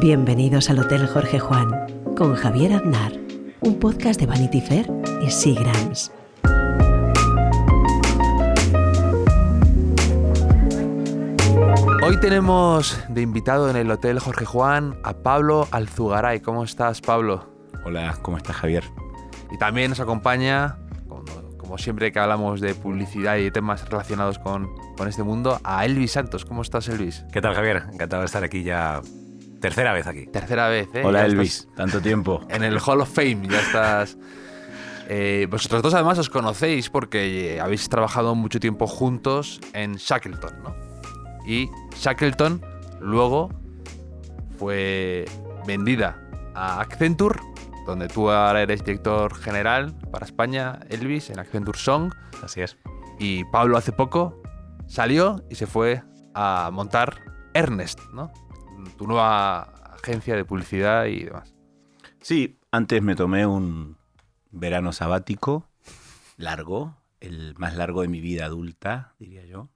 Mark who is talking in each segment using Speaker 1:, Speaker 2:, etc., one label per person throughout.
Speaker 1: Bienvenidos al Hotel Jorge Juan con Javier Aznar, un podcast de Vanity Fair y Seagram's.
Speaker 2: Hoy tenemos de invitado en el Hotel Jorge Juan a Pablo Alzugaray. ¿Cómo estás, Pablo?
Speaker 3: Hola, ¿cómo estás, Javier?
Speaker 2: Y también nos acompaña, como siempre que hablamos de publicidad y de temas relacionados con este mundo, a Elvis Santos. ¿Cómo estás, Elvis?
Speaker 4: ¿Qué tal, Javier? Encantado de estar aquí ya. Tercera vez aquí.
Speaker 2: Tercera vez, ¿eh?
Speaker 3: Hola,
Speaker 2: Ya
Speaker 3: Elvis. Tanto tiempo.
Speaker 2: En el Hall of Fame, ya estás. Vosotros dos además os conocéis porque habéis trabajado mucho tiempo juntos en Shackleton, ¿no? Y Shackleton luego fue vendida a Accenture, donde tú ahora eres director general para España, Elvis, en Accenture Song.
Speaker 4: Así es.
Speaker 2: Y Pablo hace poco salió y se fue a montar Ernest, ¿no? Tu nueva agencia de publicidad y demás.
Speaker 3: Sí, antes me tomé un verano sabático largo, el más largo de mi vida adulta, diría yo.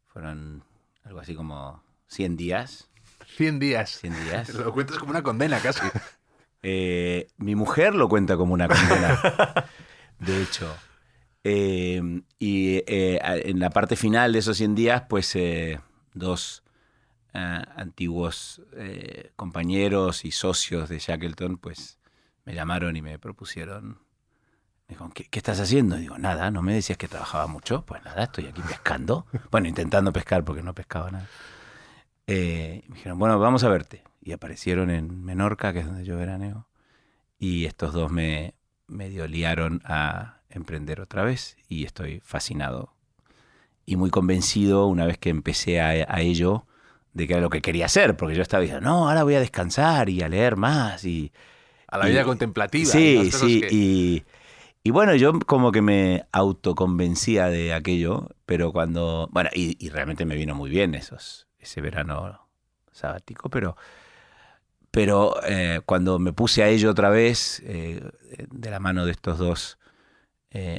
Speaker 3: Fueron algo así como 100 días.
Speaker 2: 100 días.
Speaker 3: 100 días.
Speaker 2: Lo cuentas como una condena casi.
Speaker 3: Mi mujer lo cuenta como una condena, de hecho. En la parte final de esos 100 días, pues dos antiguos compañeros y socios de Shackleton, pues me llamaron y me propusieron. Me dijeron, ¿qué estás haciendo? Y digo, nada, ¿no me decías que trabajaba mucho? Pues nada, estoy aquí pescando. Bueno, intentando pescar porque no pescaba nada. Me dijeron, bueno, vamos a verte. Y aparecieron en Menorca, que es donde yo veraneo. Y estos dos me medio liaron a emprender otra vez. Y estoy fascinado y muy convencido una vez que empecé a ello de que era lo que quería hacer. Porque yo estaba diciendo, no, ahora voy a descansar y a leer más.
Speaker 2: A la vida contemplativa.
Speaker 3: Sí, sí. Y bueno, yo como que me autoconvencía de aquello, pero cuando... Bueno, y realmente me vino muy bien ese verano sabático, pero cuando me puse a ello otra vez, de la mano de estos dos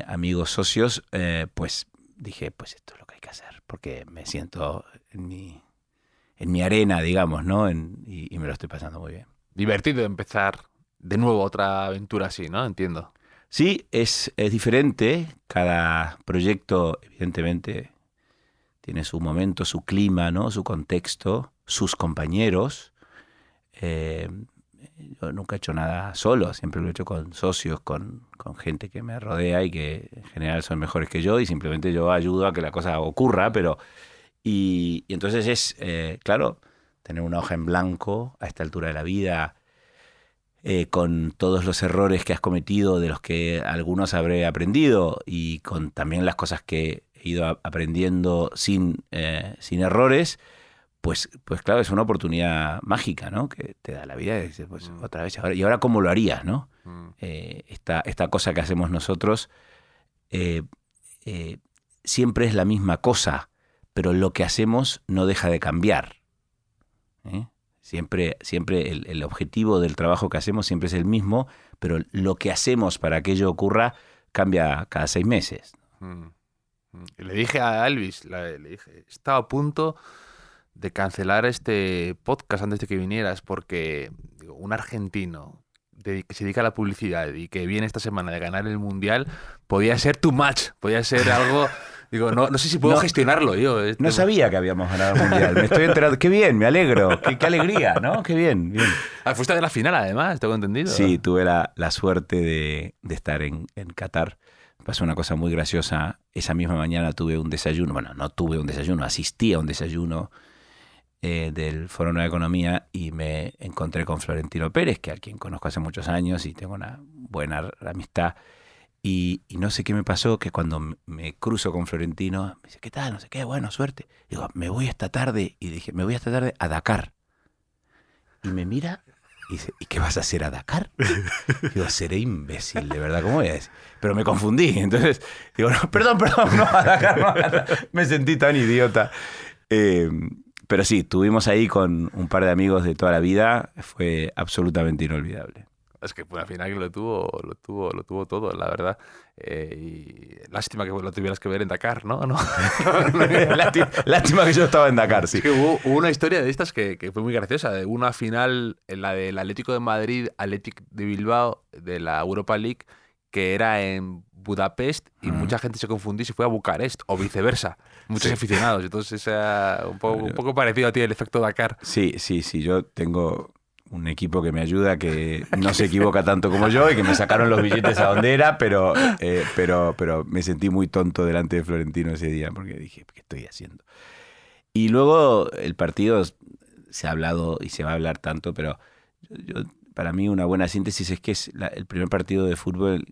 Speaker 3: amigos socios, pues dije, pues esto es lo que hay que hacer, porque me siento en mi arena, digamos, ¿no? Y me lo estoy pasando muy bien.
Speaker 2: Divertido empezar de nuevo otra aventura así, ¿no? Entiendo.
Speaker 3: Sí, es diferente. Cada proyecto, evidentemente, tiene su momento, su clima, ¿no? Su contexto, sus compañeros. Yo nunca he hecho nada solo, siempre lo he hecho con socios, con gente que me rodea y que en general son mejores que yo y simplemente yo ayudo a que la cosa ocurra, pero... Y entonces es, claro, tener una hoja en blanco a esta altura de la vida, con todos los errores que has cometido, de los que algunos habré aprendido, y con también las cosas que he ido aprendiendo sin errores, pues claro, es una oportunidad mágica, ¿no? Que te da la vida y dices, pues otra vez, ¿y ahora cómo lo harías, no? Esta cosa que hacemos nosotros siempre es la misma cosa, pero lo que hacemos no deja de cambiar. Siempre el objetivo del trabajo que hacemos siempre es el mismo, pero lo que hacemos para que ello ocurra cambia cada 6 meses.
Speaker 2: Le dije a Elvis, le dije, estaba a punto de cancelar este podcast antes de que vinieras porque digo, un argentino que se dedica a la publicidad y que viene esta semana de ganar el Mundial podía ser too much, podía ser algo... Digo, no sé si puedo gestionarlo yo.
Speaker 3: No sabía que habíamos ganado el Mundial. Me estoy enterando. Qué bien, me alegro. Qué alegría, ¿no? Qué bien.
Speaker 2: Fuiste de la final, además, tengo entendido.
Speaker 3: Sí, tuve la suerte de estar en Qatar. Pasó una cosa muy graciosa. Esa misma mañana tuve un desayuno. Bueno, no tuve un desayuno, asistí a un desayuno del Foro Nueva Economía y me encontré con Florentino Pérez, que a quien conozco hace muchos años y tengo una buena amistad. Y no sé qué me pasó, que cuando me cruzo con Florentino, me dice, ¿qué tal? No sé qué, bueno, suerte. Digo, me voy esta tarde. Y dije, me voy esta tarde a Dakar. Y me mira y dice, ¿y qué vas a hacer a Dakar? Digo, seré imbécil, de verdad, ¿cómo voy a decir? Pero me confundí. Entonces, digo, no, perdón, no, a Dakar, no. Me sentí tan idiota. Pero sí, estuvimos ahí con un par de amigos de toda la vida. Fue absolutamente inolvidable.
Speaker 2: Es que fue una final que lo tuvo todo, la verdad. Y lástima que lo tuvieras que ver en Dakar, ¿no?
Speaker 3: Lástima que yo estaba en Dakar, sí.
Speaker 2: Es que hubo una historia de estas que fue muy graciosa, de una final, en la del Atlético de Madrid, Athletic de Bilbao, de la Europa League, que era en Budapest y mucha gente se confundió si fue a Bucarest o viceversa. Muchos aficionados. Entonces es un poco parecido a ti el efecto Dakar.
Speaker 3: Sí, yo tengo un equipo que me ayuda, que no se equivoca tanto como yo y que me sacaron los billetes a donde era, pero me sentí muy tonto delante de Florentino ese día porque dije, ¿qué estoy haciendo? Y luego el partido se ha hablado y se va a hablar tanto, pero para mí una buena síntesis es que es el primer partido de fútbol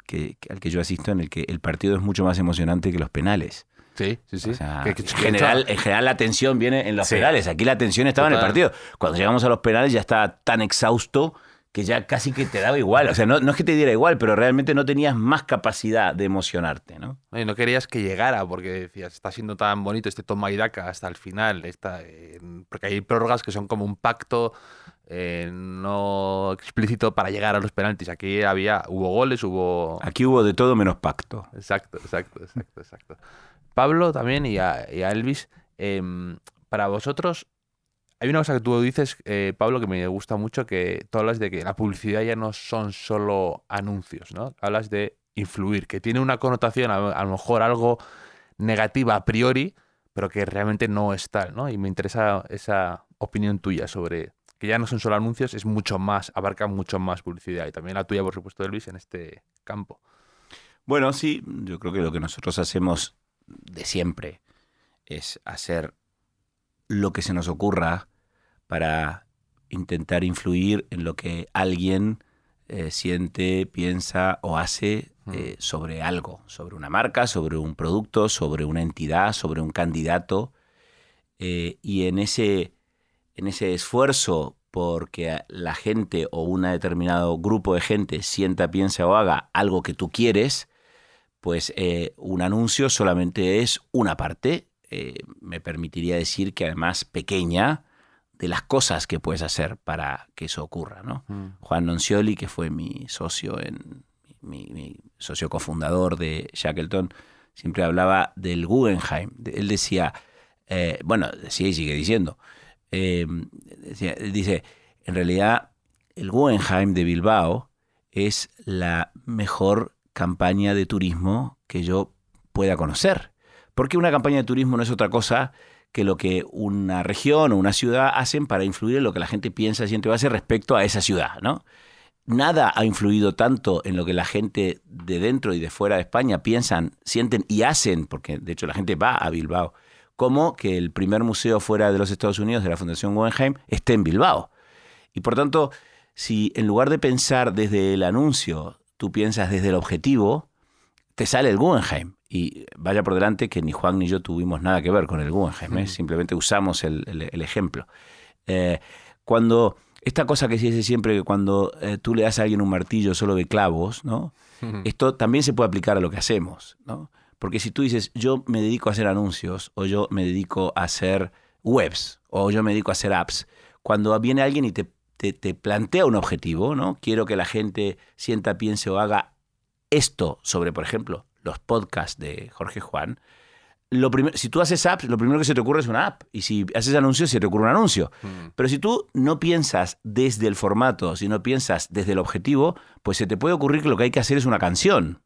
Speaker 3: al que yo asisto en el que el partido es mucho más emocionante que los penales.
Speaker 2: Sí.
Speaker 3: O sea, en general la tensión viene en los penales. Aquí la tensión estaba en el partido. Cuando llegamos a los penales ya estaba tan exhausto que ya casi que te daba igual. O sea, no es que te diera igual, pero realmente no tenías más capacidad de emocionarte, ¿no?
Speaker 2: Y no querías que llegara porque decías, está siendo tan bonito este toma y daca hasta el final. Porque hay prórrogas que son como un pacto no explícito para llegar a los penaltis. Aquí hubo goles,
Speaker 3: Aquí hubo de todo menos pacto.
Speaker 2: Exacto. Pablo también y a Elvis, para vosotros, hay una cosa que tú dices, Pablo, que me gusta mucho, que tú hablas de que la publicidad ya no son solo anuncios, ¿no? Hablas de influir, que tiene una connotación a lo mejor algo negativa a priori, pero que realmente no es tal, ¿no? Y me interesa esa opinión tuya sobre que ya no son solo anuncios, es mucho más, abarca mucho más publicidad. Y también la tuya, por supuesto, Elvis, en este campo.
Speaker 3: Bueno, sí, yo creo que lo que nosotros hacemos de siempre es hacer lo que se nos ocurra para intentar influir en lo que alguien siente, piensa o hace sobre algo, sobre una marca, sobre un producto, sobre una entidad, sobre un candidato. Y en ese esfuerzo porque la gente o un determinado grupo de gente sienta, piensa o haga algo que tú quieres, pues un anuncio solamente es una parte, me permitiría decir que además pequeña, de las cosas que puedes hacer para que eso ocurra, ¿no? Juan Noncioli, que fue mi socio, mi socio cofundador de Shackleton, siempre hablaba del Guggenheim. Él decía, decía y sigue diciendo, dice, en realidad el Guggenheim de Bilbao es la mejor campaña de turismo que yo pueda conocer. Porque una campaña de turismo no es otra cosa que lo que una región o una ciudad hacen para influir en lo que la gente piensa, siente o hace respecto a esa ciudad, ¿no? Nada ha influido tanto en lo que la gente de dentro y de fuera de España piensan, sienten y hacen, porque de hecho la gente va a Bilbao, como que el primer museo fuera de los Estados Unidos de la Fundación Guggenheim esté en Bilbao. Y por tanto, si en lugar de pensar desde el anuncio, tú piensas desde el objetivo, te sale el Guggenheim. Y vaya por delante que ni Juan ni yo tuvimos nada que ver con el Guggenheim, simplemente usamos el ejemplo. Cuando esta cosa que se dice siempre, que cuando tú le das a alguien un martillo solo de clavos, ¿no? Esto también se puede aplicar a lo que hacemos, ¿no? Porque si tú dices, yo me dedico a hacer anuncios, o yo me dedico a hacer webs, o yo me dedico a hacer apps, cuando viene alguien y te plantea un objetivo, ¿no? Quiero que la gente sienta, piense o haga esto sobre, por ejemplo, los podcasts de Jorge Juan. Si tú haces apps, lo primero que se te ocurre es una app. Y si haces anuncios, se te ocurre un anuncio. Pero si tú no piensas desde el formato, si no piensas desde el objetivo, pues se te puede ocurrir que lo que hay que hacer es una canción.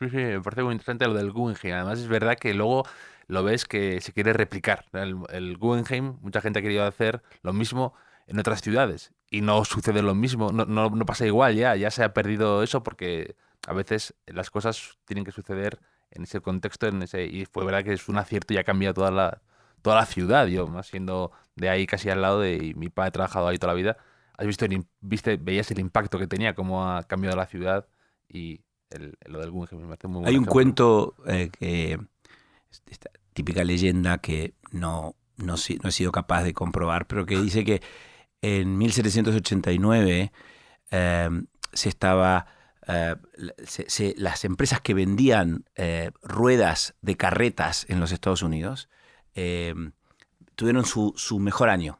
Speaker 2: Sí, me parece muy interesante lo del Guggenheim. Además, es verdad que luego lo ves que se quiere replicar. El Guggenheim, mucha gente ha querido hacer lo mismo en otras ciudades. Y no sucede lo mismo. No pasa igual ya se ha perdido eso porque a veces las cosas tienen que suceder en ese contexto, y fue verdad que es un acierto y ha cambiado toda la ciudad. Yo, más siendo de ahí casi al lado, y mi padre ha trabajado ahí toda la vida, veías el impacto que tenía, cómo ha cambiado la ciudad, y lo del Guggenheim me parece muy bueno.
Speaker 3: Hay un cuento, esta típica leyenda que no he sido capaz de comprobar, pero que dice que en 1789 las empresas que vendían ruedas de carretas en los Estados Unidos tuvieron su mejor año.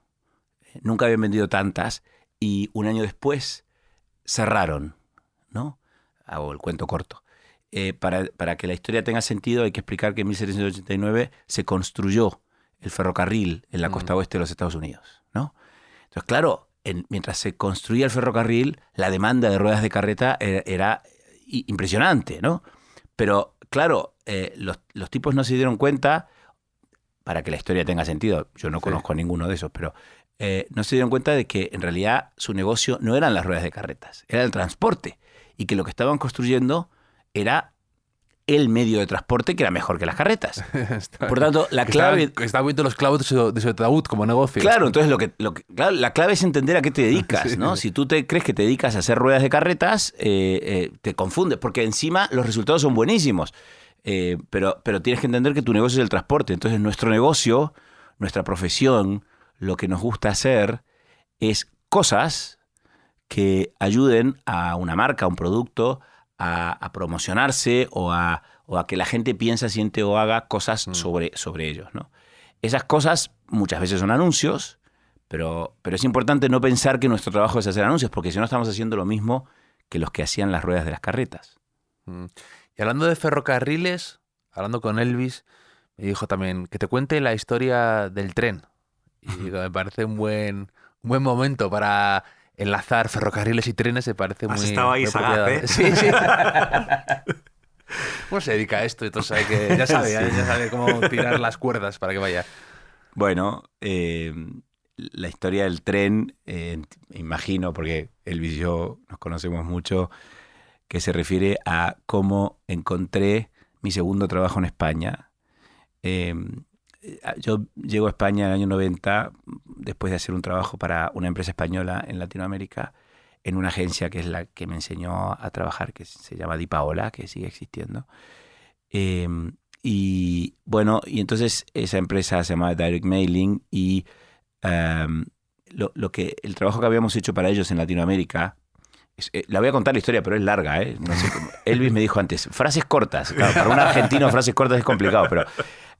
Speaker 3: Nunca habían vendido tantas, y un año después cerraron, ¿no? Hago el cuento corto. Para que la historia tenga sentido hay que explicar que en 1789 se construyó el ferrocarril en la costa oeste de los Estados Unidos, ¿no? Entonces, claro, mientras se construía el ferrocarril, la demanda de ruedas de carreta era impresionante, ¿no? Pero, claro, los tipos no se dieron cuenta, para que la historia tenga sentido, yo no conozco a ninguno de esos, pero no se dieron cuenta de que en realidad su negocio no eran las ruedas de carretas, era el transporte, y que lo que estaban construyendo era el medio de transporte que era mejor que las carretas. Por tanto, la clave...
Speaker 2: Estaba viendo los clavos de su ataúd como negocio.
Speaker 3: Claro, entonces claro, la clave es entender a qué te dedicas, ¿no? Si tú crees que te dedicas a hacer ruedas de carretas, te confundes, porque encima los resultados son buenísimos. Pero tienes que entender que tu negocio es el transporte. Entonces, nuestro negocio, nuestra profesión, lo que nos gusta hacer es cosas que ayuden a una marca, a un producto, a promocionarse o a que la gente piense, siente o haga cosas sobre ellos, ¿no? Esas cosas muchas veces son anuncios, pero es importante no pensar que nuestro trabajo es hacer anuncios, porque si no estamos haciendo lo mismo que los que hacían las ruedas de las carretas.
Speaker 2: Y hablando de ferrocarriles, hablando con Elvis, me dijo también que te cuente la historia del tren. Y me parece un buen momento para enlazar ferrocarriles y trenes, me parece muy...
Speaker 4: Has estado ahí, sagaz, ¿eh?
Speaker 2: Sí. ¿Cómo se dedica a esto? Entonces sabe que, ya sabe cómo tirar las cuerdas para que vaya.
Speaker 3: Bueno, la historia del tren, imagino, porque Elvis y yo nos conocemos mucho, que se refiere a cómo encontré mi segundo trabajo en España. Yo llego a España en el año 90 después de hacer un trabajo para una empresa española en Latinoamérica en una agencia que es la que me enseñó a trabajar, que se llama Di Paola, que sigue existiendo. Y entonces esa empresa se llamaba Direct Mailing y el trabajo que habíamos hecho para ellos en Latinoamérica, la voy a contar la historia, pero es larga, ¿eh? No sé cómo. Elvis me dijo antes, frases cortas. Claro, para un argentino frases cortas es complicado, pero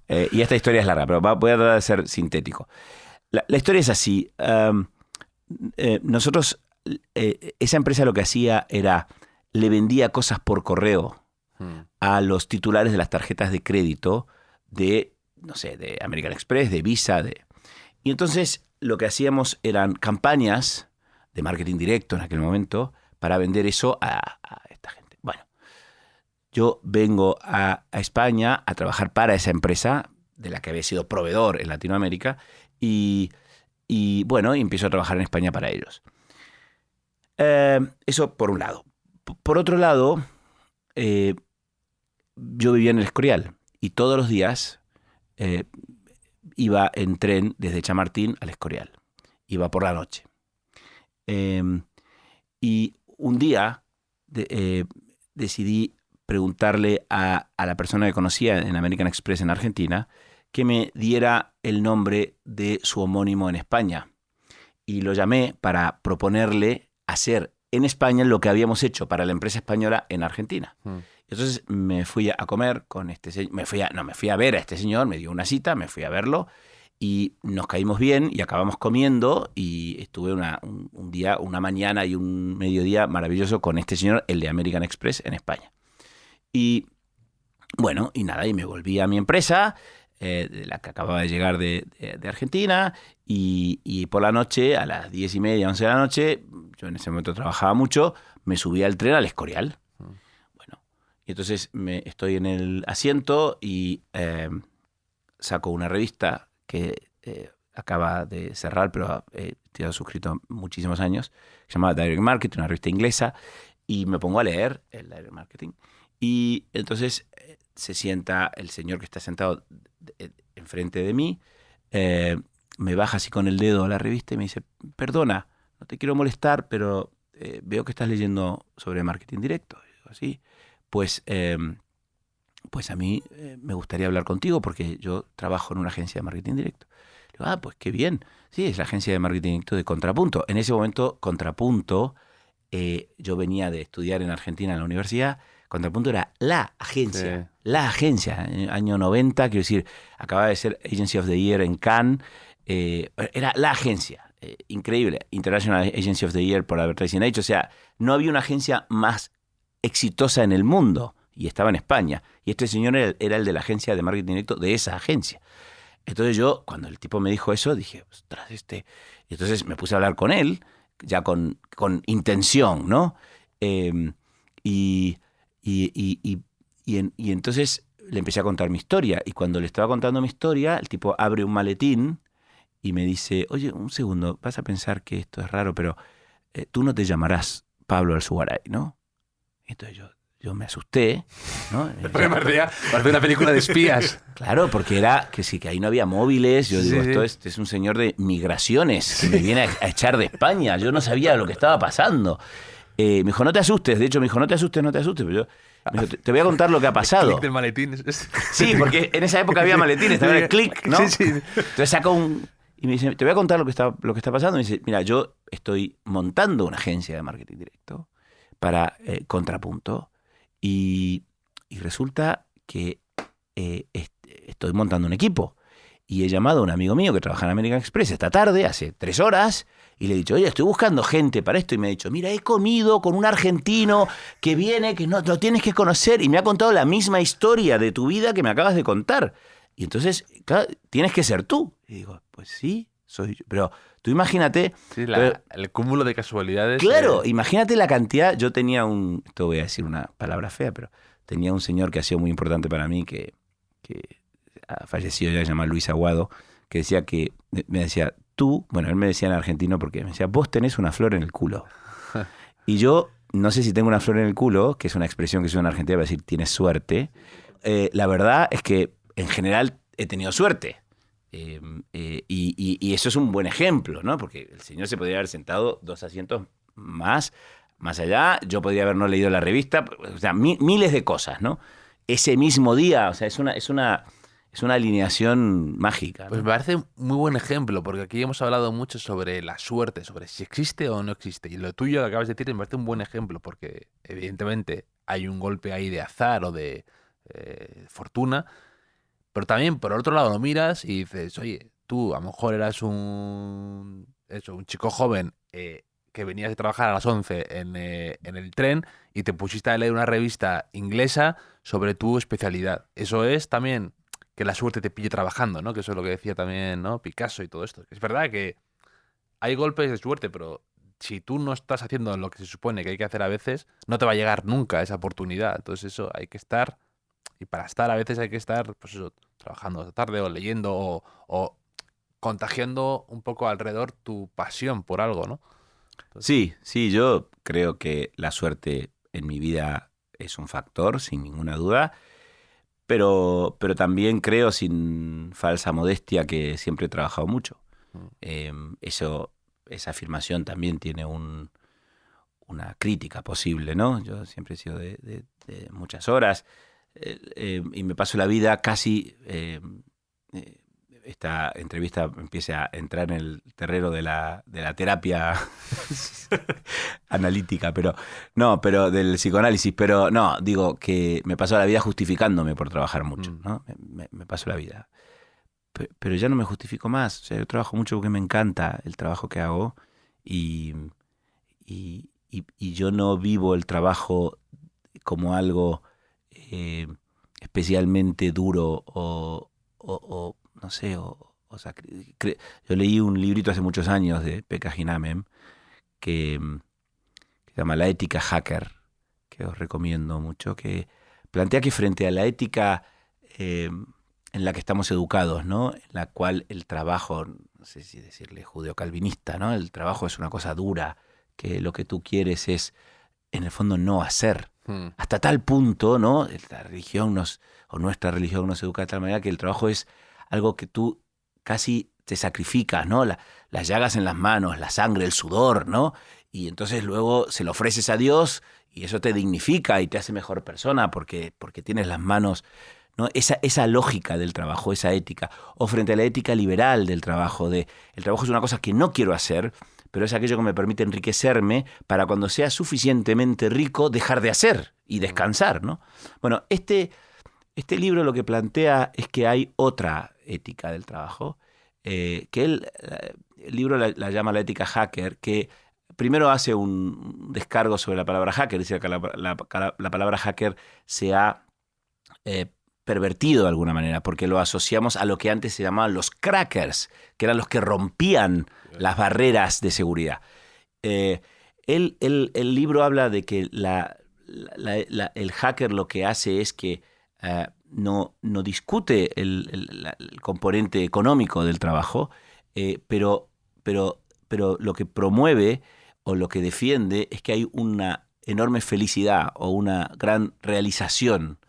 Speaker 3: y esta historia es larga, pero voy a tratar de ser sintético. La historia es así. Nosotros, esa empresa lo que hacía era, le vendía cosas por correo a los titulares de las tarjetas de crédito de, no sé, de American Express, de Visa. Y entonces lo que hacíamos eran campañas de marketing directo en aquel momento para vender eso a esta gente. Bueno, yo vengo a España a trabajar para esa empresa de la que había sido proveedor en Latinoamérica y empiezo a trabajar en España para ellos. Eso por un lado. Por otro lado, yo vivía en El Escorial y todos los días iba en tren desde Chamartín al Escorial. Iba por la noche. Y un día decidí preguntarle a la persona que conocía en American Express en Argentina que me diera el nombre de su homónimo en España. Y lo llamé para proponerle hacer en España lo que habíamos hecho para la empresa española en Argentina. Entonces me fui a comer con este señor, me fui a ver a este señor, me dio una cita, me fui a verlo y nos caímos bien y acabamos comiendo y estuve un día, una mañana y un mediodía maravilloso con este señor, el de American Express en España. Y bueno, y nada, y me volví a mi empresa, de la que acababa de llegar de Argentina, y por la noche, a las 10:30, 11 de la noche, yo en ese momento trabajaba mucho, me subí al tren al Escorial. Bueno, y entonces estoy en el asiento y saco una revista que acaba de cerrar, pero he estado suscrito muchísimos años, se llama Direct Marketing, una revista inglesa, y me pongo a leer el Direct Marketing. Y entonces se sienta el señor que está sentado enfrente de mí, me baja así con el dedo a la revista y me dice, perdona, no te quiero molestar, pero veo que estás leyendo sobre marketing directo. Y digo, sí, pues a mí me gustaría hablar contigo porque yo trabajo en una agencia de marketing directo. Digo, pues qué bien. Sí, es la agencia de marketing directo de Contrapunto. En ese momento, Contrapunto, yo venía de estudiar en Argentina en la universidad. Contrapunto era la agencia, sí. La agencia, en el año 90, quiero decir, acababa de ser Agency of the Year en Cannes, era la agencia. increíble. International Agency of the Year por Advertising Age. O sea, no había una agencia más exitosa en el mundo. Y estaba en España. Y este señor era el de la agencia de marketing directo de esa agencia. Entonces yo, cuando el tipo me dijo eso, dije, ostras, Y entonces me puse a hablar con él, ya con intención, ¿no? Y entonces le empecé a contar mi historia. Y cuando le estaba contando mi historia, el tipo abre un maletín y me dice, oye, un segundo, vas a pensar que esto es raro, pero tú no te llamarás Pablo Alzugaray, ¿no? Entonces yo me asusté, ¿no?
Speaker 2: Parecía una película de espías.
Speaker 3: Claro, porque era que sí, que ahí no había móviles. Yo digo, esto es un señor de migraciones que me viene a echar de España. Yo no sabía lo que estaba pasando. Me dijo, no te asustes. De hecho, me dijo, no te asustes. Pero yo, me dijo, te voy a contar lo que ha pasado.
Speaker 2: El clic del maletín.
Speaker 3: Sí, porque en esa época había maletines, estaba el clic, ¿no?
Speaker 2: Sí.
Speaker 3: Entonces saca y me dice, te voy a contar lo que está pasando. Y me dice, mira, yo estoy montando una agencia de marketing directo para Contrapunto. Y resulta que estoy montando un equipo. Y he llamado a un amigo mío que trabaja en American Express esta tarde, hace 3 horas, y le he dicho, oye, estoy buscando gente para esto. Y me ha dicho, mira, he comido con un argentino que viene, que no lo tienes que conocer. Y me ha contado la misma historia de tu vida que me acabas de contar. Y entonces, claro, tienes que ser tú. Y digo, pues sí, soy yo. Pero tú imagínate...
Speaker 2: Sí, el cúmulo de casualidades.
Speaker 3: Claro, imagínate la cantidad. Yo tenía esto voy a decir una palabra fea, pero tenía un señor que ha sido muy importante para mí, que ha fallecido ya, se llama Luis Aguado, que decía que, me decía, él me decía en argentino porque me decía, vos tenés una flor en el culo. Y yo no sé si tengo una flor en el culo, que es una expresión que se usa en Argentina para decir tienes suerte. La verdad es que en general he tenido suerte. Y eso es un buen ejemplo, ¿no? Porque el señor se podría haber sentado 2 asientos más allá, yo podría haber no leído la revista, o sea, miles de cosas, ¿no? Ese mismo día, o sea, es una alineación mágica, ¿no?
Speaker 2: Pues me parece muy buen ejemplo, porque aquí hemos hablado mucho sobre la suerte, sobre si existe o no existe. Y lo tuyo que acabas de decir me parece un buen ejemplo, porque evidentemente hay un golpe ahí de azar o de fortuna, pero también por otro lado lo miras y dices, oye, tú a lo mejor eras un chico joven que venías de trabajar a las 11 en el tren y te pusiste a leer una revista inglesa sobre tu especialidad. Eso es también que la suerte te pille trabajando, ¿no? Que eso es lo que decía también, ¿no? Picasso y todo esto. Es verdad que hay golpes de suerte, pero si tú no estás haciendo lo que se supone que hay que hacer a veces, no te va a llegar nunca esa oportunidad. Entonces eso hay que estar, y para estar a veces hay que estar, pues eso, trabajando esta tarde o leyendo o contagiando un poco alrededor tu pasión por algo, ¿no? Entonces,
Speaker 3: Sí, yo creo que la suerte en mi vida es un factor, sin ninguna duda, pero también creo, sin falsa modestia, que siempre he trabajado mucho. Esa afirmación también tiene una crítica posible, ¿no? Yo siempre he sido de muchas horas y me paso la vida casi... esta entrevista empiece a entrar en el terreno de la terapia analítica, pero del psicoanálisis, pero no, digo que me paso la vida justificándome por trabajar mucho, ¿no? Me paso la vida. Pero ya no me justifico más. O sea, yo trabajo mucho porque me encanta el trabajo que hago y yo no vivo el trabajo como algo especialmente duro o no sé, yo leí un librito hace muchos años de Pekka Hinamem que se llama La ética hacker, que os recomiendo mucho, que plantea que frente a la ética en la que estamos educados, ¿no? En la cual el trabajo, no sé si decirle judeo-calvinista, ¿no? El trabajo es una cosa dura, que lo que tú quieres es, en el fondo, no hacer. Hasta tal punto, ¿no? La religión nuestra religión nos educa de tal manera que el trabajo es algo que tú casi te sacrificas, ¿no? Las llagas en las manos, la sangre, el sudor, ¿no? Y entonces luego se lo ofreces a Dios y eso te dignifica y te hace mejor persona porque tienes las manos, ¿no? Esa lógica del trabajo, esa ética. O frente a la ética liberal del trabajo, el trabajo es una cosa que no quiero hacer, pero es aquello que me permite enriquecerme para cuando sea suficientemente rico dejar de hacer y descansar, ¿no? Bueno, este libro lo que plantea es que hay otra ética del trabajo que él, el libro la llama La ética hacker, que primero hace un descargo sobre la palabra hacker, dice que la palabra hacker se ha pervertido de alguna manera, porque lo asociamos a lo que antes se llamaban los crackers, que eran los que rompían las barreras de seguridad. El libro habla de que el hacker lo que hace es que no discute el componente económico del trabajo, pero lo que promueve o lo que defiende es que hay una enorme felicidad o una gran realización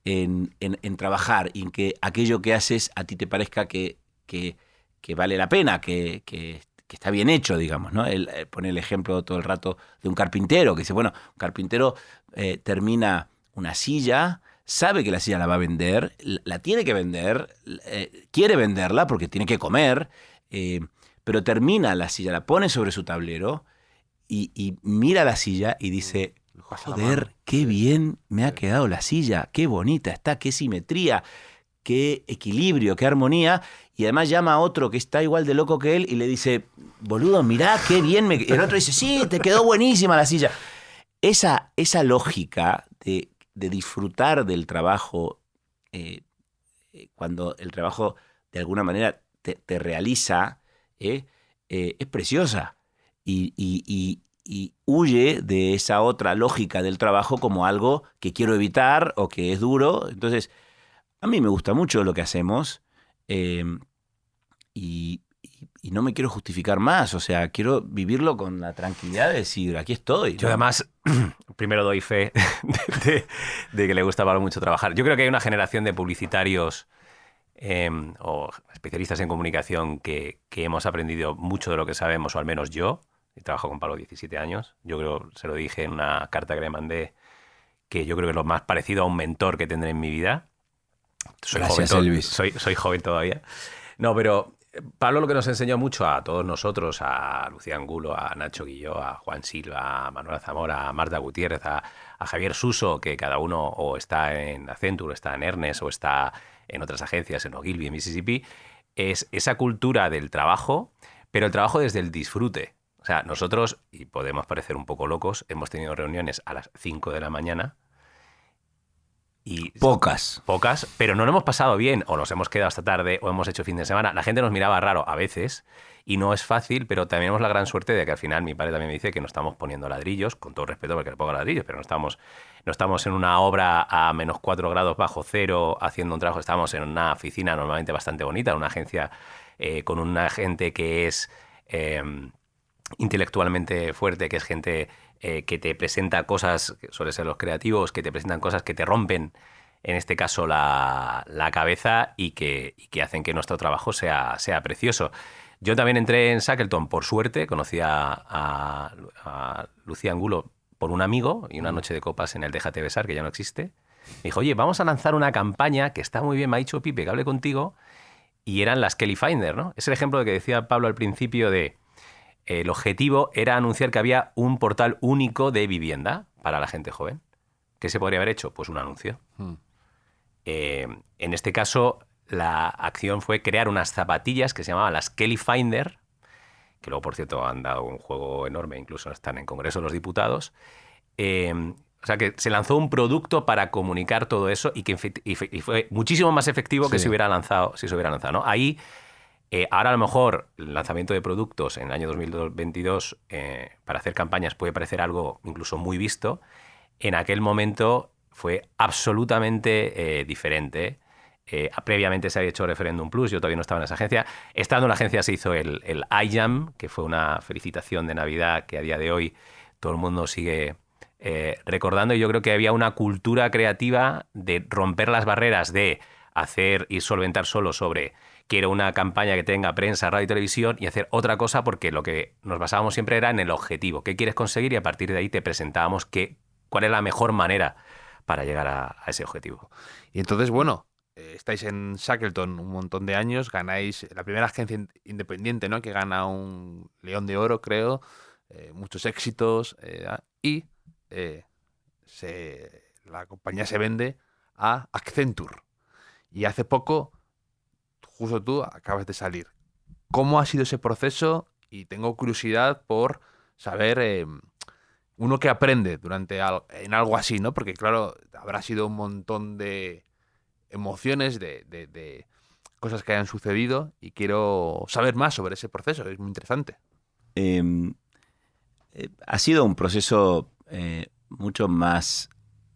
Speaker 3: en trabajar y en que aquello que haces a ti te parezca que vale la pena, que está bien hecho, digamos, ¿no? Él pone el ejemplo todo el rato de un carpintero, que dice, bueno, un carpintero termina una silla, sabe que la silla la va a vender, la tiene que vender, quiere venderla porque tiene que comer, pero termina la silla, la pone sobre su tablero y mira la silla y dice, joder, qué bien me ha quedado la silla, qué bonita está, qué simetría, qué equilibrio, qué armonía. Y además llama a otro que está igual de loco que él y le dice, boludo, mirá qué bien me... Y el otro dice, sí, te quedó buenísima la silla. Esa lógica de disfrutar del trabajo, cuando el trabajo de alguna manera te realiza, es preciosa. Y huye de esa otra lógica del trabajo como algo que quiero evitar o que es duro. Entonces, a mí me gusta mucho lo que hacemos y no me quiero justificar más. O sea, quiero vivirlo con la tranquilidad de decir, aquí estoy, ¿no?
Speaker 4: Yo además, primero doy fe de que le gusta a Pablo mucho trabajar. Yo creo que hay una generación de publicitarios o especialistas en comunicación que hemos aprendido mucho de lo que sabemos, o al menos yo. He trabajado con Pablo 17 años. Yo creo, se lo dije en una carta que le mandé, que yo creo que es lo más parecido a un mentor que tendré en mi vida.
Speaker 3: Gracias, Elvis.
Speaker 4: Soy joven todavía. No, pero Pablo lo que nos enseñó mucho a todos nosotros, a Lucía Angulo, a Nacho Guilló, a Juan Silva, a Manuela Zamora, a Marta Gutiérrez, a Javier Suso, que cada uno o está en Accenture, o está en Ernest, o está en otras agencias, en Ogilvy, en Mississippi, es esa cultura del trabajo, pero el trabajo desde el disfrute. O sea, nosotros, y podemos parecer un poco locos, hemos tenido reuniones a las 5 de la mañana y...
Speaker 3: Pocas,
Speaker 4: pero no lo hemos pasado bien, o nos hemos quedado hasta tarde, o hemos hecho fin de semana. La gente nos miraba raro a veces, y no es fácil, pero también tenemos la gran suerte de que al final mi padre también me dice que no estamos poniendo ladrillos, con todo respeto porque le pongo ladrillos, pero no estamos en una obra a menos 4 grados bajo cero haciendo un trabajo, estamos en una oficina normalmente bastante bonita, una agencia con una gente que es... intelectualmente fuerte, que es gente que te presenta cosas, que suele ser los creativos, que te presentan cosas que te rompen, en este caso la cabeza, y que hacen que nuestro trabajo sea precioso. Yo también entré en Shackleton por suerte, conocí a Lucía Angulo por un amigo y una noche de copas en el Déjate Besar, que ya no existe. Me dijo, oye, vamos a lanzar una campaña que está muy bien, me ha dicho Pipe, que hable contigo, y eran las Kelly Finder, ¿no? Es el ejemplo de que decía Pablo al principio de... El objetivo era anunciar que había un portal único de vivienda para la gente joven. ¿Qué se podría haber hecho? Pues un anuncio. En este caso, la acción fue crear unas zapatillas que se llamaban las Kelly Finder, que luego, por cierto, han dado un juego enorme, incluso están en Congreso de los Diputados. O sea, que se lanzó un producto para comunicar todo eso y fue muchísimo más efectivo que si se hubiera lanzado, ¿no? Ahí... ahora a lo mejor el lanzamiento de productos en el año 2022 para hacer campañas puede parecer algo incluso muy visto. En aquel momento fue absolutamente diferente. Previamente se había hecho Referendum Plus, yo todavía no estaba en esa agencia. Estando en la agencia se hizo el iJam, que fue una felicitación de Navidad que a día de hoy todo el mundo sigue recordando. Y yo creo que había una cultura creativa de romper las barreras de hacer y solventar solo sobre... Quiero una campaña que tenga prensa, radio y televisión, y hacer otra cosa, porque lo que nos basábamos siempre era en el objetivo. ¿Qué quieres conseguir? Y a partir de ahí te presentábamos cuál es la mejor manera para llegar a ese objetivo.
Speaker 2: Y entonces, bueno, estáis en Shackleton un montón de años, ganáis la primera agencia independiente, ¿no? Que gana un León de Oro, creo, muchos éxitos, y la compañía se vende a Accenture. Y hace poco... Justo tú acabas de salir. cómo ha sido ese proceso y tengo curiosidad por saber uno que aprende en algo así, ¿no? Porque claro, habrá sido un montón de emociones, de cosas que hayan sucedido y quiero saber más sobre ese proceso, es muy interesante.
Speaker 3: Ha sido un proceso mucho más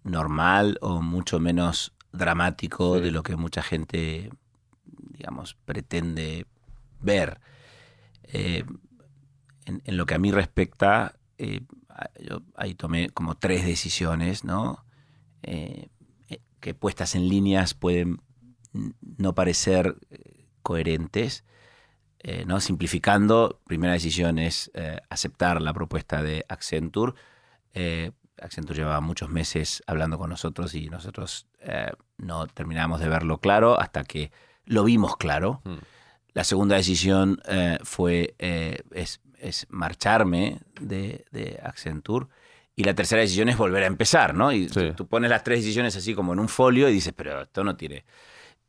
Speaker 3: normal o mucho menos dramático de lo que mucha gente, digamos, pretende ver. En lo que a mí respecta, yo ahí tomé como 3 decisiones, ¿no? Que puestas en líneas pueden no parecer coherentes, ¿no? Simplificando, primera decisión es aceptar la propuesta de Accenture. Accenture llevaba muchos meses hablando con nosotros y nosotros no terminamos de verlo claro hasta que lo vimos claro. La segunda decisión es marcharme de Accenture. Y la tercera decisión es volver a empezar, ¿no? Y tú pones las 3 decisiones así como en un folio y dices, pero esto no tiene...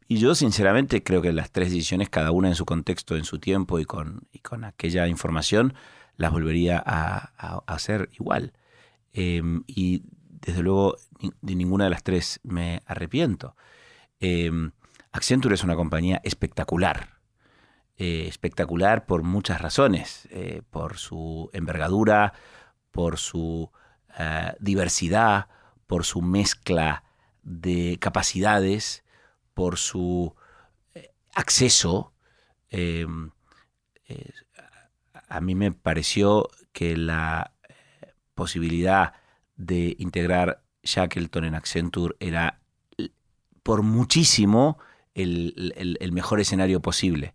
Speaker 3: Y yo sinceramente creo que las 3 decisiones, cada una en su contexto, en su tiempo y con aquella información, las volvería a hacer igual. Y desde luego de ninguna de las 3 me arrepiento. Accenture es una compañía espectacular. Espectacular por muchas razones. Por su envergadura, por su diversidad, por su mezcla de capacidades, por su acceso. A mí me pareció que la posibilidad de integrar Shackleton en Accenture era por muchísimo el mejor escenario posible.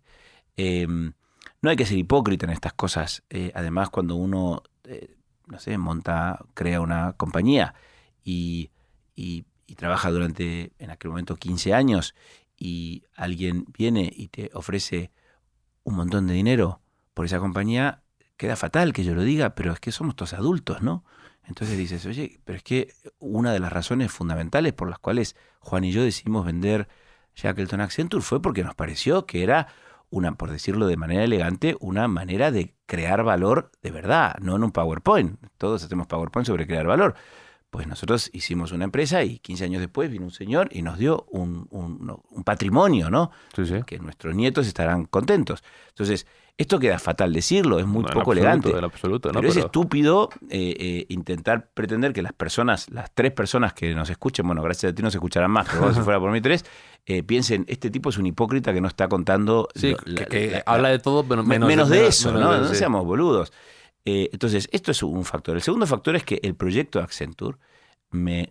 Speaker 3: No hay que ser hipócrita en estas cosas. Además, cuando uno, crea una compañía y trabaja durante, en aquel momento, 15 años y alguien viene y te ofrece un montón de dinero por esa compañía, queda fatal que yo lo diga, pero es que somos todos adultos, ¿no? Entonces dices, oye, pero es que una de las razones fundamentales por las cuales Juan y yo decidimos vender Shackleton Accenture fue porque nos pareció que era una, por decirlo de manera elegante, una manera de crear valor de verdad, no en un PowerPoint. Todos hacemos PowerPoint sobre crear valor. Pues nosotros hicimos una empresa y 15 años después vino un señor y nos dio un patrimonio, ¿no?
Speaker 2: Sí, sí.
Speaker 3: Que nuestros nietos estarán contentos. Entonces, esto queda fatal decirlo, es muy poco elegante.
Speaker 2: En absoluto,
Speaker 3: pero es estúpido intentar pretender que las 3 personas que nos escuchen, bueno, gracias a ti nos escucharán más, pero si fuera por mí 3, piensen, este tipo es un hipócrita que no está contando...
Speaker 2: Sí, que habla de todo, pero
Speaker 3: menos de eso, ¿no?
Speaker 2: Sí.
Speaker 3: No seamos boludos. Entonces, esto es un factor. El segundo factor es que el proyecto Accenture me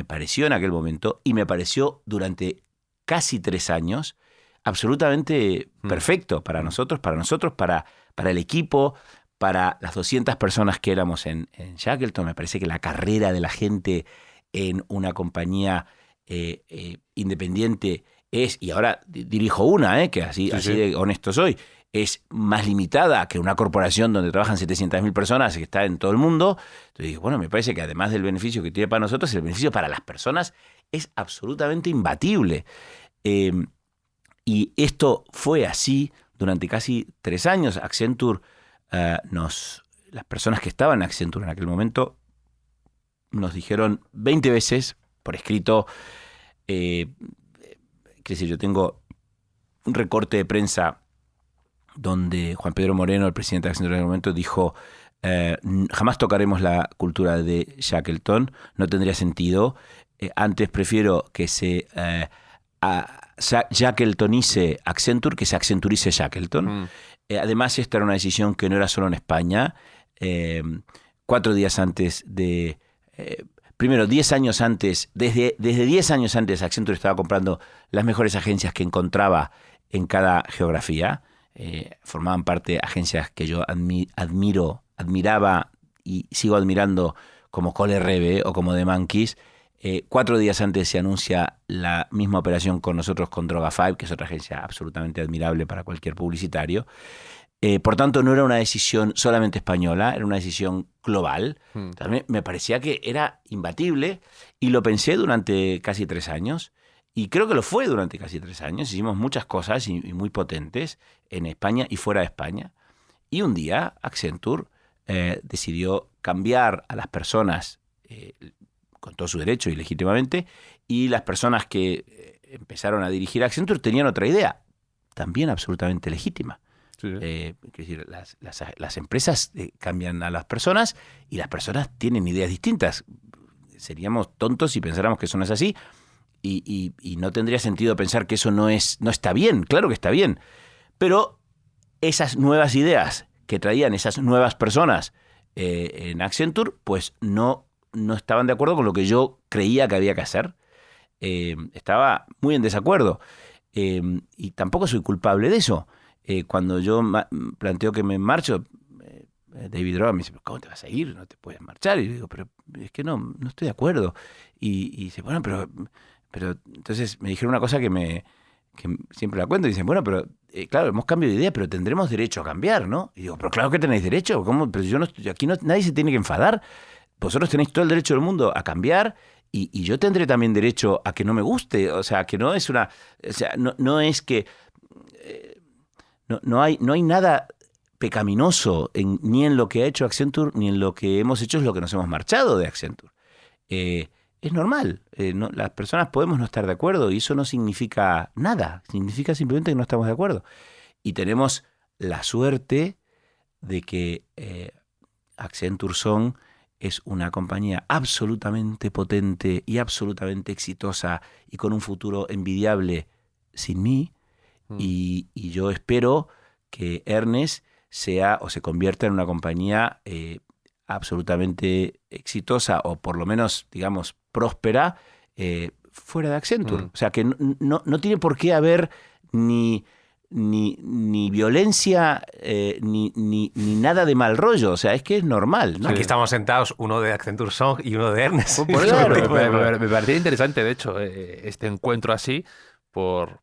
Speaker 3: pareció en aquel momento, y me pareció durante casi 3 años, absolutamente perfecto para nosotros, para el equipo, para las 200 personas que éramos en Shackleton. Me parece que la carrera de la gente en una compañía independiente es, y ahora dirijo una, que así de honesto soy, es más limitada que una corporación donde trabajan 700.000 personas que está en todo el mundo. Entonces digo, bueno, me parece que además del beneficio que tiene para nosotros, el beneficio para las personas es absolutamente imbatible. Y esto fue así durante casi 3 años. Accenture, las personas que estaban en Accenture en aquel momento nos dijeron 20 veces por escrito, es decir, yo tengo un recorte de prensa donde Juan Pedro Moreno, el presidente de Accenture en aquel momento, dijo: jamás tocaremos la cultura de Shackleton, no tendría sentido, antes prefiero que se Shackletonice Accenture que se Accenturice Shackleton. Además, esta era una decisión que no era solo en España. 4 días antes de... primero, 10 años antes, desde 10 años antes, Accenture estaba comprando las mejores agencias que encontraba en cada geografía. Formaban parte de agencias que yo admiraba y sigo admirando, como Cole Reve o como The Monkeys. 4 días antes se anuncia la misma operación con nosotros con Droga5, que es otra agencia absolutamente admirable para cualquier publicitario. Por tanto, no era una decisión solamente española, era una decisión global. También me parecía que era imbatible y lo pensé durante casi 3 años. Y creo que lo fue durante casi 3 años. Hicimos muchas cosas y muy potentes en España y fuera de España. Y un día Accenture decidió cambiar a las personas con todo su derecho y legítimamente, y las personas que empezaron a dirigir Accenture tenían otra idea, también absolutamente legítima.
Speaker 2: Sí.
Speaker 3: Es decir, las empresas cambian a las personas y las personas tienen ideas distintas. Seríamos tontos si pensáramos que eso no es así y no tendría sentido pensar que eso no está bien. Claro que está bien. Pero esas nuevas ideas que traían esas nuevas personas en Accenture, pues no estaban de acuerdo con lo que yo creía que había que hacer. Estaba muy en desacuerdo. Y tampoco soy culpable de eso. Cuando yo planteo que me marcho, David Rowan me dice, ¿cómo te vas a ir? No te puedes marchar. Y yo digo, pero es que no estoy de acuerdo. Y dice, bueno, pero entonces me dijeron una cosa que siempre la cuento. Y dicen, bueno, pero claro, hemos cambiado de idea, pero tendremos derecho a cambiar, ¿no? Y digo, pero claro que tenéis derecho. ¿Cómo? Pero yo aquí nadie se tiene que enfadar. Vosotros tenéis todo el derecho del mundo a cambiar. Y yo tendré también derecho a que no me guste. O sea, que no es una... O sea, no es que... No hay nada pecaminoso ni en lo que ha hecho Accenture, ni en lo que hemos hecho es lo que nos hemos marchado de Accenture. Es normal. Las personas podemos no estar de acuerdo y eso no significa nada. Significa simplemente que no estamos de acuerdo. Y tenemos la suerte de que Accenture Song es una compañía absolutamente potente y absolutamente exitosa y con un futuro envidiable sin mí. Y yo espero que Ernest sea o se convierta en una compañía absolutamente exitosa o por lo menos, digamos, próspera fuera de Accenture. O sea, que no tiene por qué haber ni violencia ni nada de mal rollo. O sea, es que es normal, ¿no?
Speaker 4: Aquí estamos sentados, uno de Accenture Song y uno de Ernest.
Speaker 2: Por eso me parecía interesante, de hecho, este encuentro así, por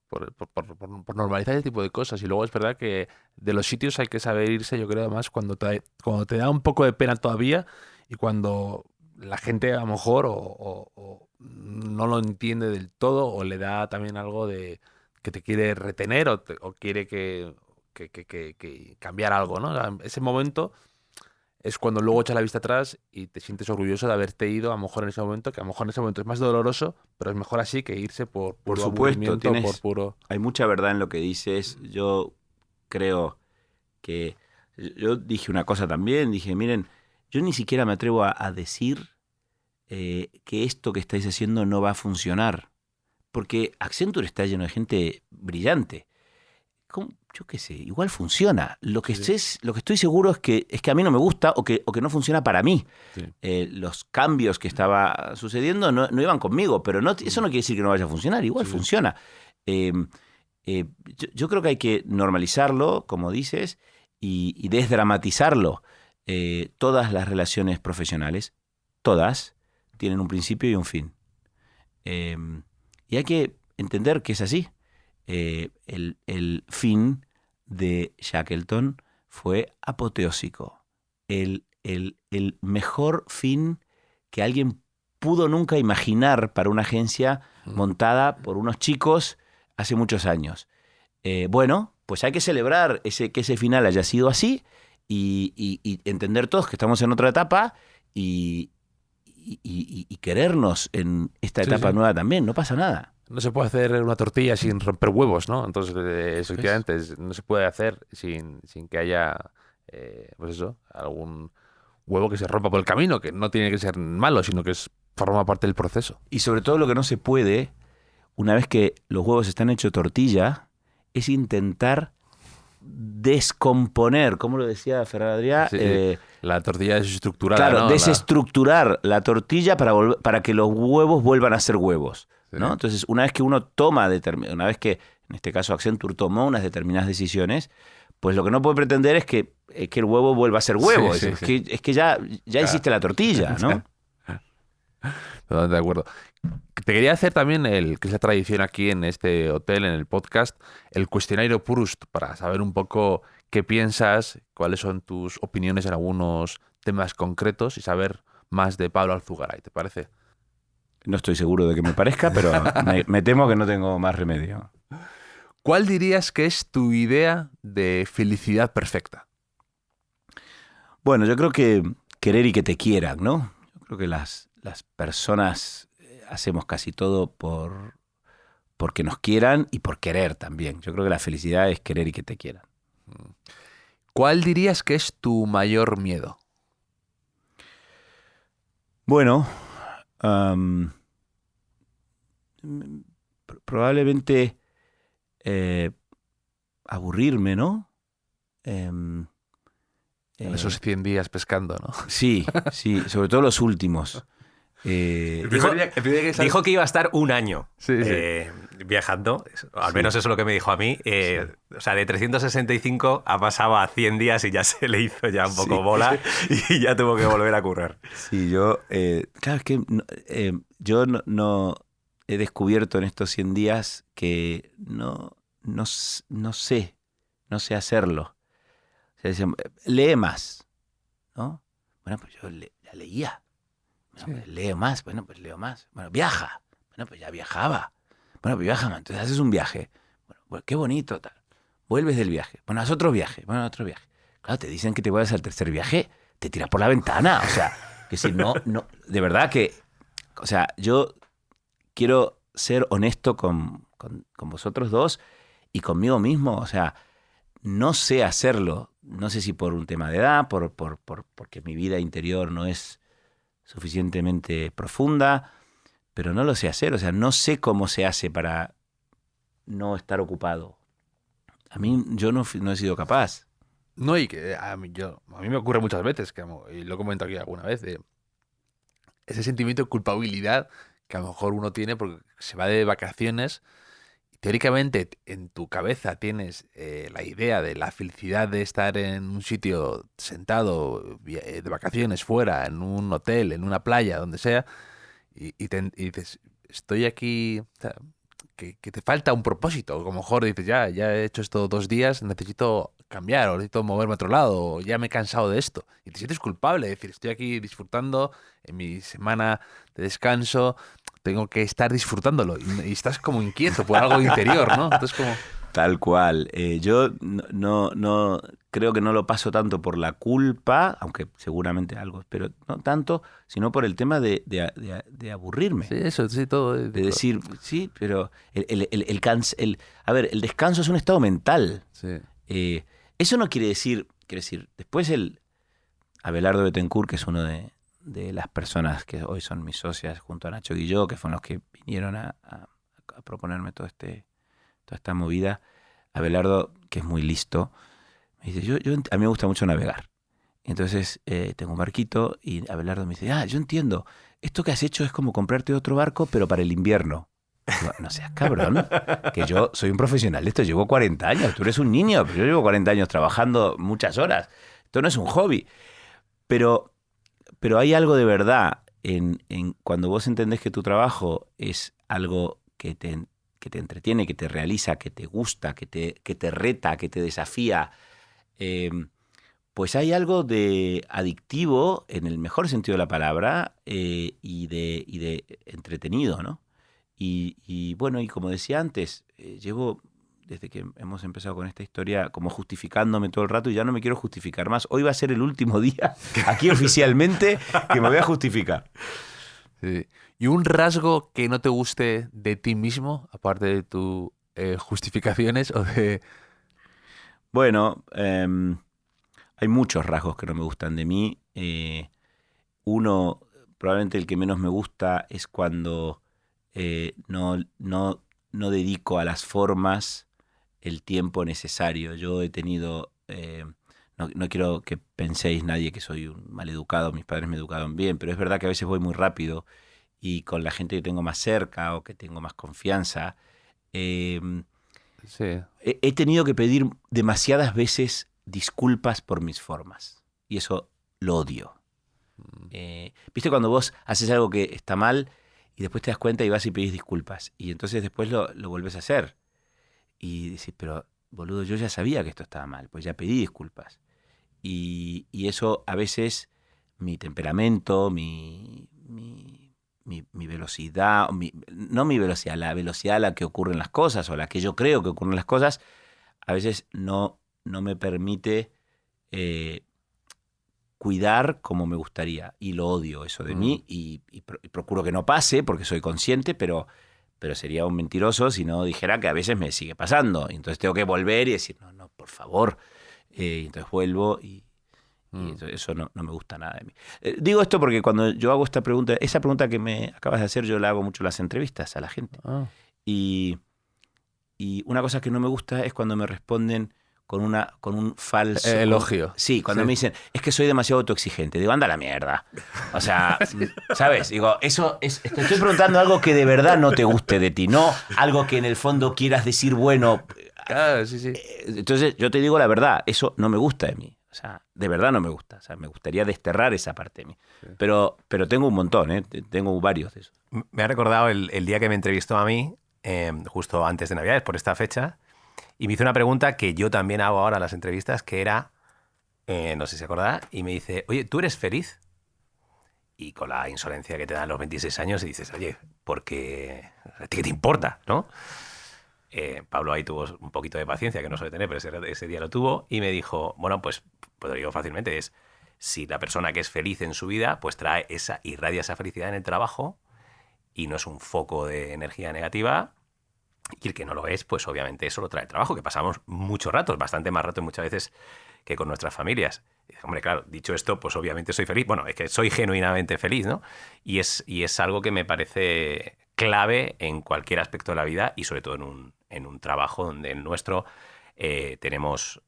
Speaker 2: normalizar ese tipo de cosas. Y luego es verdad que de los sitios hay que saber irse, yo creo, además, cuando te da un poco de pena todavía y cuando la gente a lo mejor o no lo entiende del todo o le da también algo de que te quiere retener o quiere que cambiar algo, ¿no? Ese momento es cuando luego echas la vista atrás y te sientes orgulloso de haberte ido a lo mejor en ese momento, que a lo mejor en ese momento es más doloroso, pero es mejor así que irse por
Speaker 3: supuesto,
Speaker 2: por puro...
Speaker 3: Hay mucha verdad en lo que dices. Yo creo que... Yo dije una cosa también, dije, miren, yo ni siquiera me atrevo a decir que esto que estáis haciendo no va a funcionar, porque Accenture está lleno de gente brillante. Yo qué sé, igual funciona. Lo que estoy seguro es que a mí no me gusta o que no funciona para mí. Sí. Los cambios que estaba sucediendo no iban conmigo, pero eso no quiere decir que no vaya a funcionar. Igual funciona. Yo creo que hay que normalizarlo, como dices, y desdramatizarlo. Todas las relaciones profesionales, todas, tienen un principio y un fin. Y hay que entender que es así. El fin de Shackleton fue apoteósico. El mejor fin que alguien pudo nunca imaginar para una agencia montada por unos chicos hace muchos años. Bueno, pues hay que celebrar que ese final haya sido así y entender todos que estamos en otra etapa y querernos en esta etapa nueva también. No pasa nada.
Speaker 2: No se puede hacer una tortilla sin romper huevos, ¿no? Entonces, efectivamente, no se puede hacer sin que haya, pues eso, algún huevo que se rompa por el camino, que no tiene que ser malo, sino que forma parte del proceso.
Speaker 3: Y sobre todo lo que no se puede, una vez que los huevos están hechos tortilla, es intentar descomponer, como lo decía Ferran Adrià,
Speaker 2: la tortilla desestructurada.
Speaker 3: Claro,
Speaker 2: ¿no?
Speaker 3: Desestructurar la tortilla para que los huevos vuelvan a ser huevos. ¿No? Entonces, una vez que uno una vez que, en este caso, Accenture tomó unas determinadas decisiones, pues lo que no puede pretender es que el huevo vuelva a ser huevo. Es que ya hiciste la tortilla, ¿no?
Speaker 2: Totalmente de acuerdo. Te quería hacer también, que es la tradición aquí en este hotel, en el podcast, el cuestionario Proust, para saber un poco qué piensas, cuáles son tus opiniones en algunos temas concretos y saber más de Pablo Alzugaray, ¿te parece?
Speaker 3: No estoy seguro de que me parezca, pero me temo que no tengo más remedio.
Speaker 2: ¿Cuál dirías que es tu idea de felicidad perfecta?
Speaker 3: Bueno, yo creo que querer y que te quieran, ¿no? Yo creo que las personas hacemos casi todo porque nos quieran y por querer también. Yo creo que la felicidad es querer y que te quieran.
Speaker 2: ¿Cuál dirías que es tu mayor miedo?
Speaker 3: Bueno, probablemente aburrirme, ¿no?
Speaker 2: En esos 100 días pescando, ¿no?
Speaker 3: Sí, sobre todo los últimos.
Speaker 4: Dijo que iba a estar un año
Speaker 2: Sí.
Speaker 4: viajando, al menos eso es lo que me dijo a mí. O sea, de 365 ha pasado a 100 días y ya se le hizo ya un poco bola y ya tuvo que volver a currar.
Speaker 3: Sí, claro, es que yo no he descubierto en estos 100 días que no sé hacerlo. O sea, dicen, lee más, ¿no? Bueno, pues yo ya leía. Bueno, pues leo más, bueno, pues leo más. Bueno, viaja. Bueno, pues ya viajaba. Bueno, pues viaja más. Entonces haces un viaje. Bueno, pues qué bonito, tal. Vuelves del viaje. Bueno, haz otro viaje. Bueno, otro viaje. Claro, te dicen que te vayas al tercer viaje, te tiras por la ventana. O sea, que si no, de verdad que, o sea, yo quiero ser honesto con vosotros dos y conmigo mismo. O sea, no sé hacerlo. No sé si por un tema de edad, porque mi vida interior no es suficientemente profunda, pero no lo sé hacer. O sea, no sé cómo se hace para no estar ocupado. A mí, yo no he sido capaz.
Speaker 2: No, y que a mí me ocurre muchas veces, y lo he comentado aquí alguna vez, de ese sentimiento de culpabilidad que a lo mejor uno tiene porque se va de vacaciones. Teóricamente, en tu cabeza tienes la idea de la felicidad de estar en un sitio sentado de vacaciones fuera, en un hotel, en una playa, donde sea, y dices, estoy aquí, o sea, que te falta un propósito. O a lo mejor dices, ya he hecho esto 2 días, necesito cambiar, o necesito moverme a otro lado, o ya me he cansado de esto. Y te sientes culpable, es decir, estoy aquí disfrutando en mi semana de descanso, tengo que estar disfrutándolo y estás como inquieto por algo interior, ¿no? Entonces como...
Speaker 3: Tal cual. Yo no creo que no lo paso tanto por la culpa, aunque seguramente algo, pero no tanto, sino por el tema de aburrirme.
Speaker 2: Sí, eso, sí, todo.
Speaker 3: De decir, sí, pero a ver, el descanso es un estado mental.
Speaker 2: Sí.
Speaker 3: Eso no quiere decir, después Abelardo Bettencourt, que es uno de las personas que hoy son mis socias, junto a Nacho Guilló, que fueron los que vinieron a proponerme toda esta movida. Abelardo, que es muy listo, me dice, a mí me gusta mucho navegar. Entonces tengo un barquito y Abelardo me dice, yo entiendo, esto que has hecho es como comprarte otro barco, pero para el invierno. Digo, no seas cabrón, que yo soy un profesional de esto, llevo 40 años, tú eres un niño, pero yo llevo 40 años trabajando muchas horas. Esto no es un hobby. Pero hay algo de verdad en cuando vos entendés que tu trabajo es algo que te entretiene, que te realiza, que te gusta, que te reta, que te desafía, pues hay algo de adictivo, en el mejor sentido de la palabra, y de entretenido, ¿no? Y bueno, y como decía antes, llevo, desde que hemos empezado con esta historia, como justificándome todo el rato y ya no me quiero justificar más. Hoy va a ser el último día, aquí oficialmente, que me voy a justificar.
Speaker 2: Sí. ¿Y un rasgo que no te guste de ti mismo, aparte de tus justificaciones o de...?
Speaker 3: Bueno, hay muchos rasgos que no me gustan de mí. Uno, probablemente el que menos me gusta, es cuando no dedico a las formas el tiempo necesario. Yo he tenido... no quiero que penséis nadie que soy un maleducado, mis padres me educaron bien, pero es verdad que a veces voy muy rápido y con la gente que tengo más cerca o que tengo más confianza,
Speaker 2: Sí.
Speaker 3: he tenido que pedir demasiadas veces disculpas por mis formas y eso lo odio. ¿Viste cuando vos haces algo que está mal y después te das cuenta y vas y pedís disculpas y entonces después lo vuelves a hacer? Y decís, pero boludo, yo ya sabía que esto estaba mal, pues ya pedí disculpas. Y eso a veces mi temperamento, mi mi velocidad, no mi velocidad, la velocidad a la que ocurren las cosas o a la que yo creo que ocurren las cosas, a veces no me permite cuidar como me gustaría. Y lo odio eso de mí y procuro que no pase porque soy consciente, pero sería un mentiroso si no dijera que a veces me sigue pasando. Y entonces tengo que volver y decir, no, por favor. Y entonces vuelvo y entonces eso no me gusta nada de mí. Digo esto porque cuando yo hago esta pregunta, esa pregunta que me acabas de hacer, yo la hago mucho en las entrevistas a la gente. Y una cosa que no me gusta es cuando me responden con un falso
Speaker 2: elogio.
Speaker 3: Sí, cuando me dicen, es que soy demasiado autoexigente. Digo, anda a la mierda. O sea, ¿sabes? Digo, te estoy preguntando algo que de verdad no te guste de ti, no algo que en el fondo quieras decir, bueno.
Speaker 2: Claro, sí.
Speaker 3: Entonces, yo te digo la verdad, eso no me gusta de mí. O sea, de verdad no me gusta. O sea, me gustaría desterrar esa parte de mí. Sí. Pero tengo un montón, ¿eh? Tengo varios de esos.
Speaker 4: Me ha recordado el día que me entrevistó a mí, justo antes de Navidades, por esta fecha. Y me hizo una pregunta que yo también hago ahora en las entrevistas, que era, no sé si se acordará, y me dice, oye, ¿tú eres feliz? Y con la insolencia que te dan los 26 años, y dices, oye, porque ¿a ti qué te importa? ¿No? Pablo ahí tuvo un poquito de paciencia, que no suele tener, pero ese día lo tuvo, y me dijo, bueno, pues lo digo fácilmente, es si la persona que es feliz en su vida, pues irradia esa felicidad en el trabajo, y no es un foco de energía negativa. Y el que no lo es, pues obviamente eso lo trae el trabajo, que pasamos muchos ratos, bastante más rato muchas veces que con nuestras familias. Y, hombre, claro, dicho esto, pues obviamente soy feliz. Bueno, es que soy genuinamente feliz, ¿no? Y es algo que me parece clave en cualquier aspecto de la vida y sobre todo en un trabajo donde el nuestro tenemos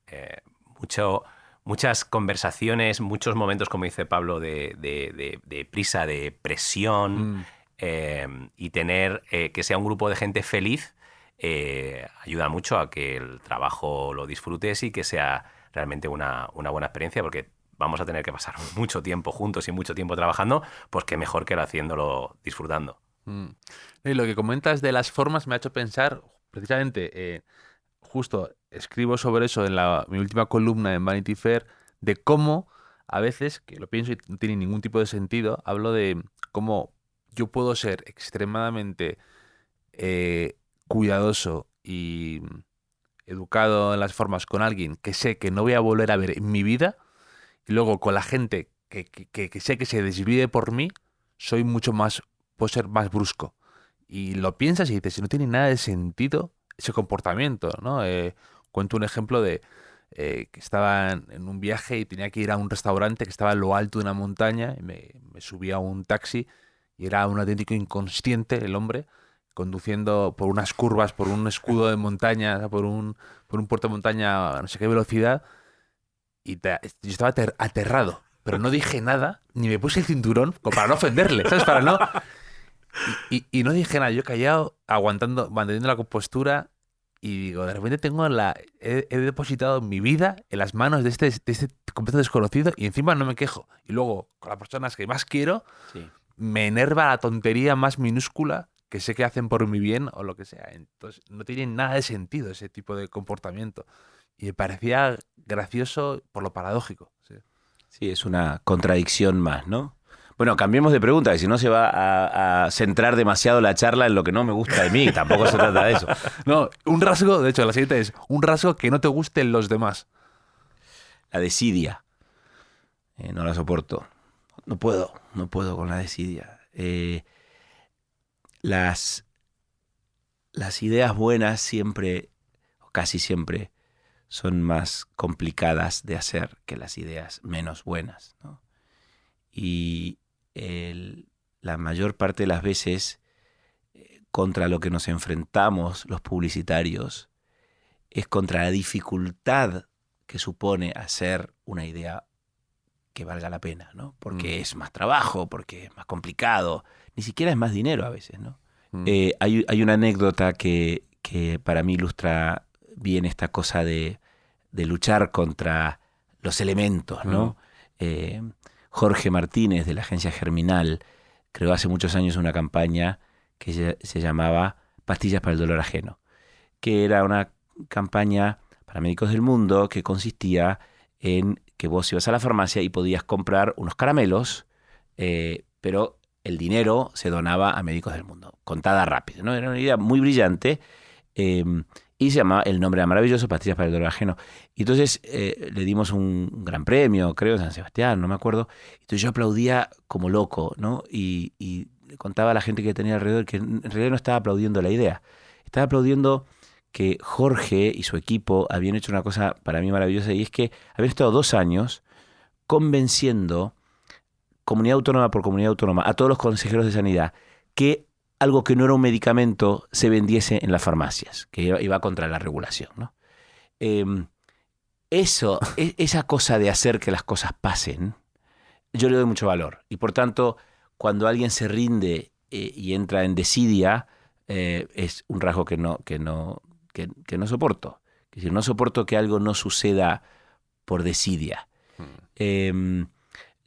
Speaker 4: muchas conversaciones, muchos momentos, como dice Pablo, de prisa, de presión, y tener que sea un grupo de gente feliz ayuda mucho a que el trabajo lo disfrutes y que sea realmente una buena experiencia, porque vamos a tener que pasar mucho tiempo juntos y mucho tiempo trabajando, pues qué mejor que haciéndolo disfrutando.
Speaker 2: Y lo que comentas de las formas me ha hecho pensar, precisamente, justo escribo sobre eso en mi última columna en Vanity Fair, de cómo a veces, que lo pienso y no tiene ningún tipo de sentido, hablo de cómo yo puedo ser extremadamente cuidadoso y educado en las formas con alguien que sé que no voy a volver a ver en mi vida, y luego con la gente que sé que se desvive por mí, puedo ser más brusco. Y lo piensas y dices, no tiene nada de sentido ese comportamiento, ¿no? Cuento un ejemplo de que estaba en un viaje y tenía que ir a un restaurante que estaba en lo alto de una montaña, y me subí a un taxi y era un auténtico inconsciente el hombre, conduciendo por unas curvas, por un escudo de montaña, por un puerto de montaña a no sé qué velocidad, y yo estaba aterrado, pero no dije nada, ni me puse el cinturón para no ofenderle, ¿sabes? Para no... Y no dije nada, yo callado, manteniendo la compostura, y digo, de repente he depositado mi vida en las manos de este completo desconocido, y encima no me quejo. Y luego, con las personas que más quiero, sí, me enerva la tontería más minúscula que sé que hacen por mi bien o lo que sea. Entonces, no tiene nada de sentido ese tipo de comportamiento. Y me parecía gracioso por lo paradójico.
Speaker 3: Sí, es una contradicción más, ¿no? Bueno, cambiemos de pregunta, que si no se va a centrar demasiado la charla en lo que no me gusta de mí. Tampoco se trata de eso.
Speaker 2: No, un rasgo, de hecho, la siguiente es un rasgo que no te guste en los demás.
Speaker 3: La desidia. No la soporto. No puedo con la desidia. Las ideas buenas siempre, o casi siempre, son más complicadas de hacer que las ideas menos buenas, ¿no? Y la mayor parte de las veces contra lo que nos enfrentamos los publicitarios es contra la dificultad que supone hacer una idea que valga la pena, ¿no? Porque es más trabajo, porque es más complicado, ni siquiera es más dinero a veces, ¿no? Hay una anécdota que para mí ilustra bien esta cosa de luchar contra los elementos, ¿no? Jorge Martínez, de la agencia Germinal, creó hace muchos años una campaña que se llamaba Pastillas para el dolor ajeno, que era una campaña para médicos del mundo que consistía en que vos ibas a la farmacia y podías comprar unos caramelos, pero el dinero se donaba a médicos del mundo. Contada rápido, ¿no? Era una idea muy brillante. Y se llamaba El nombre era maravilloso, pastillas para el dolor ajeno. Y entonces le dimos un gran premio, creo, en San Sebastián, no me acuerdo. Entonces yo aplaudía como loco, ¿no? Y le contaba a la gente que tenía alrededor que en realidad no estaba aplaudiendo la idea. Estaba aplaudiendo que Jorge y su equipo habían hecho una cosa para mí maravillosa, y es que habían estado 2 años convenciendo, comunidad autónoma por comunidad autónoma, a todos los consejeros de sanidad, que algo que no era un medicamento se vendiese en las farmacias, que iba contra la regulación, ¿no? Esa cosa de hacer que las cosas pasen, yo le doy mucho valor. Y por tanto, cuando alguien se rinde y entra en desidia, es un rasgo que no soporto. Es decir, no soporto que algo no suceda por desidia.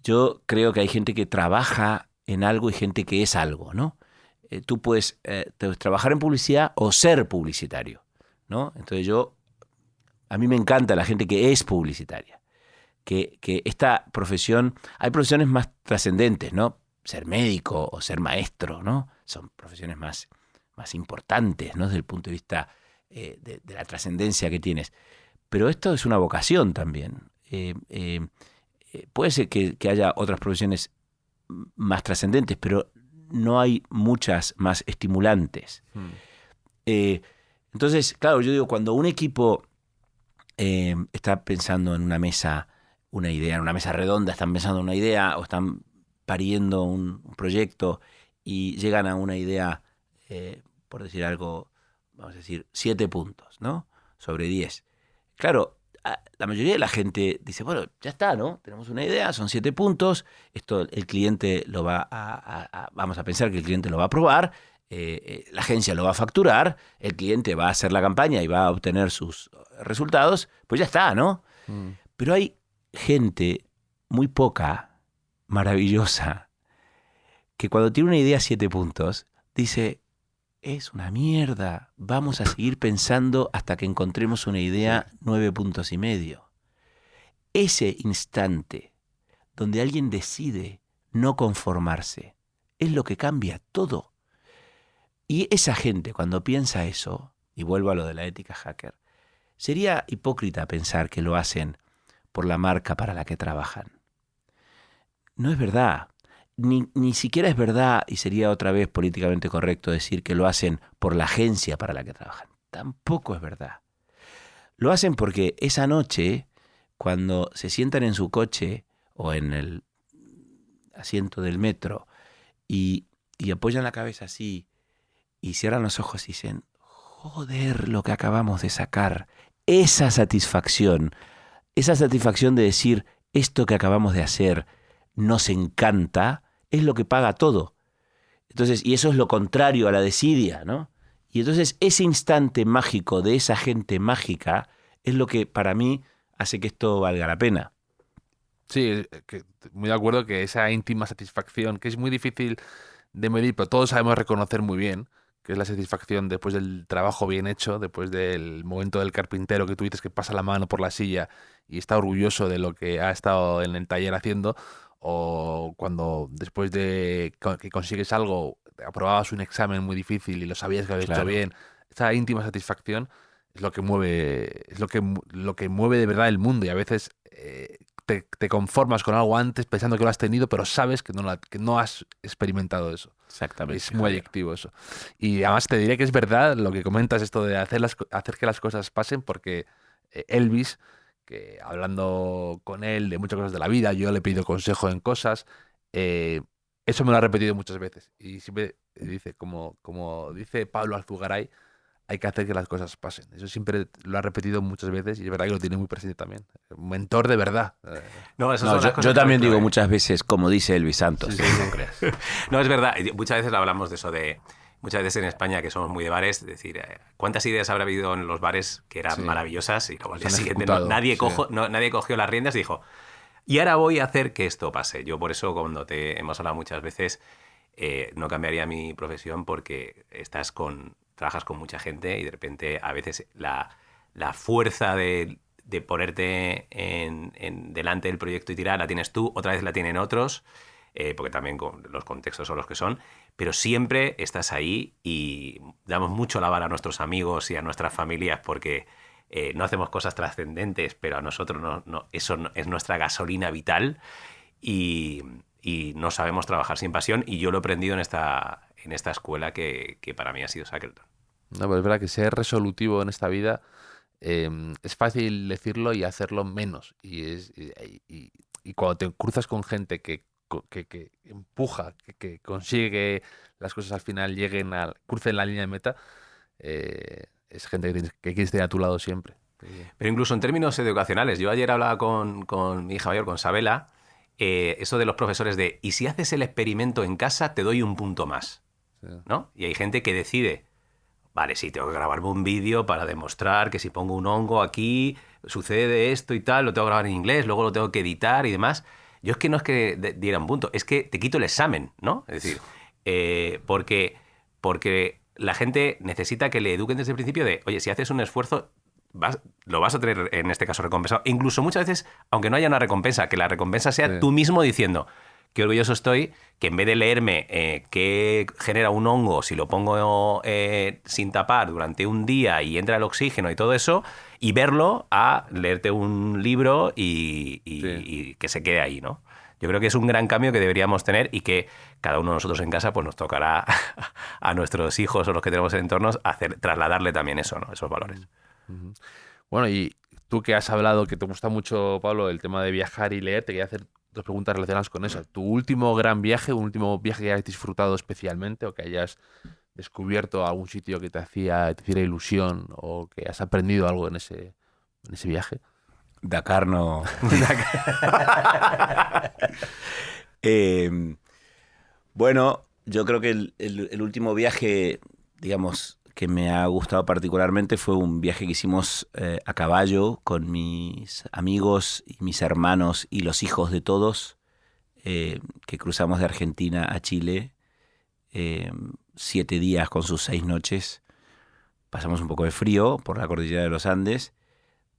Speaker 3: Yo creo que hay gente que trabaja en algo y gente que es algo, ¿no? Tú puedes trabajar en publicidad o ser publicitario, ¿no? Entonces a mí me encanta la gente que es publicitaria, que esta profesión, hay profesiones más trascendentes, ¿no? Ser médico o ser maestro, ¿no? Son profesiones más importantes, ¿no? Desde el punto de vista de la trascendencia que tienes. Pero esto es una vocación también. Puede ser que haya otras profesiones más trascendentes, pero no hay muchas más estimulantes. Entonces, claro, yo digo, cuando un equipo está pensando en una mesa, una idea, en una mesa redonda, están pensando en una idea o están pariendo un proyecto y llegan a una idea, por decir algo, vamos a decir, 7 puntos, ¿no? Sobre 10. Claro, la mayoría de la gente dice, bueno, ya está, ¿no? Tenemos una idea, son 7 puntos, esto el cliente lo va vamos a pensar que el cliente lo va a aprobar, la agencia lo va a facturar, el cliente va a hacer la campaña y va a obtener sus resultados, pues ya está, ¿no? Pero hay gente muy poca, maravillosa, que cuando tiene una idea 7 puntos, dice, es una mierda, vamos a seguir pensando hasta que encontremos una idea 9 puntos y medio. Ese instante donde alguien decide no conformarse es lo que cambia todo. Y esa gente, cuando piensa eso, y vuelvo a lo de la ética hacker, sería hipócrita pensar que lo hacen por la marca para la que trabajan. No es verdad. Ni siquiera es verdad, y sería otra vez políticamente correcto decir que lo hacen por la agencia para la que trabajan. Tampoco es verdad. Lo hacen porque esa noche, cuando se sientan en su coche o en el asiento del metro y apoyan la cabeza así y cierran los ojos y dicen, joder, lo que acabamos de sacar. Esa satisfacción de decir, esto que acabamos de hacer nos encanta, es lo que paga todo. Entonces, y eso es lo contrario a la desidia, ¿no? Y entonces ese instante mágico de esa gente mágica es lo que para mí hace que esto valga la pena.
Speaker 2: Sí, muy de acuerdo que esa íntima satisfacción, que es muy difícil de medir, pero todos sabemos reconocer muy bien, que es la satisfacción después del trabajo bien hecho, después del momento del carpintero que tú dices que pasa la mano por la silla y está orgulloso de lo que ha estado en el taller haciendo, o cuando después de que consigues algo, aprobabas un examen muy difícil y lo sabías que habías hecho bien. Esa íntima satisfacción es lo que mueve, es lo que mueve de verdad el mundo, y a veces te conformas con algo antes pensando que lo has tenido, pero sabes que no has experimentado eso.
Speaker 3: Exactamente.
Speaker 2: Es muy adictivo eso. Y además te diré que es verdad lo que comentas, esto de hacer que las cosas pasen, porque Elvis, que hablando con él de muchas cosas de la vida, yo le he pedido consejo en cosas, eso me lo ha repetido muchas veces. Y siempre dice, como dice Pablo Alzugaray, hay que hacer que las cosas pasen. Eso siempre lo ha repetido muchas veces y es verdad que lo tiene muy presente también. Un mentor de verdad.
Speaker 3: Yo también digo muchas veces, como dice Elvis Santos.
Speaker 4: Sí, no creas. No, es verdad. Muchas veces hablamos de eso muchas veces en España, que somos muy de bares, es decir, ¿cuántas ideas habrá habido en los bares que eran maravillosas? Y como al día siguiente nadie cogió las riendas y dijo, y ahora voy a hacer que esto pase. Yo por eso, cuando hemos hablado muchas veces, no cambiaría mi profesión, porque trabajas con mucha gente y de repente a veces la fuerza de ponerte delante del proyecto y tirar la tienes tú, otra vez la tienen otros. porque también los contextos son los que son, pero siempre estás ahí y damos mucho la vara a nuestros amigos y a nuestras familias porque no hacemos cosas trascendentes, pero a nosotros eso es nuestra gasolina vital y no sabemos trabajar sin pasión, y yo lo he aprendido en esta escuela que para mí ha sido Shackleton.
Speaker 2: No, pero es verdad que ser resolutivo en esta vida es fácil decirlo y hacerlo menos. Y cuando te cruzas con gente que empuja, que consigue que las cosas al final crucen la línea de meta, es gente que quieres tener a tu lado siempre.
Speaker 4: Pero incluso en términos educacionales, yo ayer hablaba con mi hija mayor, con Sabela, eso de los profesores de, y si haces el experimento en casa te doy un punto más, ¿no? Y hay gente que decide, vale, sí, tengo que grabarme un vídeo para demostrar que si pongo un hongo aquí sucede esto y tal, lo tengo que grabar en inglés, luego lo tengo que editar y demás. Yo es que no es que diera un punto, es que te quito el examen, ¿no? Es decir, porque la gente necesita que le eduquen desde el principio de, oye, si haces un esfuerzo, lo vas a tener, en este caso, recompensado. Incluso muchas veces, aunque no haya una recompensa, que la recompensa sea tú mismo diciendo, qué orgulloso estoy, que en vez de leerme qué genera un hongo si lo pongo sin tapar durante un día y entra el oxígeno y todo eso, y verlo a leerte un libro y que se quede ahí, ¿no? Yo creo que es un gran cambio que deberíamos tener y que cada uno de nosotros en casa pues nos tocará a nuestros hijos o los que tenemos en entornos trasladarle también eso, ¿no? Esos valores.
Speaker 2: Bueno, y tú que has hablado, que te gusta mucho, Pablo, el tema de viajar y leer, te quería hacer dos preguntas relacionadas con eso. ¿Tu último gran viaje, un último viaje que hayas disfrutado especialmente o que hayas descubierto algún sitio que te hiciera ilusión o que has aprendido algo en ese viaje?
Speaker 3: Dakar no. Bueno, yo creo que el último viaje, digamos, que me ha gustado particularmente fue un viaje que hicimos a caballo con mis amigos y mis hermanos y los hijos de todos, que cruzamos de Argentina a Chile, 7 días con sus 6 noches. Pasamos un poco de frío por la cordillera de los Andes,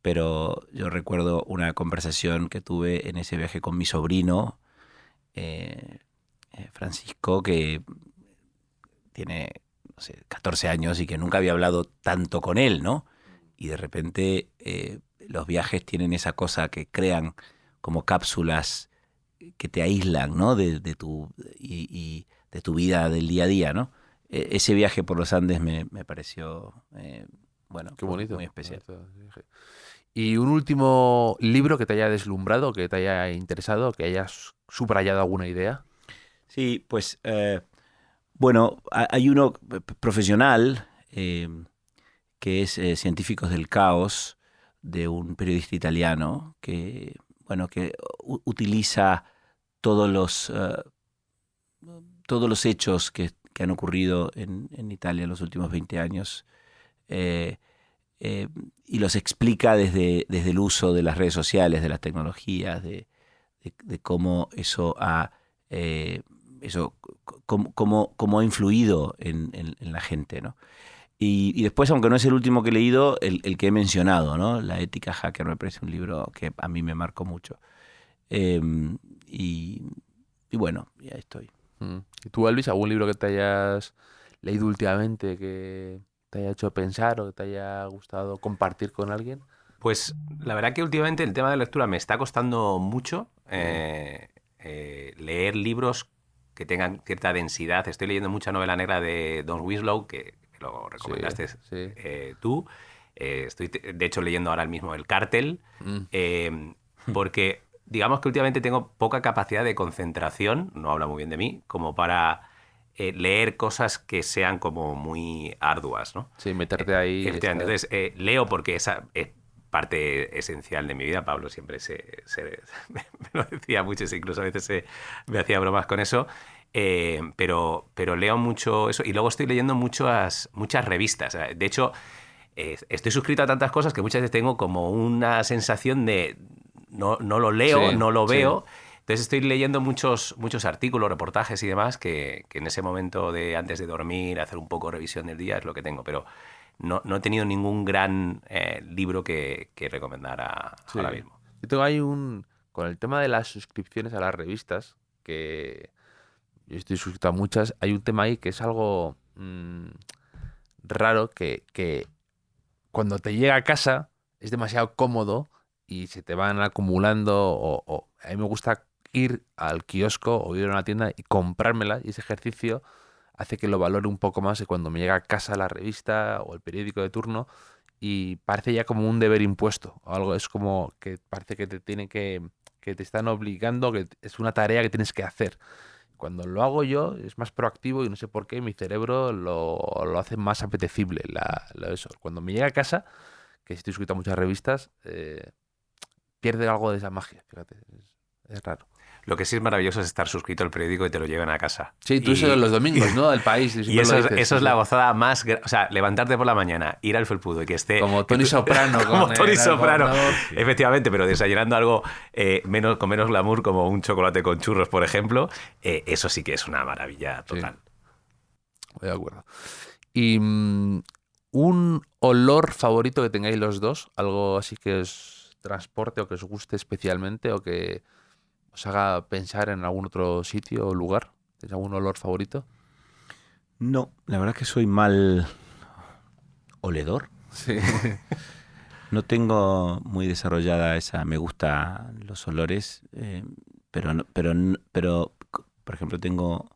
Speaker 3: pero yo recuerdo una conversación que tuve en ese viaje con mi sobrino, Francisco, que tiene, no sé, 14 años y que nunca había hablado tanto con él, ¿no? Y de repente los viajes tienen esa cosa que crean como cápsulas que te aíslan, ¿no? de tu vida del día a día, ¿no? Ese viaje por los Andes me pareció, bueno,
Speaker 2: qué bonito,
Speaker 3: muy especial.
Speaker 2: ¿Y un último libro que te haya deslumbrado, que te haya interesado, que hayas subrayado alguna idea?
Speaker 3: Sí, pues, bueno, hay uno profesional que es Científicos del Caos, de un periodista italiano que, bueno, que utiliza todos los hechos que han ocurrido en Italia en los últimos 20 años y los explica desde el uso de las redes sociales, de las tecnologías, de cómo eso ha cómo ha influido en la gente, ¿no? Y después, aunque no es el último que he leído, el que he mencionado, ¿no? La ética hacker me parece un libro que a mí me marcó mucho. Y bueno, ya estoy.
Speaker 2: ¿Y tú, Elvis, algún libro que te hayas leído últimamente que te haya hecho pensar o que te haya gustado compartir con alguien?
Speaker 4: Pues la verdad que últimamente el tema de lectura me está costando mucho leer libros que tengan cierta densidad. Estoy leyendo mucha novela negra de Don Winslow, que lo recomendaste tú. Estoy, de hecho, leyendo ahora mismo El Cártel, porque digamos que últimamente tengo poca capacidad de concentración, no habla muy bien de mí, como para leer cosas que sean como muy arduas, ¿no?
Speaker 2: Sí, meterte ahí.
Speaker 4: Entonces, leo porque esa es parte esencial de mi vida. Pablo siempre me lo decía mucho, incluso a veces me hacía bromas con eso. Pero leo mucho eso y luego estoy leyendo muchas revistas. De hecho, estoy suscrito a tantas cosas que muchas veces tengo como una sensación de no lo leo, no lo veo. Entonces estoy leyendo muchos artículos, reportajes y demás que en ese momento de antes de dormir, hacer un poco de revisión del día es lo que tengo. Pero no he tenido ningún gran libro que recomendar ahora mismo.
Speaker 2: Yo tengo ahí con el tema de las suscripciones a las revistas, que yo estoy suscrito a muchas, hay un tema ahí que es algo raro, que cuando te llega a casa es demasiado cómodo y se te van acumulando, o a mí me gusta ir al kiosco o ir a una tienda y comprármela, y ese ejercicio hace que lo valore un poco más de cuando me llega a casa la revista o el periódico de turno y parece ya como un deber impuesto o algo. Es como que parece que te están obligando, que es una tarea que tienes que hacer. Cuando lo hago yo es más proactivo y no sé por qué mi cerebro lo hace más apetecible. Eso. Cuando me llega a casa, que estoy suscrito a muchas revistas, pierde algo de esa magia, fíjate, es raro.
Speaker 4: Lo que sí es maravilloso es estar suscrito al periódico y te lo lleven a casa.
Speaker 2: Sí, tú eso los domingos, ¿no? El País.
Speaker 4: Y eso es la gozada más... O sea, levantarte por la mañana, ir al felpudo y que esté...
Speaker 2: Como Tony Soprano.
Speaker 4: Como Tony Soprano, efectivamente, pero desayunando algo con menos glamour, como un chocolate con churros, por ejemplo, eso sí que es una maravilla total.
Speaker 2: Sí. Voy de acuerdo. Y un olor favorito que tengáis los dos, algo así que os transporte o que os guste especialmente o que os haga pensar en algún otro sitio o lugar. ¿Tenéis algún olor favorito?
Speaker 3: No, la verdad es que soy mal oledor.
Speaker 2: Sí.
Speaker 3: No tengo muy desarrollada esa. Me gustan los olores, pero, por ejemplo, tengo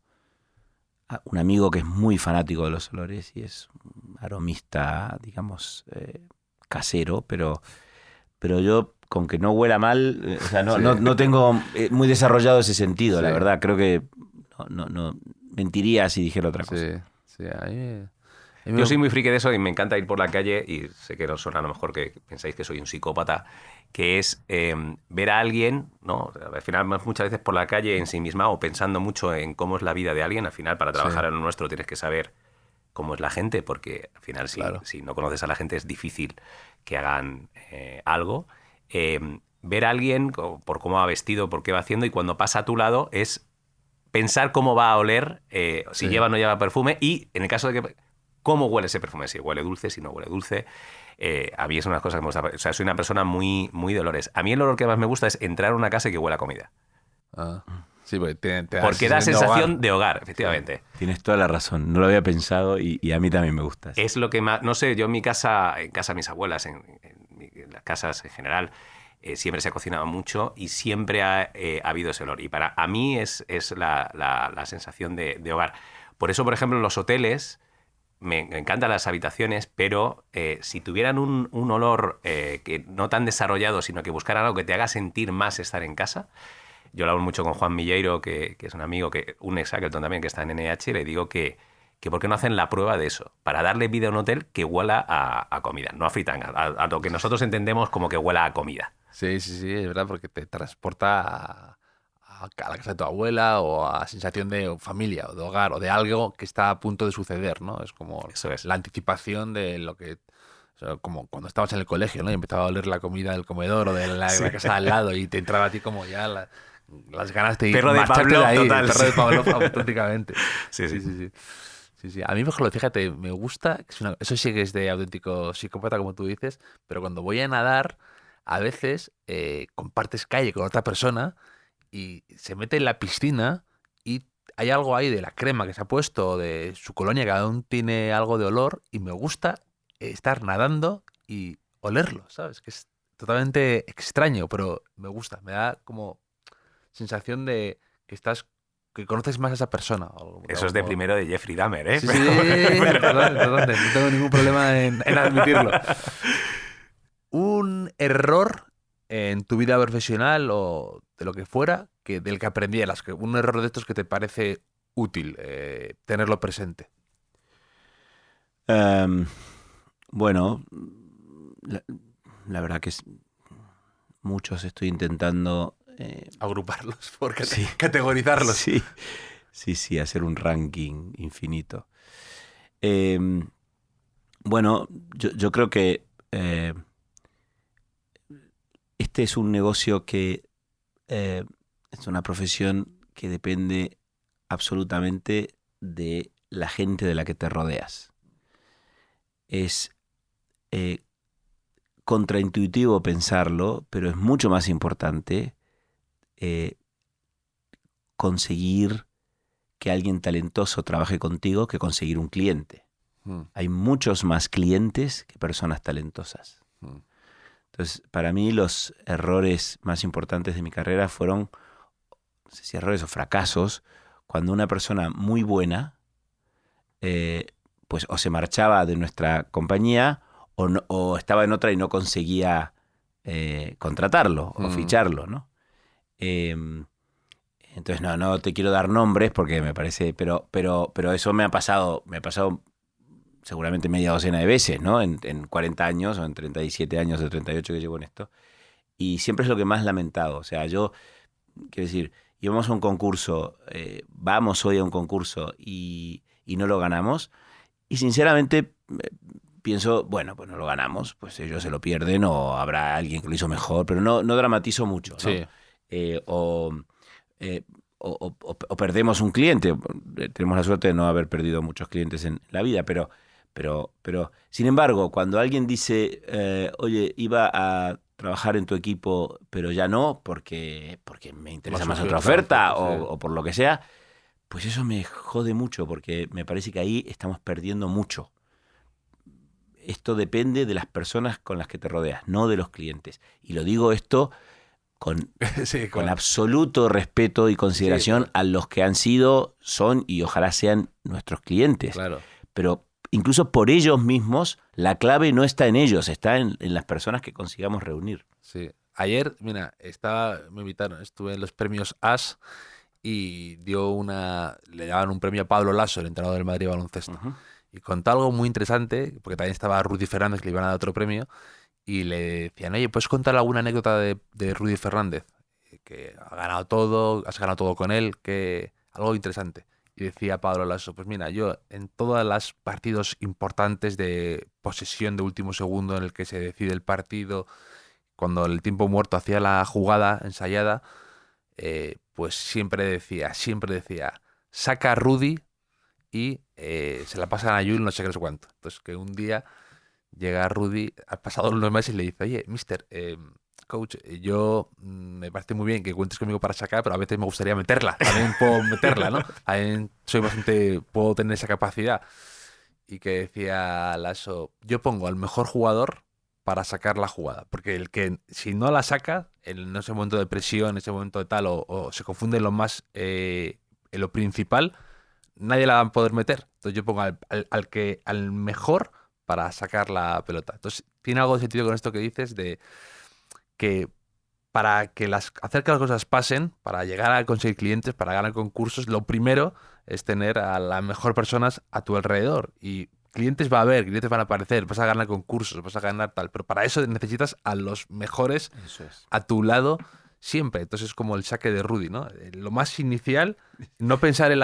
Speaker 3: un amigo que es muy fanático de los olores y es un aromista, digamos, casero, pero yo, con que no huela mal, o sea, no tengo muy desarrollado ese sentido, la verdad. Creo que no mentiría si dijera otra cosa.
Speaker 2: Sí, ahí...
Speaker 4: Yo soy muy friki de eso y me encanta ir por la calle, y sé que no suena a lo mejor que pensáis que soy un psicópata, que es ver a alguien, ¿no? Al final, muchas veces por la calle en sí misma o pensando mucho en cómo es la vida de alguien. Al final, para trabajar en lo nuestro tienes que saber cómo es la gente, porque al final si no conoces a la gente es difícil que hagan algo. Ver a alguien por cómo va vestido, por qué va haciendo, y cuando pasa a tu lado es pensar cómo va a oler, si lleva o no lleva perfume, y en el caso de que... ¿Cómo huele ese perfume? Si huele dulce, si no huele dulce. A mí es una cosa que me gusta. O sea, soy una persona muy, muy de olores. A mí el olor que más me gusta es entrar a una casa y que huela a comida.
Speaker 2: Sí, porque
Speaker 4: da sensación de hogar, efectivamente.
Speaker 3: Sí. Tienes toda la razón. No lo había pensado y a mí también me gusta.
Speaker 4: Es lo que más... No sé, yo en casa de mis abuelas, en las casas en general, siempre se ha cocinado mucho y siempre ha habido ese olor. Y para a mí es la sensación de hogar. Por eso, por ejemplo, en los hoteles... Me encantan las habitaciones, pero si tuvieran un olor que no tan desarrollado, sino que buscaran algo que te haga sentir más estar en casa. Yo lo hablo mucho con Juan Milleiro, que es un amigo, un ex Shackleton también, que está en NH, y le digo que por qué no hacen la prueba de eso, para darle vida a un hotel que huela a comida, no a fritanga, a lo que nosotros entendemos como que huela a comida.
Speaker 2: Sí, es verdad, porque te transporta a la casa de tu abuela o a sensación de familia o de hogar o de algo que está a punto de suceder, ¿no? Es como la anticipación de lo que... O sea, como cuando estabas en el colegio, ¿no? Y empezaba a oler la comida del comedor o de la casa al lado y te entraba a ti como ya las ganas de ir
Speaker 4: perro de Pavlov,
Speaker 2: ahí,
Speaker 4: total.
Speaker 2: Perro de Pavlov, auténticamente.
Speaker 4: Sí.
Speaker 2: Sí. A mí, por ejemplo, fíjate, me gusta... Eso sí que es de auténtico psicópata, como tú dices, pero cuando voy a nadar, a veces compartes calle con otra persona y se mete en la piscina y hay algo ahí de la crema que se ha puesto, de su colonia, que aún tiene algo de olor, y me gusta estar nadando y olerlo, ¿sabes? Que es totalmente extraño, pero me gusta, me da como sensación de que conoces más a esa persona.
Speaker 4: Eso es de primero de Jeffrey Dahmer, ¿eh?
Speaker 2: Sí, totalmente, no tengo ningún problema en admitirlo. Un error en tu vida profesional o de lo que fuera, del que aprendieras, un error de estos que te parece útil tenerlo presente.
Speaker 3: Bueno, la verdad que muchos estoy intentando...
Speaker 2: agruparlos, categorizarlos.
Speaker 3: Sí, hacer un ranking infinito. Bueno, yo creo que este es un negocio que es una profesión que depende absolutamente de la gente de la que te rodeas. Es contraintuitivo pensarlo, pero es mucho más importante conseguir que alguien talentoso trabaje contigo que conseguir un cliente. Hay muchos más clientes que personas talentosas. Entonces, para mí los errores más importantes de mi carrera fueron, no sé si errores o fracasos, cuando una persona muy buena pues o se marchaba de nuestra compañía o estaba en otra y no conseguía contratarlo o ficharlo, ¿no? Entonces no te quiero dar nombres porque me parece, pero eso me ha pasado seguramente media docena de veces, ¿no? En 40 años o en 37 años o 38 que llevo en esto. Y siempre es lo que más lamentado. O sea, quiero decir, íbamos a un concurso, vamos hoy a un concurso y no lo ganamos. Y sinceramente pienso, bueno, pues no lo ganamos, pues ellos se lo pierden o habrá alguien que lo hizo mejor, pero no dramatizo mucho, ¿no?
Speaker 2: Sí.
Speaker 3: O perdemos un cliente. Tenemos la suerte de no haber perdido muchos clientes en la vida, pero sin embargo, cuando alguien dice, oye, iba a trabajar en tu equipo, pero ya no, porque me interesa más otra oferta o por lo que sea, pues eso me jode mucho, porque me parece que ahí estamos perdiendo mucho. Esto depende de las personas con las que te rodeas, no de los clientes. Y lo digo esto con absoluto respeto y consideración a los que han sido, son y ojalá sean nuestros clientes.
Speaker 2: Claro.
Speaker 3: Pero incluso por ellos mismos, la clave no está en ellos, está en las personas que consigamos reunir.
Speaker 2: Sí. Ayer, mira, me invitaron, estuve en los premios AS y le daban un premio a Pablo Lasso, el entrenador del Madrid Baloncesto. Uh-huh. Y contó algo muy interesante, porque también estaba Rudy Fernández, que le iban a dar otro premio, y le decían, oye, ¿puedes contar alguna anécdota de Rudy Fernández? Que has ganado todo con él, que algo interesante. Y decía Pablo Lasso, pues mira, yo en todos los partidos importantes de posesión de último segundo en el que se decide el partido, cuando el tiempo muerto hacía la jugada ensayada, pues siempre decía, saca a Rudy y se la pasan a Yul no sé qué, no sé cuánto. Entonces que un día llega Rudy, ha pasado unos meses y le dice, oye, mister, coach, yo me parece muy bien que cuentes conmigo para sacar, pero a veces me gustaría meterla. También puedo meterla, ¿no? También puedo tener esa capacidad. Y que decía Lasso, yo pongo al mejor jugador para sacar la jugada. Porque el que, si no la saca, en ese momento de presión, en ese momento de tal, o se confunde en en lo principal, nadie la va a poder meter. Entonces yo pongo al mejor para sacar la pelota. Entonces tiene algo de sentido con esto que dices de que para hacer que las cosas pasen, para llegar a conseguir clientes, para ganar concursos, lo primero es tener a las mejores personas a tu alrededor. Y clientes va a haber, clientes van a aparecer, vas a ganar concursos, vas a ganar tal. Pero para eso necesitas a los mejores a tu lado siempre. Entonces es como el saque de Rudy, ¿no? Lo más inicial, no pensar en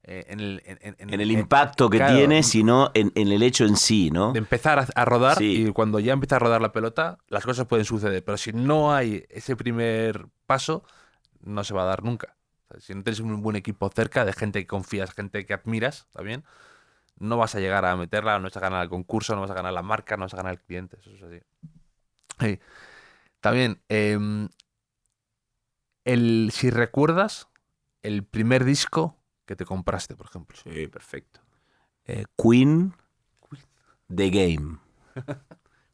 Speaker 2: el
Speaker 3: impacto que tiene, sino en el hecho en sí, ¿no?
Speaker 2: De empezar a rodar, sí. Y cuando ya empieza a rodar la pelota, las cosas pueden suceder. Pero si no hay ese primer paso, no se va a dar nunca. O sea, si no tienes un buen equipo cerca, de gente que confías, gente que admiras, también, no vas a llegar a meterla, no vas a ganar el concurso, no vas a ganar la marca, no vas a ganar el cliente. Eso es así. Sí. También, si recuerdas, el primer disco que te compraste, por ejemplo.
Speaker 3: Sí, perfecto. Queen, The Game.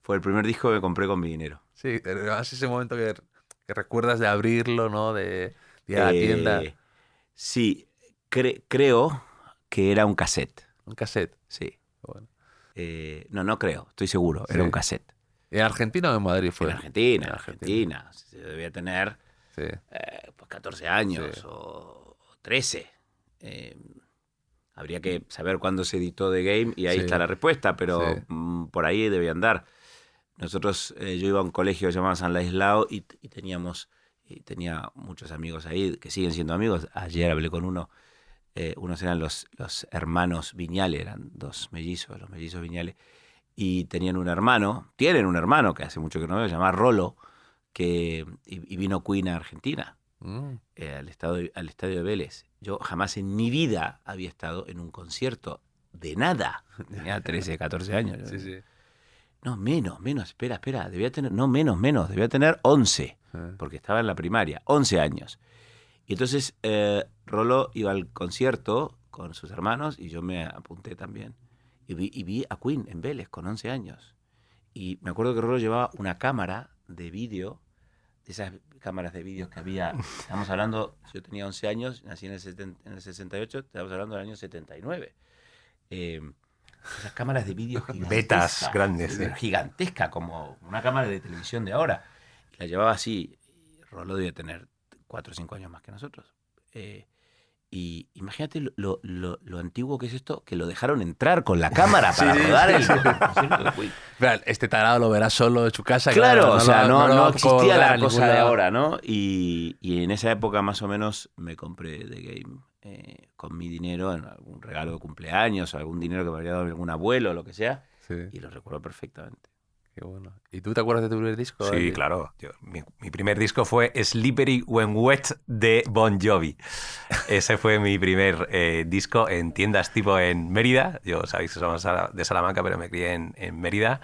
Speaker 3: Fue el primer disco que compré con mi dinero.
Speaker 2: Sí, así ese momento que recuerdas de abrirlo, ¿no? De ir a la tienda.
Speaker 3: Sí, creo que era un cassette.
Speaker 2: ¿Un cassette?
Speaker 3: Sí.
Speaker 2: Bueno.
Speaker 3: No creo, estoy seguro, era un cassette.
Speaker 2: ¿En Argentina o en Madrid fue?
Speaker 3: En Argentina. Se debía tener pues 14 años o 13. Habría que saber cuándo se editó The Game y ahí está la respuesta, pero por ahí debía andar. Nosotros, yo iba a un colegio llamado San Ladislao y tenía muchos amigos ahí que siguen siendo amigos. Ayer hablé con uno. Unos eran los hermanos Viñale, eran dos mellizos, los mellizos Viñale, y tienen un hermano que hace mucho que no veo, se llama Rolo, y vino Queen a Argentina, al estadio de Vélez. Yo jamás en mi vida había estado en un concierto de nada. Tenía 13, 14 años.
Speaker 2: Sí.
Speaker 3: No, menos, espera, debía tener 11, porque estaba en la primaria, 11 años. Y entonces Rolo iba al concierto con sus hermanos y yo me apunté también. Y vi a Queen en Vélez con 11 años. Y me acuerdo que Rolo llevaba una cámara de vídeo, de esas cámaras de vídeo que había. Estamos hablando, yo tenía 11 años, nací en el 68, estamos hablando del año 79. Esas cámaras de vídeo gigantescas.
Speaker 4: Betas grandes.
Speaker 3: Gigantesca, como una cámara de televisión de ahora. La llevaba así. Y Rolo debía tener 4 o 5 años más que nosotros. Y imagínate lo antiguo que es esto, que lo dejaron entrar con la cámara para rodar el concierto de Queen.
Speaker 2: Claro, este tarado lo verá solo en su casa.
Speaker 3: Claro, o sea, no
Speaker 2: lo va a
Speaker 3: existía
Speaker 2: colgar
Speaker 3: la
Speaker 2: a
Speaker 3: cosa
Speaker 2: ningún
Speaker 3: de
Speaker 2: lado.
Speaker 3: ahora, ¿no? Y en esa época más o menos me compré The Game con mi dinero, en algún regalo de cumpleaños, o algún dinero que me habría dado algún abuelo o lo que sea,
Speaker 2: Sí,
Speaker 3: y lo recuerdo perfectamente.
Speaker 2: qué bueno. ¿Y tú te acuerdas de tu primer disco?
Speaker 4: Sí, claro. Mi primer disco fue Slippery When Wet de Bon Jovi. Ese fue mi primer disco en tiendas tipo en Mérida. Yo sabéis que somos de Salamanca, pero me crié en Mérida.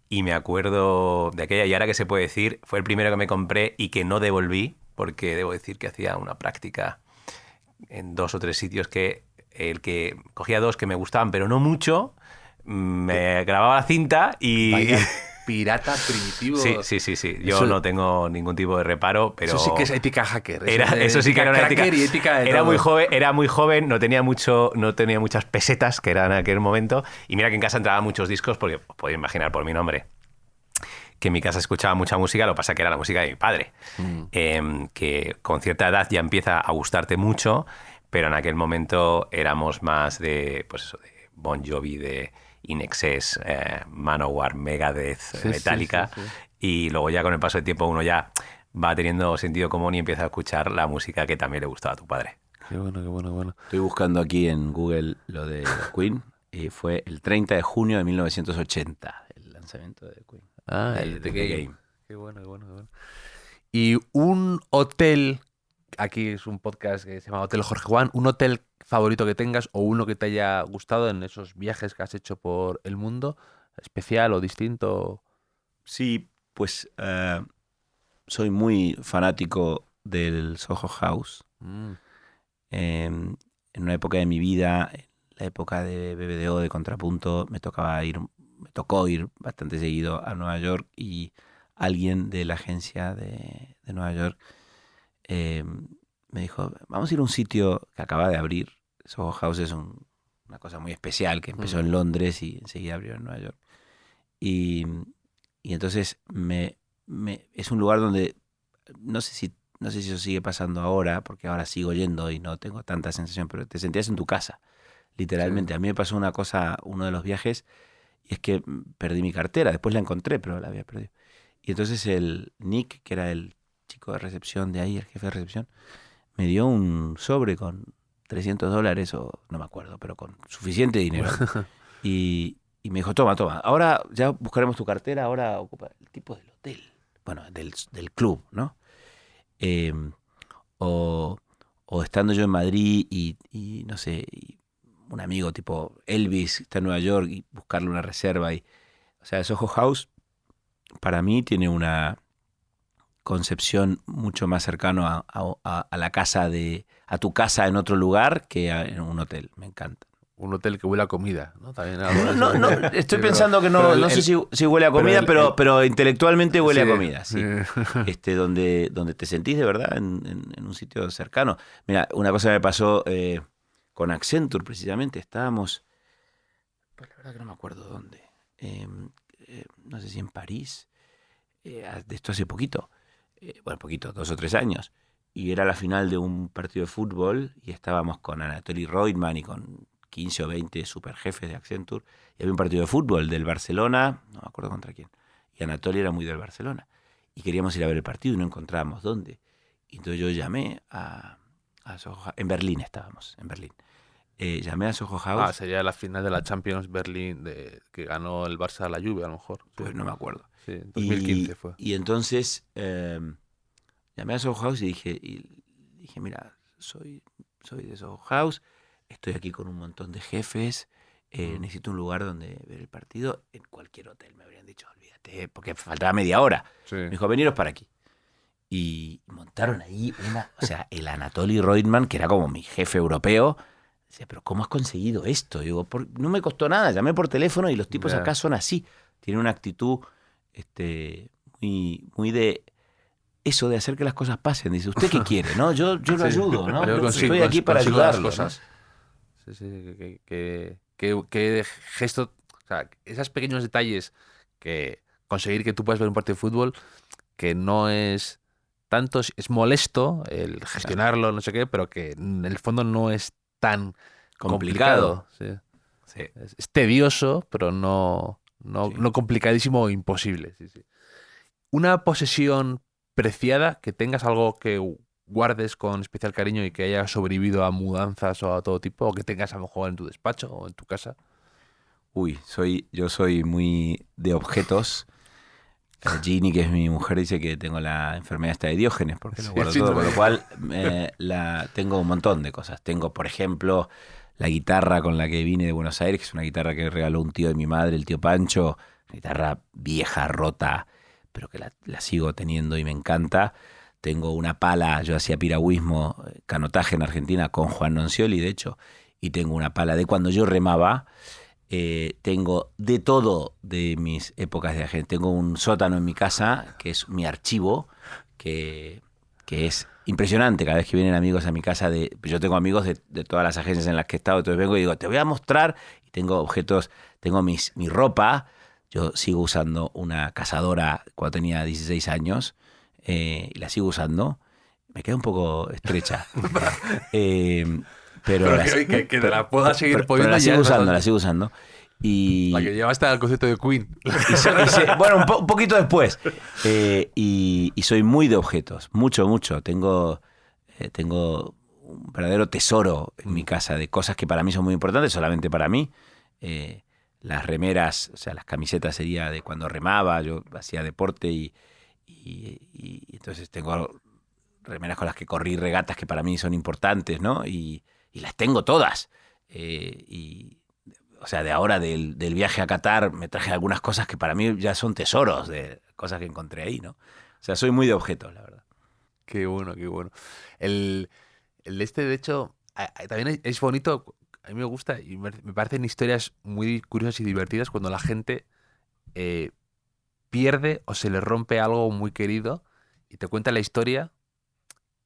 Speaker 4: Y me acuerdo de aquella, y ahora que se puede decir, fue el primero que me compré y que no devolví, porque debo decir que hacía una práctica en 2 o 3 sitios que el que cogía 2 que me gustaban, pero no mucho, me grababa la cinta y...
Speaker 2: Vaya pirata primitivo.
Speaker 4: Sí. Yo
Speaker 2: Eso-
Speaker 4: no tengo ningún tipo de reparo, pero...
Speaker 2: Eso sí que es ética hacker.
Speaker 4: Eso sí que era una ética.
Speaker 2: Cracker y ética de
Speaker 4: Era
Speaker 2: todo.
Speaker 4: muy joven, no tenía muchas pesetas, que era en aquel momento. Y mira que en casa entraban muchos discos, porque os podéis imaginar por mi nombre que en mi casa escuchaba mucha música, lo que pasa que era la música de mi padre, que con cierta edad ya empieza a gustarte mucho, pero en aquel momento éramos más de, pues eso, de Bon Jovi, de In Excess, Manowar, Megadeth,
Speaker 2: Sí,
Speaker 4: Metallica,
Speaker 2: sí.
Speaker 4: y luego ya con el paso del tiempo uno ya va teniendo sentido común y empieza a escuchar la música que también le gustaba a tu padre.
Speaker 2: Qué bueno.
Speaker 3: Estoy buscando aquí en Google lo de Queen, y fue el 30 de junio de 1980, el lanzamiento de Queen.
Speaker 2: Ah,
Speaker 3: de
Speaker 2: el The
Speaker 3: The
Speaker 2: Game.
Speaker 3: Game.
Speaker 2: Qué bueno. Y un hotel, aquí es un podcast que se llama Hotel Jorge Juan, un hotel favorito que tengas o uno que te haya gustado en esos viajes que has hecho por el mundo, especial o distinto.
Speaker 3: Sí, pues soy muy fanático del Soho House. En una época de mi vida, en la época de BBDO, de Contrapunto, me tocó ir bastante seguido a Nueva York, y alguien de la agencia de Nueva York me dijo, vamos a ir a un sitio que acaba de abrir. Soho House es una cosa muy especial que empezó en Londres y enseguida abrió en Nueva York. Y entonces es un lugar donde no sé si eso sigue pasando ahora, porque ahora sigo yendo y no tengo tanta sensación, pero te sentías en tu casa, literalmente.
Speaker 2: Sí.
Speaker 3: A mí me pasó una cosa, uno de los viajes, y es que perdí mi cartera. Después la encontré, pero la había perdido. Y entonces el Nick, que era el chico de recepción de ahí, el jefe de recepción, me dio un sobre con $300 o no me acuerdo, pero con suficiente dinero. Y me dijo, toma, ahora ya buscaremos tu cartera, ahora ocupa el tipo del hotel, bueno, del club, ¿no? O estando yo en Madrid y no sé, y un amigo tipo Elvis está en Nueva York y buscarle una reserva. O sea, Soho House para mí tiene una concepción mucho más cercano a la casa a tu casa en otro lugar que en un hotel. Me encanta.
Speaker 2: Un hotel que huele a comida, ¿no? También
Speaker 3: No, estoy pensando que
Speaker 2: pero
Speaker 3: no sé si huele a comida, pero intelectualmente huele
Speaker 2: sí,
Speaker 3: a comida, sí. Donde te sentís de verdad en un sitio cercano. Mira, una cosa me pasó con Accenture, precisamente. Estábamos, pues la verdad que no me acuerdo dónde. No sé si en París, de esto hace poquito. Poquito, 2 o 3 años. Y era la final de un partido de fútbol y estábamos con Anatoly Reutemann y con 15 o 20 superjefes de Accenture, y había un partido de fútbol del Barcelona, no me acuerdo contra quién, y Anatoly era muy del Barcelona, y queríamos ir a ver el partido y no encontrábamos dónde. Y entonces yo llamé a Soho House, en Berlín estábamos, en Berlín. Llamé a Soho House.
Speaker 2: Sería la final de la Champions Berlín que ganó el Barça a la Juve, a lo mejor.
Speaker 3: Pues no me acuerdo.
Speaker 2: Sí, en 2015 fue.
Speaker 3: Y entonces llamé a Soho House y dije, mira, soy de Soho House, estoy aquí con un montón de jefes, necesito un lugar donde ver el partido. En cualquier hotel me habrían dicho, olvídate, porque faltaba media hora.
Speaker 2: Sí.
Speaker 3: Me dijo, veniros para aquí. y montaron ahí o sea, el Anatoly Reutemann, que era como mi jefe europeo, decía, pero ¿cómo has conseguido esto? Digo, no me costó nada, llamé por teléfono y los tipos acá son así, tienen una actitud muy de eso, de hacer que las cosas pasen. Dice, ¿usted qué quiere? ¿No? Yo lo ayudo, ¿no?
Speaker 2: Yo
Speaker 3: Estoy aquí para
Speaker 2: consigo las
Speaker 3: ayudarlo,
Speaker 2: cosas.
Speaker 3: ¿no?
Speaker 2: Sí, que gesto, o sea, esos pequeños detalles que conseguir que tú puedas ver un partido de fútbol, que no es tanto, es molesto el gestionarlo, no sé qué, pero que en el fondo no es tan complicado. Sí.
Speaker 4: Sí.
Speaker 2: Es tedioso, pero no complicadísimo o imposible. Sí, sí. Una posesión preciada, que tengas algo que guardes con especial cariño y que haya sobrevivido a mudanzas o a todo tipo, o que tengas a lo mejor en tu despacho o en tu casa.
Speaker 3: Uy, yo soy muy de objetos. Ginny, que es mi mujer, dice que tengo la enfermedad esta de Diógenes, porque lo guardo todo, con lo cual tengo un montón de cosas. Tengo, por ejemplo, la guitarra con la que vine de Buenos Aires, que es una guitarra que regaló un tío de mi madre, el tío Pancho, una guitarra vieja, rota, pero que la sigo teniendo y me encanta. Tengo una pala, yo hacía piragüismo, canotaje en Argentina con Juan Noncioli, de hecho, y tengo una pala de cuando yo remaba. Tengo de todo de mis épocas de viaje. Tengo un sótano en mi casa, que es mi archivo, que es impresionante. Cada vez que vienen amigos a mi casa, yo tengo amigos de todas las agencias en las que he estado, entonces vengo y digo, te voy a mostrar, y tengo objetos, tengo mi ropa. Yo sigo usando una cazadora cuando tenía 16 años, y la sigo usando. Me queda un poco estrecha. Pero
Speaker 2: que te la puedas seguir poniendo.
Speaker 3: Pero la sigo usando. Y
Speaker 2: la que llevaste al concierto de Queen.
Speaker 3: Bueno, un poquito después. Y soy muy de objetos, mucho. Tengo un verdadero tesoro en mi casa de cosas que para mí son muy importantes, solamente para mí. Las remeras, o sea, las camisetas sería de cuando remaba, yo hacía deporte y entonces tengo remeras con las que corrí regatas que para mí son importantes, ¿no? Y las tengo todas. O sea, de ahora del viaje a Qatar me traje algunas cosas que para mí ya son tesoros de cosas que encontré ahí, ¿no? O sea, soy muy de objetos, la verdad.
Speaker 2: Qué bueno, qué bueno. De hecho, también es bonito, a mí me gusta y me parecen historias muy curiosas y divertidas cuando la gente pierde o se le rompe algo muy querido y te cuenta la historia.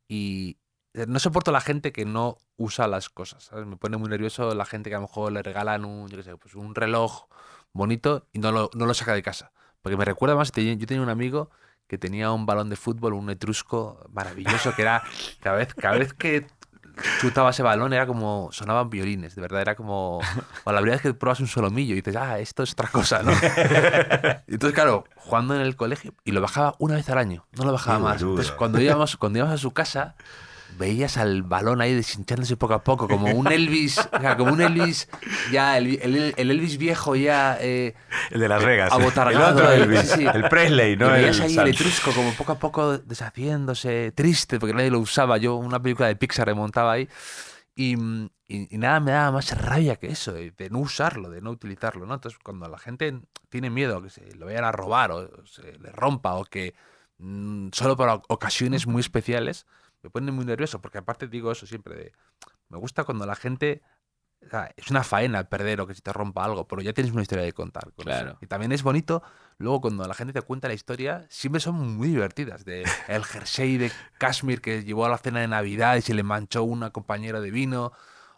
Speaker 2: Y no soporto la gente que no usa las cosas, ¿sabes? Me pone muy nervioso la gente que a lo mejor le regalan un reloj bonito y no lo saca de casa. Porque me recuerda más, yo tenía un amigo que tenía un balón de fútbol, un etrusco maravilloso, que era cada vez que chutaba ese balón era como, sonaban violines, de verdad, era como, o la verdad es que pruebas un solomillo y dices, esto es otra cosa, ¿no? Entonces, claro, jugando en el colegio, y lo bajaba una vez al año, no lo bajaba más. Entonces, cuando íbamos a su casa, veías al balón ahí deshinchándose poco a poco, como un Elvis, ya, el Elvis viejo ya... el
Speaker 4: de Las Vegas.
Speaker 2: Abotargado.
Speaker 3: El otro Elvis,
Speaker 2: sí.
Speaker 3: el Presley, ¿no?
Speaker 2: Y veías ahí el etrusco como poco a poco deshaciéndose, triste, porque nadie lo usaba. Yo una película de Pixar remontaba ahí y nada me daba más rabia que eso, de no usarlo, de no utilizarlo, ¿no? Entonces, cuando la gente tiene miedo que se lo vayan a robar o se le rompa o que solo para ocasiones muy especiales... Me pone muy nervioso, porque aparte digo eso siempre, me gusta cuando la gente, o sea, es una faena perder o que se te rompa algo, pero ya tienes una historia de contar.
Speaker 3: Claro.
Speaker 2: Eso. Y también es bonito, luego cuando la gente te cuenta la historia, siempre son muy divertidas. El jersey de Kashmir que llevó a la cena de Navidad y se le manchó una compañera de vino,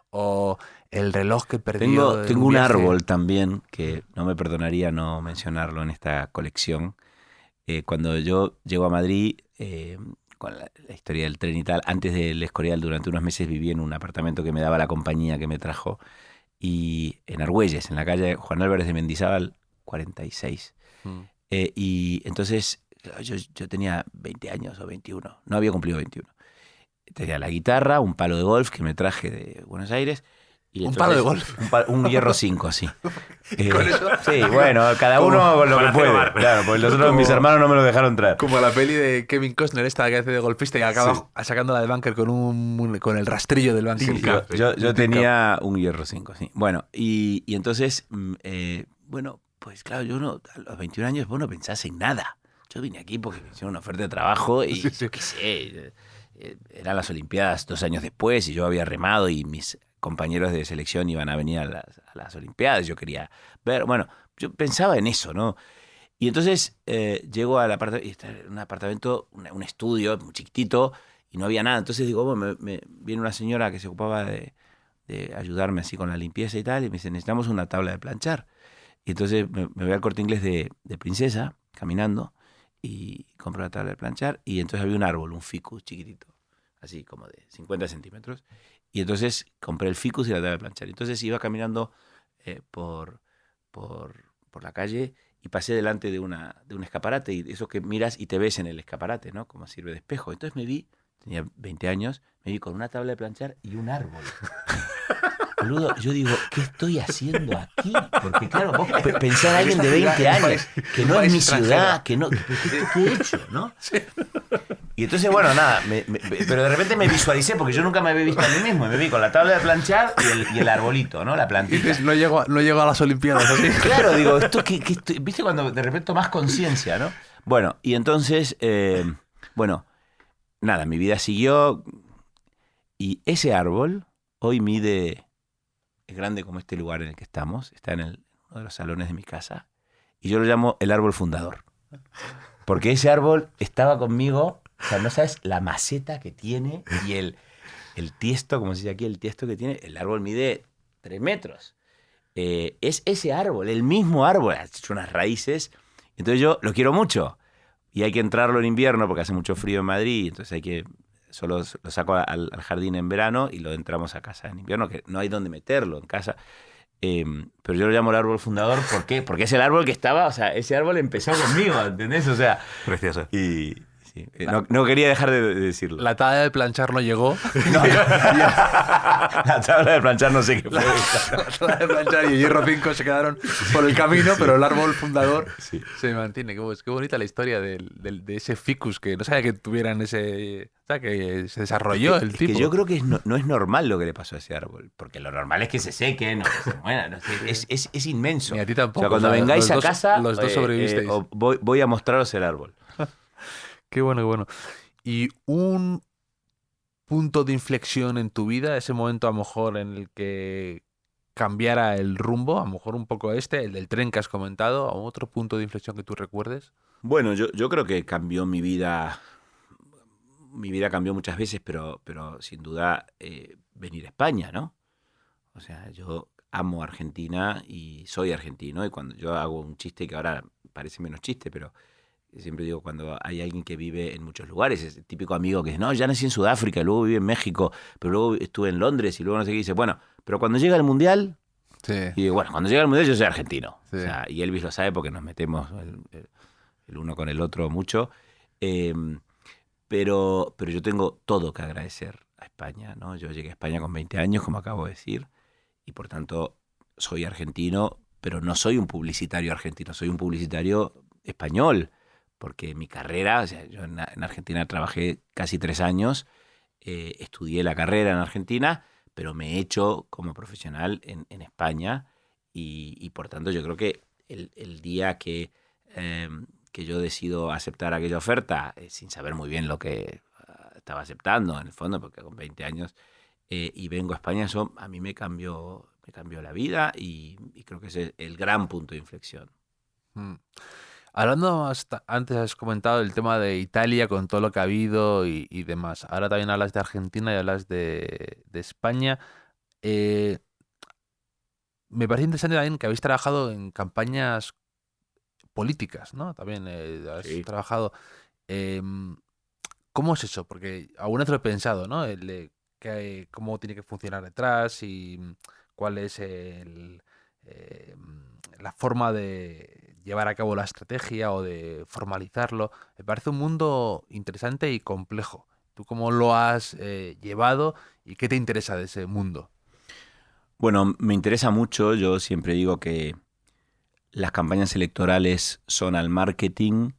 Speaker 2: o el reloj que perdió.
Speaker 3: Tengo un árbol también, que no me perdonaría no mencionarlo en esta colección. Cuando yo llego a Madrid... con la historia del tren y tal, antes del Escorial durante unos meses viví en un apartamento que me daba la compañía que me trajo, y en Argüelles, en la calle Juan Álvarez de Mendizábal, 46. Y entonces yo tenía 20 años o 21, no había cumplido 21. Tenía la guitarra, un palo de golf que me traje de Buenos Aires. Y
Speaker 2: ¿Un palo de golf?
Speaker 3: Un hierro 5, sí.
Speaker 2: ¿Con eso?
Speaker 3: Sí, bueno, cada uno con lo que puede. Claro, porque los otros, mis hermanos no me lo dejaron traer.
Speaker 2: Como la peli de Kevin Costner, esta que hace de golfista y acaba sacándola del bunker con el rastrillo del bunker.
Speaker 3: Sí, yo tenía un hierro 5, sí. Bueno, y entonces, pues claro, yo a los 21 años vos no pensás en nada. yo vine aquí porque me hicieron una oferta de trabajo y
Speaker 2: Sí, sí.
Speaker 3: yo qué sé, eran las Olimpiadas 2 años después y yo había remado y mis compañeros de selección iban a venir a las Olimpiadas. Yo quería ver, bueno, yo pensaba en eso, ¿no? Y entonces llego al apartamento, y está en un apartamento, un estudio muy chiquitito y no había nada. Entonces digo, bueno, viene una señora que se ocupaba de ayudarme así con la limpieza y tal, y me dice, necesitamos una tabla de planchar. Y entonces me voy al Corte Inglés de Princesa, caminando, y compro la tabla de planchar, y entonces había un árbol, un ficus chiquitito, así como de 50 centímetros, y entonces compré el ficus y la tabla de planchar. Entonces iba caminando por la calle y pasé delante de un escaparate, y eso que miras y te ves en el escaparate, ¿no? Como sirve de espejo. Entonces me vi, tenía 20 años, me vi con una tabla de planchar y un árbol. Boludo, yo digo, ¿qué estoy haciendo aquí? Porque claro, vos pensar a alguien de 20 años, que no es mi ciudad, que no, ¿qué he hecho, no? Sí. Y entonces, bueno, nada, pero de repente me visualicé, porque yo nunca me había visto a mí mismo, y me vi con la tabla de planchar y el arbolito, ¿no? La plantita.
Speaker 2: Dices, no llego a las Olimpiadas, así.
Speaker 3: Claro, digo, ¿viste cuando de repente tomás conciencia, no? Bueno, y entonces, bueno, nada, mi vida siguió, y ese árbol hoy mide... Es grande como este lugar en el que estamos, está en uno de los salones de mi casa, y yo lo llamo el árbol fundador. Porque ese árbol estaba conmigo, o sea, no sabes la maceta que tiene y el tiesto, como se dice aquí, el tiesto que tiene, el árbol mide 3 metros. Es ese árbol, el mismo árbol, ha hecho unas raíces, entonces yo lo quiero mucho. Y hay que entrarlo en invierno porque hace mucho frío en Madrid, entonces hay que... Solo lo saco al jardín en verano y lo entramos a casa en invierno, que no hay donde meterlo en casa. Pero yo lo llamo el árbol fundador. ¿Por qué? Porque es el árbol que estaba, o sea, ese árbol empezó conmigo, ¿entendés? O sea,
Speaker 4: Precioso.
Speaker 3: y sí, no quería dejar de decirlo.
Speaker 2: La tabla de planchar no llegó.
Speaker 3: La tabla de planchar no sé qué fue.
Speaker 2: La tabla de planchar y el hierro 5 se quedaron por el camino, pero el árbol fundador se mantiene. Qué bonita la historia de ese ficus, que no sabía que tuvieran ese... O sea, que se desarrolló el tipo.
Speaker 3: Que yo creo que no es normal lo que le pasó a ese árbol, porque lo normal es que se seque, no que se muera. No sé, es inmenso.
Speaker 2: Ni a ti tampoco.
Speaker 3: O sea, cuando vengáis a casa,
Speaker 2: los dos sobrevivisteis.
Speaker 3: Voy a mostraros el árbol.
Speaker 2: Qué bueno, qué bueno. Y un punto de inflexión en tu vida, ese momento a lo mejor en el que cambiara el rumbo, a lo mejor un poco el del tren que has comentado, ¿o otro punto de inflexión que tú recuerdes?
Speaker 3: Bueno, yo creo que cambió mi vida. Mi vida cambió muchas veces, pero sin duda venir a España, ¿no? O sea, yo amo Argentina y soy argentino, y cuando yo hago un chiste que ahora parece menos chiste, pero siempre digo, cuando hay alguien que vive en muchos lugares, es el típico amigo que dice, no, ya nací en Sudáfrica, luego viví en México, pero luego estuve en Londres y luego no sé qué, dice, bueno, pero cuando llega el Mundial,
Speaker 2: Sí.
Speaker 3: y digo, bueno, cuando llega el Mundial yo soy argentino.
Speaker 2: Sí.
Speaker 3: O sea, y Elvis lo sabe porque nos metemos el uno con el otro mucho. Pero yo tengo todo que agradecer a España, ¿no? Yo llegué a España con 20 años, como acabo de decir, y por tanto soy argentino, pero no soy un publicitario argentino, soy un publicitario español, porque mi carrera, o sea, yo en Argentina trabajé casi 3 años, estudié la carrera en Argentina, pero me he hecho como profesional en España, y por tanto yo creo que el día que yo decido aceptar aquella oferta sin saber muy bien lo que estaba aceptando, en el fondo, porque con 20 años, y vengo a España, eso a mí me cambió la vida, y creo que ese es el gran punto de inflexión.
Speaker 2: Hablando antes has comentado el tema de Italia con todo lo que ha habido y demás. Ahora también hablas de Argentina y hablas de España. Me parece interesante también que habéis trabajado en campañas políticas, ¿no? También has trabajado. ¿Cómo es eso? Porque alguna vez lo he pensado, ¿no? Cómo tiene que funcionar detrás y cuál es la forma de llevar a cabo la estrategia o de formalizarlo. Me parece un mundo interesante y complejo. ¿Tú cómo lo has llevado y qué te interesa de ese mundo?
Speaker 3: Bueno, me interesa mucho. Yo siempre digo que las campañas electorales son al marketing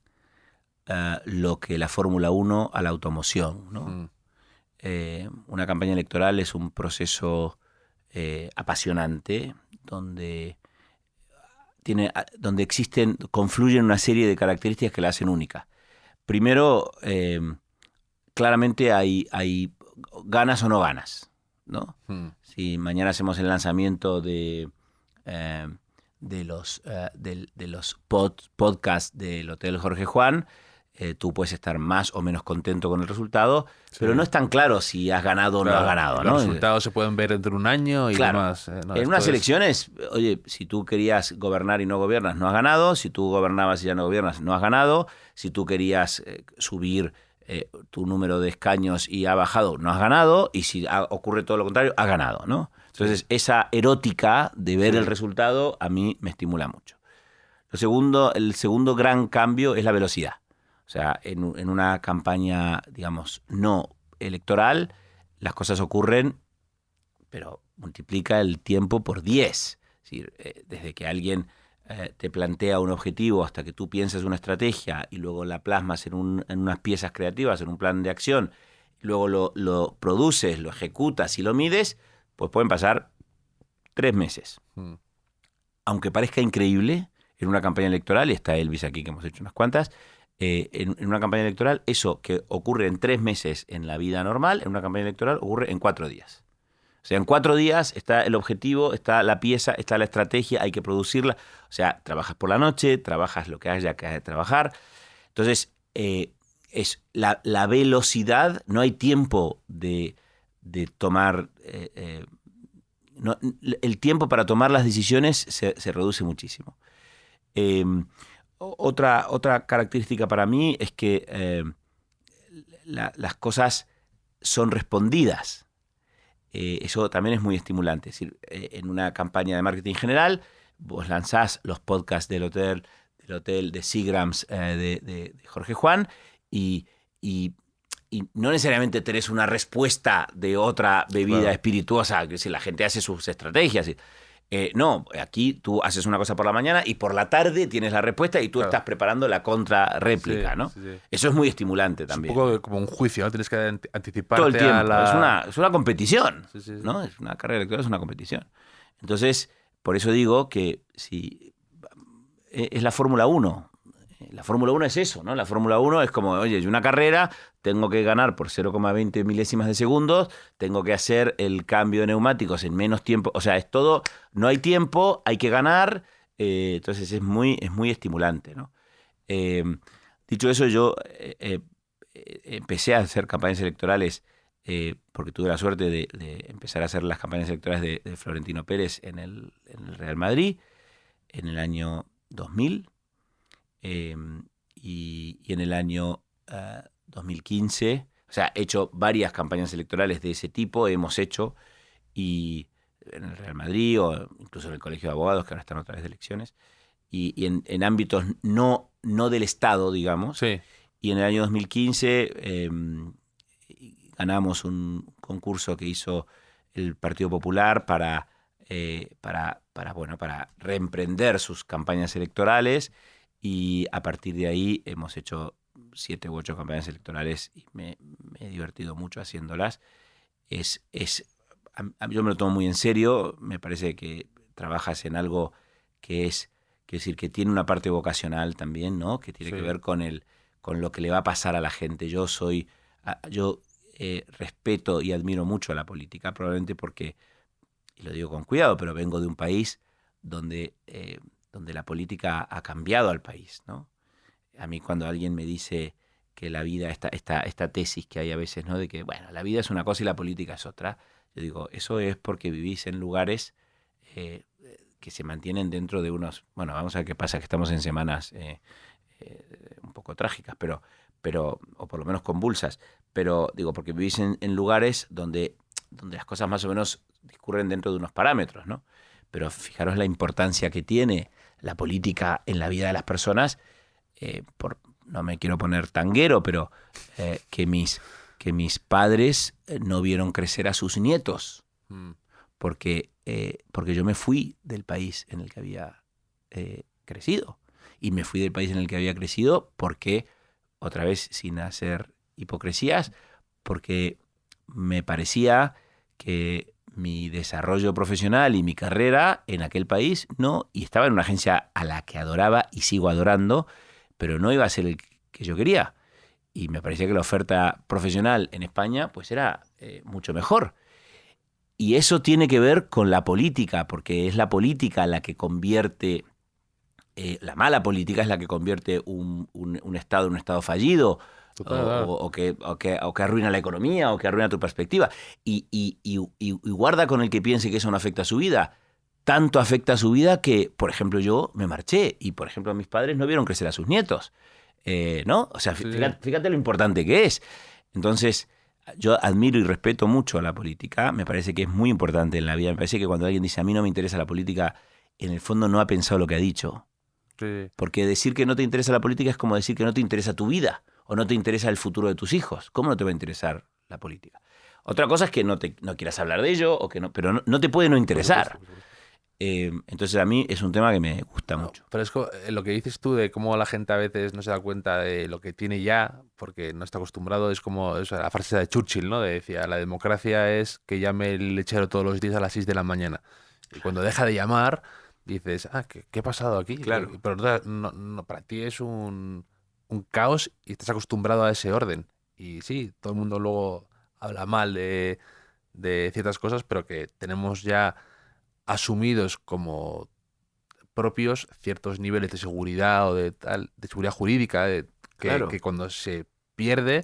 Speaker 3: lo que la Fórmula 1 a la automoción, ¿no? Una campaña electoral es un proceso apasionante donde donde confluyen una serie de características que la hacen única. Primero, claramente hay ganas o no ganas, ¿no? Si mañana hacemos el lanzamiento de los podcasts del Hotel Jorge Juan, tú puedes estar más o menos contento con el resultado, pero no es tan claro si has ganado o no has ganado, ¿no?
Speaker 2: Los resultados se pueden ver dentro de un año y demás.
Speaker 3: En unas elecciones, oye, si tú querías gobernar y no gobiernas, no has ganado. Si tú gobernabas y ya no gobiernas, no has ganado. Si tú querías subir tu número de escaños y ha bajado, no has ganado. Y si ocurre todo lo contrario, has ganado, ¿no? Entonces, esa erótica de ver el resultado a mí me estimula mucho. El segundo gran cambio es la velocidad. O sea, en una campaña, digamos, no electoral, las cosas ocurren, pero multiplica el tiempo por 10. Es decir, desde que alguien te plantea un objetivo hasta que tú piensas una estrategia y luego la plasmas en unas piezas creativas, en un plan de acción, y luego lo produces, lo ejecutas y lo mides, pues pueden pasar 3 meses. Aunque parezca increíble, en una campaña electoral, y está Elvis aquí que hemos hecho unas cuantas, en una campaña electoral, eso que ocurre en 3 meses en la vida normal, en una campaña electoral ocurre en 4 días. O sea, en 4 días está el objetivo, está la pieza, está la estrategia, hay que producirla. O sea, trabajas por la noche, trabajas lo que haya que trabajar. Entonces, es la velocidad, no hay tiempo de tomar... el tiempo para tomar las decisiones se reduce muchísimo. Otra característica para mí es que las cosas son respondidas. Eso también es muy estimulante. Es decir, en una campaña de marketing general, vos lanzás los podcasts del hotel de Seagrams de Jorge Juan y no necesariamente tenés una respuesta de otra bebida espirituosa, que si la gente hace sus estrategias. No, aquí tú haces una cosa por la mañana y por la tarde tienes la respuesta y tú estás preparando la contrarréplica, ¿no? Sí. Eso es muy estimulante también.
Speaker 2: Es un poco como un juicio, ¿no? Tienes que anticiparte
Speaker 3: todo el tiempo.
Speaker 2: a la...
Speaker 3: Es una competición, ¿no? Es una carrera electoral, es una competición. Entonces, por eso digo que si es la Fórmula 1. La Fórmula 1 es eso, ¿no? La Fórmula 1 es como, oye, una carrera, tengo que ganar por 0,20 milésimas de segundos, tengo que hacer el cambio de neumáticos en menos tiempo. O sea, es todo, no hay tiempo, hay que ganar. Entonces es muy estimulante, ¿no? Dicho eso, yo empecé a hacer campañas electorales porque tuve la suerte de empezar a hacer las campañas electorales de Florentino Pérez en el Real Madrid en el año 2000. Y en el año 2015, o sea, he hecho varias campañas electorales de ese tipo, hemos hecho, y en el Real Madrid o incluso en el Colegio de Abogados, que ahora están otra vez de elecciones, y en ámbitos no del Estado, digamos. Sí. Y en el año 2015 ganamos un concurso que hizo el Partido Popular para reemprender sus campañas electorales. Y a partir de ahí hemos hecho 7 u 8 campañas electorales y me he divertido mucho haciéndolas. Yo me lo tomo muy en serio. Me parece que trabajas en algo que que tiene una parte vocacional también, ¿no? Que tiene que ver con lo que le va a pasar a la gente. Yo respeto y admiro mucho a la política, probablemente porque, y lo digo con cuidado, pero vengo de un país donde la política ha cambiado al país, ¿no? A mí cuando alguien me dice que la vida, esta tesis que hay a veces, ¿no? De que, bueno, la vida es una cosa y la política es otra, yo digo, eso es porque vivís en lugares que se mantienen dentro de unos... Bueno, vamos a ver qué pasa, que estamos en semanas un poco trágicas, pero o por lo menos convulsas, pero digo, porque vivís en lugares donde las cosas más o menos discurren dentro de unos parámetros, ¿no? Pero fijaros la importancia que tiene la política en la vida de las personas, no me quiero poner tanguero, pero que mis padres no vieron crecer a sus nietos, porque yo me fui del país en el que había crecido, y me fui del país en el que había crecido porque, otra vez sin hacer hipocresías, porque me parecía que mi desarrollo profesional y mi carrera en aquel país, no, y estaba en una agencia a la que adoraba y sigo adorando, pero no iba a ser el que yo quería. Y me parecía que la oferta profesional en España pues era mucho mejor. Y eso tiene que ver con la política, porque es la política la que convierte, la mala política es la que convierte un Estado en un Estado fallido, o que arruina la economía, o que arruina tu perspectiva. Y guarda con el que piense que eso no afecta a su vida. Tanto afecta a su vida que, por ejemplo, yo me marché y, por ejemplo, mis padres no vieron crecer a sus nietos. ¿No? O sea, fíjate lo importante que es. Entonces, yo admiro y respeto mucho a la política. Me parece que es muy importante en la vida. Me parece que cuando alguien dice a mí no me interesa la política, en el fondo no ha pensado lo que ha dicho.
Speaker 2: Sí.
Speaker 3: Porque decir que no te interesa la política es como decir que no te interesa tu vida o no te interesa el futuro de tus hijos. ¿Cómo no te va a interesar la política? Otra cosa es que no quieras hablar de ello, o que no, pero no te puede no interesar.
Speaker 2: Por supuesto.
Speaker 3: Entonces a mí es un tema que me gusta mucho.
Speaker 2: Pero es lo que dices tú de cómo la gente a veces no se da cuenta de lo que tiene ya, porque no está acostumbrado, es como la frase de Churchill, ¿no? Decía, la democracia es que llame el lechero todos los días a las 6 de la mañana. Y cuando deja de llamar, dices, ¿qué ha pasado aquí?
Speaker 3: Claro.
Speaker 2: Pero no, para ti es un caos y estás acostumbrado a ese orden. Y sí, todo el mundo luego habla mal de ciertas cosas, pero que tenemos ya asumidos como propios ciertos niveles de seguridad o de seguridad jurídica,
Speaker 3: Claro.
Speaker 2: que cuando se pierde,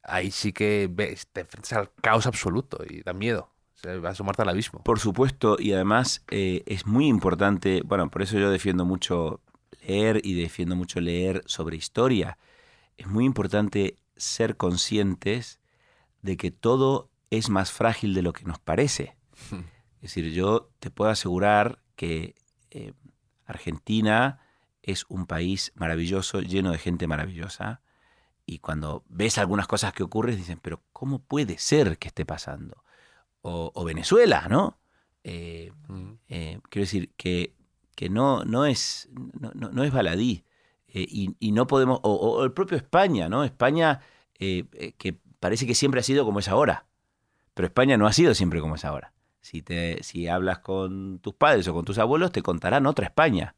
Speaker 2: ahí sí que te enfrentas al caos absoluto y da miedo. O sea, va a asomarte al abismo.
Speaker 3: Por supuesto, y además es muy importante, bueno, por eso yo defiendo mucho leer y defiendo mucho leer sobre historia. Es muy importante ser conscientes de que todo es más frágil de lo que nos parece. Es decir, yo te puedo asegurar que Argentina es un país maravilloso, lleno de gente maravillosa, y cuando ves algunas cosas que ocurren, dicen, pero ¿cómo puede ser que esté pasando? O Venezuela, ¿no? Quiero decir que no es baladí, y no podemos, o el propio España, ¿no? España, que parece que siempre ha sido como es ahora, pero España no ha sido siempre como es ahora. Si hablas con tus padres o con tus abuelos, te contarán otra España,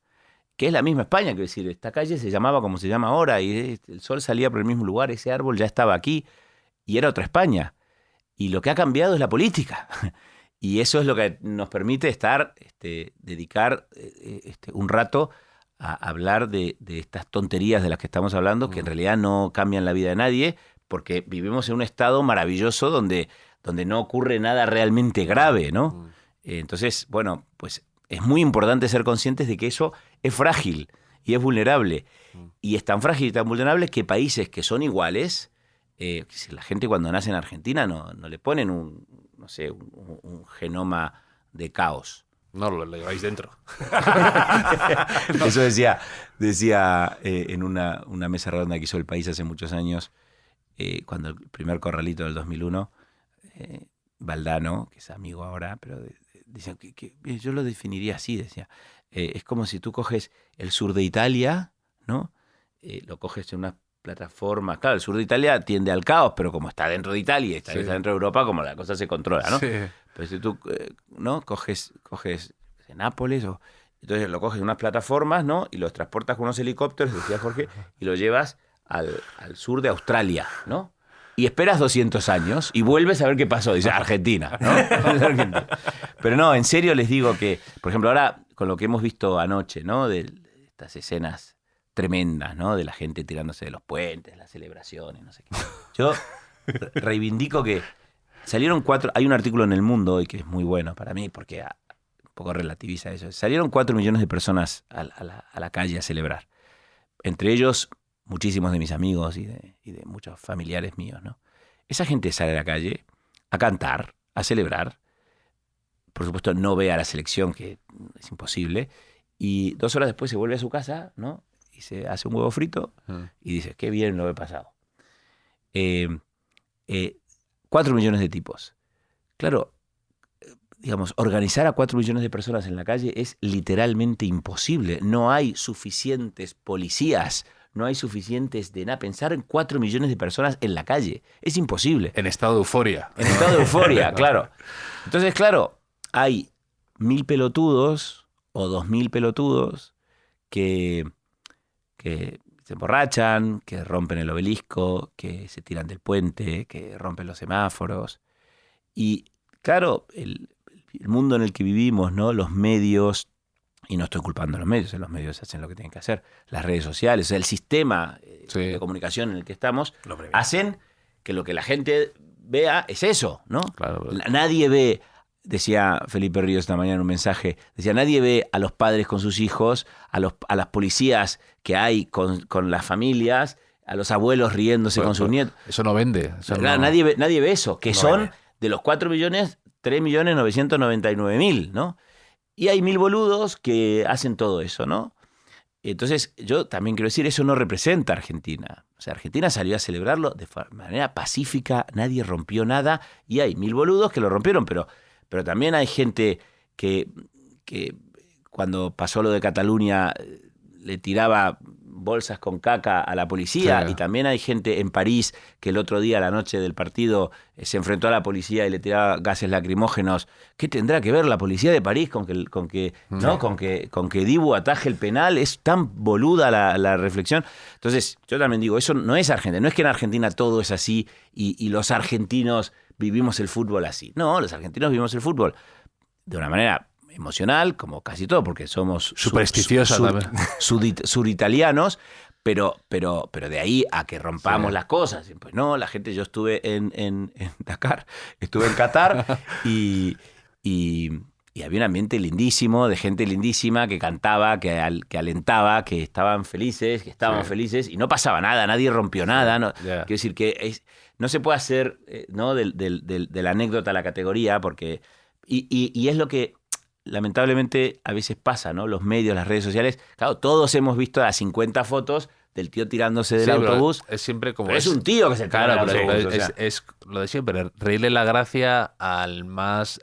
Speaker 3: que es la misma España. Quiero decir, esta calle se llamaba como se llama ahora, y el sol salía por el mismo lugar, ese árbol ya estaba aquí, y era otra España. Y lo que ha cambiado es la política. Y eso es lo que nos permite dedicar un rato a hablar de estas tonterías de las que estamos hablando, que en realidad no cambian la vida de nadie, porque vivimos en un estado maravilloso donde no ocurre nada realmente grave, ¿no? Entonces, bueno, pues es muy importante ser conscientes de que eso es frágil y es vulnerable. Y es tan frágil y tan vulnerable que países que son iguales, la gente cuando nace en Argentina no le ponen un genoma de caos.
Speaker 2: No, lo lleváis dentro.
Speaker 3: Eso decía en una mesa redonda que hizo El País hace muchos años, cuando el primer corralito del 2001, Valdano, que es amigo ahora, pero decía que yo lo definiría así, decía, es como si tú coges el sur de Italia, ¿no? Lo coges en unas plataformas, claro, el sur de Italia tiende al caos, pero como está dentro de Italia, está dentro de Europa, como la cosa se controla, ¿no?
Speaker 2: Sí.
Speaker 3: Pero si tú ¿no? coges Nápoles, entonces lo coges en unas plataformas, ¿no? Y los transportas con unos helicópteros, decía Jorge, y lo llevas al sur de Australia, ¿no? Y esperas 200 años y vuelves a ver qué pasó. Dice, Argentina, ¿no? Pero no, en serio les digo que, por ejemplo, ahora con lo que hemos visto anoche, ¿no? De estas escenas tremendas, ¿no? De la gente tirándose de los puentes, las celebraciones, no sé qué. Yo reivindico que salieron 4... Hay un artículo en El Mundo hoy que es muy bueno para mí porque un poco relativiza eso. Salieron 4 millones de personas a la calle a celebrar. Entre ellos muchísimos de mis amigos y de muchos familiares míos, ¿no? Esa gente sale a la calle a cantar, a celebrar. Por supuesto, no ve a la selección, que es imposible. Y 2 horas después se vuelve a su casa, ¿no? Y se hace un huevo frito y dice, qué bien lo he pasado. 4 millones de tipos. Claro, digamos, organizar a 4 millones de personas en la calle es literalmente imposible. No hay suficientes policías, no hay suficientes de nada. Pensar en 4 millones de personas en la calle. Es imposible.
Speaker 2: En estado de euforia.
Speaker 3: En estado de euforia, claro. Entonces, claro, hay 1.000 pelotudos o 2.000 pelotudos que se emborrachan, que rompen el obelisco, que se tiran del puente, que rompen los semáforos. Y claro, el mundo en el que vivimos, ¿no? Los medios, y no estoy culpando a los medios hacen lo que tienen que hacer, las redes sociales, el sistema de comunicación en el que estamos, hacen que lo que la gente vea es eso, ¿no?
Speaker 2: Claro.
Speaker 3: Nadie ve, decía Felipe Ríos esta mañana en un mensaje, decía, nadie ve a los padres con sus hijos, a las policías que hay con las familias, a los abuelos riéndose con sus nietos.
Speaker 2: Eso no vende. Eso
Speaker 3: Claro,
Speaker 2: no...
Speaker 3: nadie ve eso, que
Speaker 4: No
Speaker 3: son
Speaker 4: vende.
Speaker 3: de los 4 millones, 3.999.000, ¿no? Y hay 1.000 boludos que hacen todo eso, ¿no? Entonces, yo también quiero decir, eso no representa a Argentina. O sea, Argentina salió a celebrarlo de manera pacífica, nadie rompió nada, y hay 1.000 boludos que lo rompieron, pero también hay gente que cuando pasó lo de Cataluña le tiraba bolsas con caca a la policía,
Speaker 2: Sí.
Speaker 3: y también hay gente en París que el otro día, a la noche del partido, se enfrentó a la policía y le tiraba gases lacrimógenos. ¿Qué tendrá que ver la policía de París con que Dibu ataje el penal? Es tan boluda la reflexión. Entonces, yo también digo, eso no es Argentina. No es que en Argentina todo es así y los argentinos vivimos el fútbol así. No, los argentinos vivimos el fútbol de una manera emocional, como casi todo, porque somos
Speaker 2: Supersticiosa también.
Speaker 3: suritalianos, pero de ahí a que rompamos las cosas. Pues no, la gente, yo estuve en Dakar, estuve en Qatar y había un ambiente lindísimo, de gente lindísima que cantaba, que alentaba, que estaban felices, que estábamos felices, y no pasaba nada, nadie rompió nada. No, quiero decir que no se puede hacer ¿no? de la anécdota a la categoría, porque y es lo que lamentablemente a veces pasa, ¿no? Los medios, las redes sociales, claro, todos hemos visto las 50 fotos del tío tirándose del autobús.
Speaker 2: Es siempre como...
Speaker 3: Pero es un tío que se tira
Speaker 2: Claro,
Speaker 3: del
Speaker 2: pero
Speaker 3: autobús, o sea.
Speaker 2: es lo de siempre, reírle la gracia al más,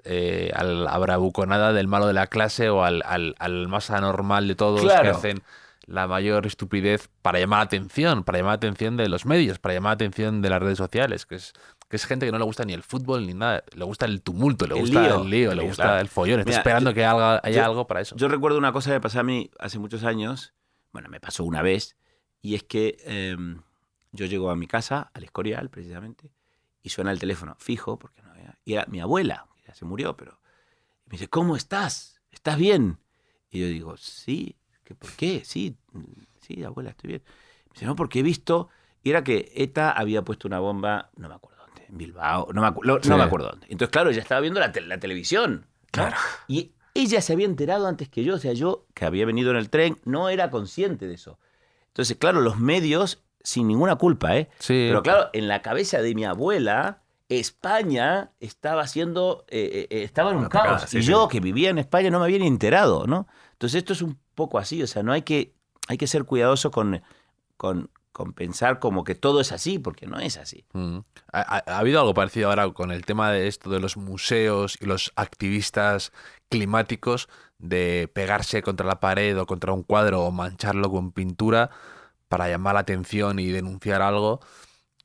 Speaker 2: a la bravuconada del malo de la clase o al más anormal de todos,
Speaker 3: Claro.
Speaker 2: que hacen la mayor estupidez para llamar la atención de los medios, para llamar la atención de las redes sociales, que es gente que no le gusta ni el fútbol ni nada, le gusta el tumulto, le gusta el lío, le gusta el follón, está
Speaker 3: Mira,
Speaker 2: esperando que haya algo para eso.
Speaker 3: Yo recuerdo una cosa que me pasó a mí hace muchos años, bueno, me pasó una vez, y es que yo llego a mi casa, al Escorial precisamente, y suena el teléfono fijo, porque no había, y era mi abuela, que ya se murió, pero me dice, ¿cómo estás? ¿Estás bien? Y yo digo, sí, ¿por qué? Sí, abuela, estoy bien. Me dice, no, porque he visto, y era que ETA había puesto una bomba, no me acuerdo dónde, en Bilbao, no me acuerdo dónde. Entonces, claro, ella estaba viendo la televisión.
Speaker 4: Claro.
Speaker 3: Y ella se había enterado antes que yo, o sea, yo, que había venido en el tren, no era consciente de eso. Entonces, claro, los medios, sin ninguna culpa,
Speaker 2: Sí.
Speaker 3: Pero claro, en la cabeza de mi abuela, España estaba estaba en un caos.
Speaker 4: Sí,
Speaker 3: y
Speaker 4: sí.
Speaker 3: yo, que vivía en España, no me había ni enterado, ¿no? Entonces, esto es un poco así, o sea, no hay que ser cuidadoso con pensar como que todo es así, porque no es así.
Speaker 2: Ha habido algo parecido ahora con el tema de esto de los museos y los activistas climáticos, de pegarse contra la pared o contra un cuadro o mancharlo con pintura para llamar la atención y denunciar algo,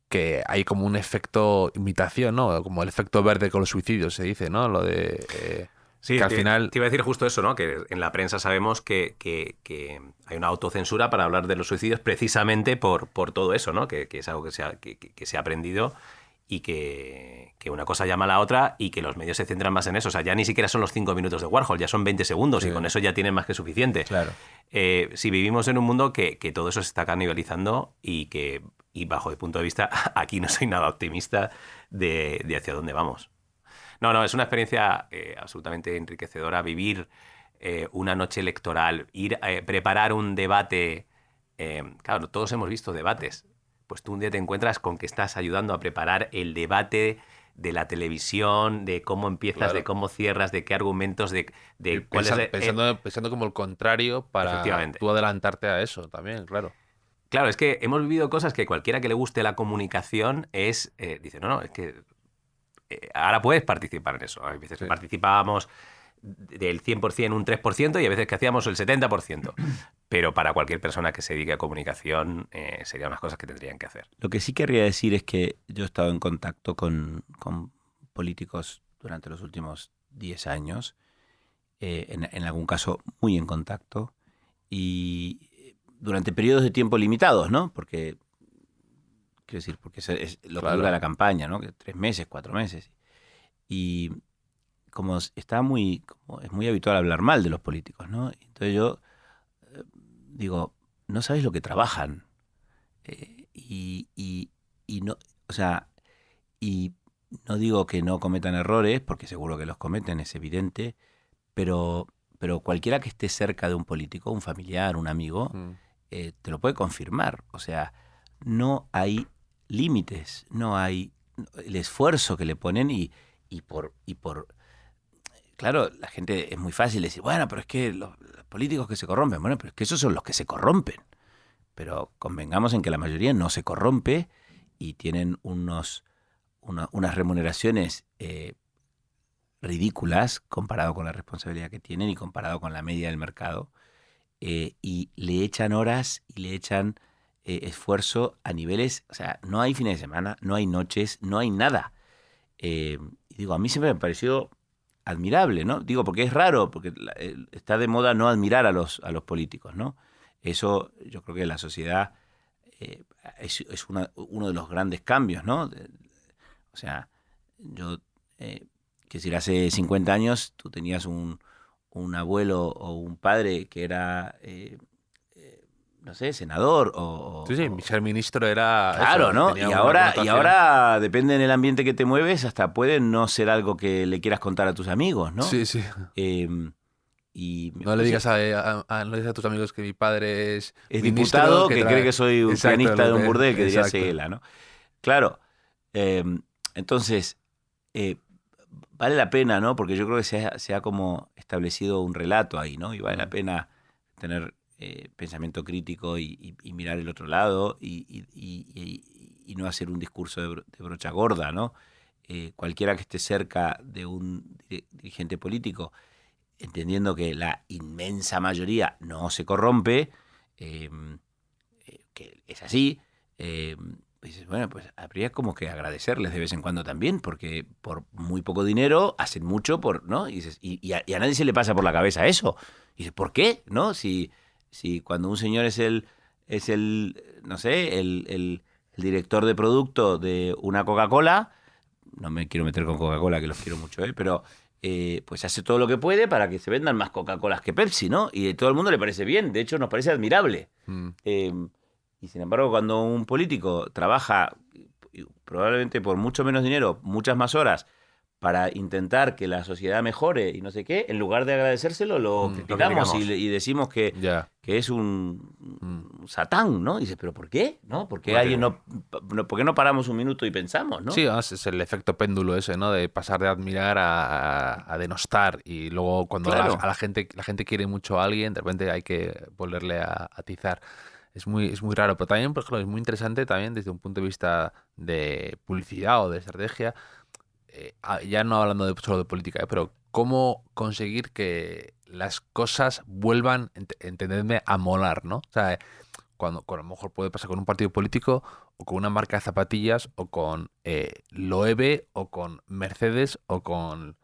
Speaker 2: que hay como un efecto imitación, ¿no? Como el efecto verde con los suicidios, se dice, ¿no? Lo de...
Speaker 4: Sí,
Speaker 2: que al final...
Speaker 4: te iba a decir justo eso, ¿no? Que en la prensa sabemos que hay una autocensura para hablar de los suicidios precisamente por todo eso, ¿no? Que es algo que se ha aprendido y que una cosa llama a la otra y que los medios se centran más en eso. O sea, ya ni siquiera son los 5 minutos de Warhol, ya son 20 segundos y con eso ya tienen más que suficiente.
Speaker 3: Claro.
Speaker 4: Si vivimos en un mundo que todo eso se está canibalizando y bajo mi punto de vista, aquí no soy nada optimista de hacia dónde vamos. No, es una experiencia absolutamente enriquecedora vivir una noche electoral, preparar un debate. Claro, todos hemos visto debates. Pues tú un día te encuentras con que estás ayudando a preparar el debate de la televisión, de cómo empiezas,
Speaker 2: Claro.
Speaker 4: de cómo cierras, de qué argumentos, de cuál es...
Speaker 2: pensando como el contrario para
Speaker 4: Efectivamente.
Speaker 2: tú adelantarte a eso también, claro.
Speaker 4: Claro, es que hemos vivido cosas que cualquiera que le guste la comunicación dice, no, es que ahora puedes participar en eso. A veces participábamos del 100% un 3% y a veces que hacíamos el 70%. Pero para cualquier persona que se dedique a comunicación serían unas cosas que tendrían que hacer.
Speaker 3: Lo que sí querría decir es que yo he estado en contacto con políticos durante los últimos 10 años, en algún caso muy en contacto, y durante periodos de tiempo limitados, ¿no? Porque, quiero decir, porque es lo que dura la campaña, ¿no? Que 3 meses, 4 meses. Y como es muy habitual hablar mal de los políticos, ¿no? Entonces yo digo, no sabes lo que trabajan. Y no, o sea, y no digo que no cometan errores, porque seguro que los cometen, es evidente, pero cualquiera que esté cerca de un político, un familiar, un amigo, te lo puede confirmar. O sea, no hay límites, no hay el esfuerzo que le ponen y por claro, la gente es muy fácil decir, bueno, pero es que los políticos que se corrompen, bueno, pero es que esos son los que se corrompen. Pero convengamos en que la mayoría no se corrompe y tienen unas remuneraciones ridículas comparado con la responsabilidad que tienen y comparado con la media del mercado. Y le echan horas y le echan esfuerzo a niveles, o sea, no hay fines de semana, no hay noches, no hay nada. Y digo, a mí siempre me pareció admirable, ¿no? Digo, porque es raro, porque está de moda no admirar a los políticos, ¿no? Eso yo creo que la sociedad es uno de los grandes cambios, ¿no? O sea, yo, quiero decir, hace 50 años tú tenías un abuelo o un padre que era, no sé, senador o...
Speaker 2: Sí, ser ministro era...
Speaker 3: Claro,
Speaker 2: eso,
Speaker 3: ¿no?
Speaker 2: tenía
Speaker 3: Y
Speaker 2: una
Speaker 3: ahora,
Speaker 2: connotación.
Speaker 3: depende del ambiente que te mueves, hasta puede no ser algo que le quieras contar a tus amigos, ¿no?
Speaker 2: Sí, sí.
Speaker 3: Y
Speaker 2: No le digas no le digas a tus amigos que mi padre es ministro,
Speaker 3: diputado que
Speaker 2: trae-
Speaker 3: cree que soy un
Speaker 2: Exacto,
Speaker 3: pianista de
Speaker 2: lo
Speaker 3: un
Speaker 2: que-
Speaker 3: burdel, que diría
Speaker 2: exacto.
Speaker 3: Seguela, ¿no? Claro. Entonces, vale la pena, ¿no? Porque yo creo que se ha como establecido un relato ahí, ¿no? Y vale la pena tener pensamiento crítico y mirar el otro lado y no hacer un discurso de brocha gorda, ¿no? Cualquiera que esté cerca de un dirigente político, entendiendo que la inmensa mayoría no se corrompe, que es así, dices, bueno, pues habría como que agradecerles de vez en cuando también, porque por muy poco dinero hacen mucho, ¿no? Y dices, y a nadie se le pasa por la cabeza eso. Y dices, ¿por qué? ¿No? Si cuando un señor es el no sé, el director de producto de una Coca-Cola, no me quiero meter con Coca-Cola, que los quiero mucho, pero pues hace todo lo que puede para que se vendan más Coca-Colas que Pepsi, ¿no? Y a todo el mundo le parece bien, de hecho nos parece admirable. Y sin embargo, cuando un político trabaja probablemente por mucho menos dinero, muchas más horas, para intentar que la sociedad mejore y no sé qué, en lugar de agradecérselo, lo criticamos y decimos que es un satán, ¿no? Y dices, ¿pero por qué? ¿No? ¿Por qué ¿por qué no paramos un minuto y pensamos, no?
Speaker 2: Sí, además es el efecto péndulo ese, ¿no? De pasar de admirar a denostar. Y luego cuando
Speaker 3: Claro.
Speaker 2: la gente quiere mucho a alguien, de repente hay que volverle a atizar. Es muy raro, pero también, por ejemplo, es muy interesante también desde un punto de vista de publicidad o de estrategia, ya no hablando solo de política, pero cómo conseguir que las cosas vuelvan, entendedme, a molar, ¿no? O sea, cuando a lo mejor puede pasar con un partido político o con una marca de zapatillas o con Loewe o con Mercedes o con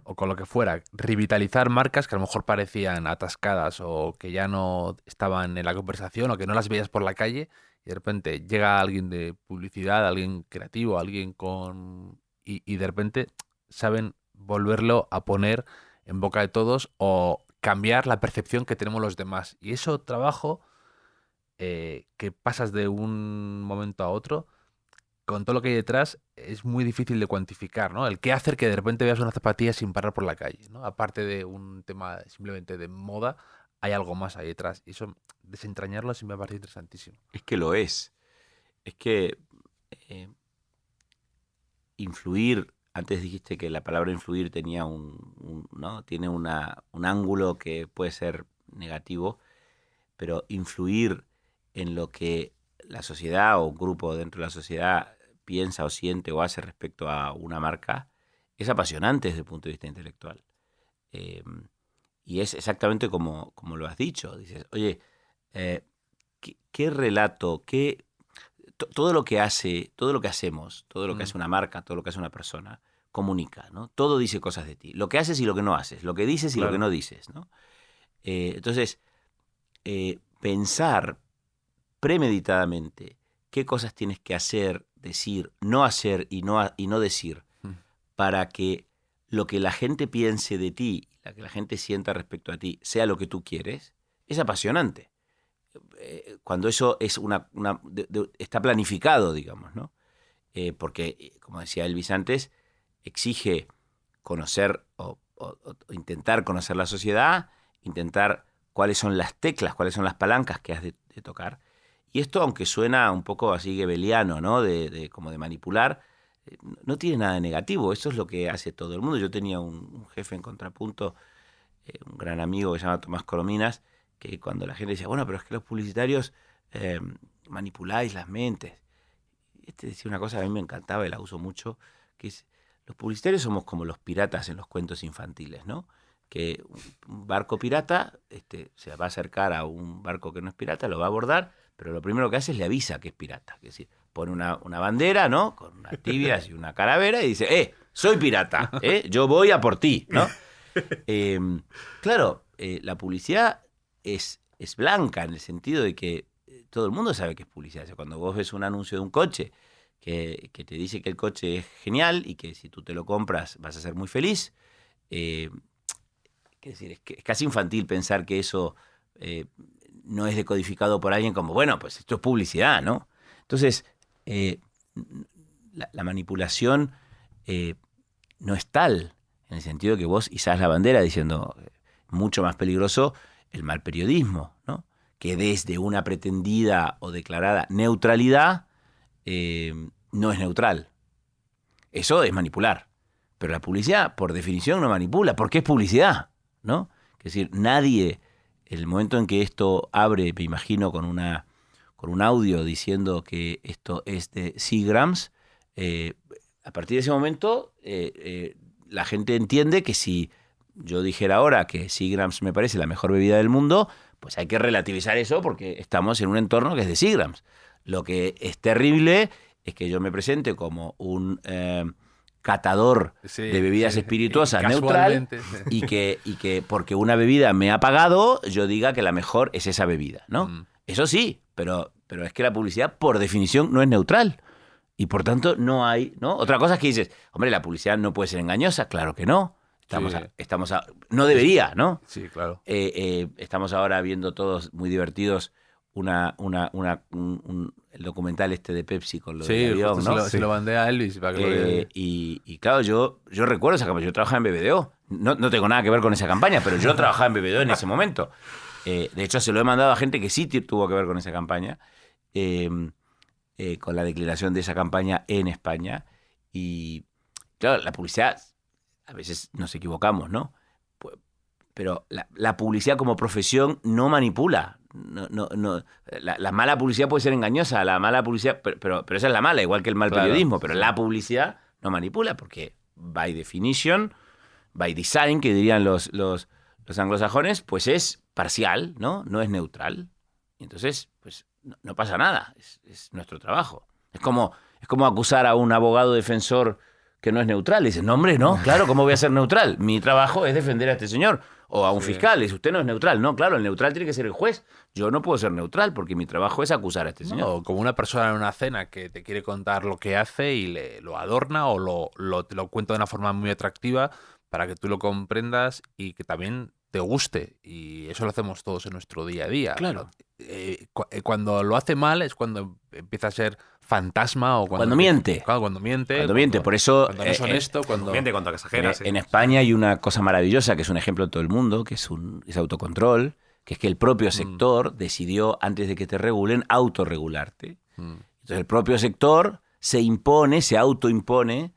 Speaker 2: lo que fuera, revitalizar marcas que a lo mejor parecían atascadas o que ya no estaban en la conversación o que no las veías por la calle y de repente llega alguien de publicidad, alguien creativo, alguien con... Y de repente saben volverlo a poner en boca de todos o cambiar la percepción que tenemos los demás. Y eso trabajo que pasas de un momento a otro, con todo lo que hay detrás, es muy difícil de cuantificar, ¿no? El qué hacer que de repente veas una zapatilla sin parar por la calle, ¿no? Aparte de un tema simplemente de moda, hay algo más ahí detrás. Y eso, desentrañarlo sí me parece interesantísimo.
Speaker 3: Es que lo es. Es que influir, antes dijiste que la palabra influir tenía ¿no? Tiene un ángulo que puede ser negativo, pero influir en lo que la sociedad o un grupo dentro de la sociedad piensa o siente o hace respecto a una marca es apasionante desde el punto de vista intelectual. Y es exactamente como lo has dicho. Dices, oye, ¿qué relato, todo lo que hacemos, todo lo que hace una marca, todo lo que hace una persona, comunica, ¿no? Todo dice cosas de ti. Lo que haces y lo que no haces, lo que dices y lo que no dices, ¿no? Entonces, pensar premeditadamente qué cosas tienes que hacer, decir, no hacer y no decir para que lo que la gente piense de ti, la que la gente sienta respecto a ti, sea lo que tú quieres, es apasionante. Cuando eso es está planificado, digamos, ¿no? Porque, como decía Elvis antes, exige conocer o intentar conocer la sociedad, intentar cuáles son las teclas, cuáles son las palancas que has de tocar. Y esto, aunque suena un poco así gebeliano, ¿no? Como de manipular, no tiene nada de negativo. Eso es lo que hace todo el mundo. Yo tenía un jefe en Contrapunto, un gran amigo que se llama Tomás Corominas, que cuando la gente decía, bueno, pero es que los publicitarios manipuláis las mentes. Decía una cosa que a mí me encantaba y la uso mucho, que es, los publicitarios somos como los piratas en los cuentos infantiles, ¿no? Que un barco pirata se va a acercar a un barco que no es pirata, lo va a abordar, pero lo primero que hace es le avisa que es pirata. Es decir, pone una bandera, ¿no? Con unas tibias y una calavera y dice, soy pirata, yo voy a por ti, ¿no? Claro, la publicidad es blanca en el sentido de que todo el mundo sabe que es publicidad. O sea, cuando vos ves un anuncio de un coche que te dice que el coche es genial y que si tú te lo compras vas a ser muy feliz, es casi infantil pensar que eso no es decodificado por alguien como, bueno, pues esto es publicidad, ¿no? Entonces, la manipulación no es tal, en el sentido de que vos izás la bandera diciendo mucho más peligroso el mal periodismo, ¿no? Que desde una pretendida o declarada neutralidad no es neutral. Eso es manipular. Pero la publicidad, por definición, no manipula, porque es publicidad, ¿no? Es decir, nadie, el momento en que esto abre, me imagino, con un audio diciendo que esto es de Seagram's, a partir de ese momento la gente entiende que si yo dijera ahora que Seagram's me parece la mejor bebida del mundo, pues hay que relativizar eso porque estamos en un entorno que es de Seagram's. Lo que es terrible es que yo me presente como un catador de bebidas espirituosas neutral y que porque una bebida me ha pagado, yo diga que la mejor es esa bebida, ¿no? Eso sí, pero es que la publicidad por definición no es neutral y por tanto no hay, ¿no? Otra cosa es que dices, hombre, la publicidad no puede ser engañosa, claro que no. No debería, ¿no?
Speaker 2: Sí, claro.
Speaker 3: Estamos ahora viendo todos muy divertidos el documental de Pepsi con lo del avión, ¿no?
Speaker 2: Se lo mandé a Elvis para que
Speaker 3: y claro, yo recuerdo esa campaña. Yo trabajaba en BBDO. No tengo nada que ver con esa campaña, pero yo trabajaba en BBDO en ese momento. De hecho, se lo he mandado a gente que sí tuvo que ver con esa campaña, con la declaración de esa campaña en España. Y claro, la publicidad, a veces nos equivocamos, ¿no? Pero la publicidad como profesión no manipula. La mala publicidad puede ser engañosa, la mala publicidad, pero esa es la mala, igual que el mal periodismo. Pero la publicidad no manipula porque, by definition, by design, que dirían los anglosajones, pues es parcial, ¿no? No es neutral. Y entonces, pues no pasa nada. Es nuestro trabajo. Es como acusar a un abogado defensor que no es neutral. Dice, no, hombre, no, claro, ¿cómo voy a ser neutral? Mi trabajo es defender a este señor. O a un fiscal, dice, usted no es neutral. No, claro, el neutral tiene que ser el juez. Yo no puedo ser neutral porque mi trabajo es acusar a este señor.
Speaker 2: No, como una persona en una cena que te quiere contar lo que hace y lo adorna o te lo cuenta de una forma muy atractiva para que tú lo comprendas y que también te guste. Y eso lo hacemos todos en nuestro día a día.
Speaker 3: Claro.
Speaker 2: Cuando lo hace mal es cuando empieza a ser fantasma o
Speaker 3: cuando miente.
Speaker 2: Cuando miente.
Speaker 3: Por eso
Speaker 2: cuando no es honesto, cuando
Speaker 4: miente, cuando exagera.
Speaker 3: En España hay una cosa maravillosa que es un ejemplo de todo el mundo, que es autocontrol, que es que el propio sector decidió, antes de que te regulen, autorregularte. Entonces el propio sector se autoimpone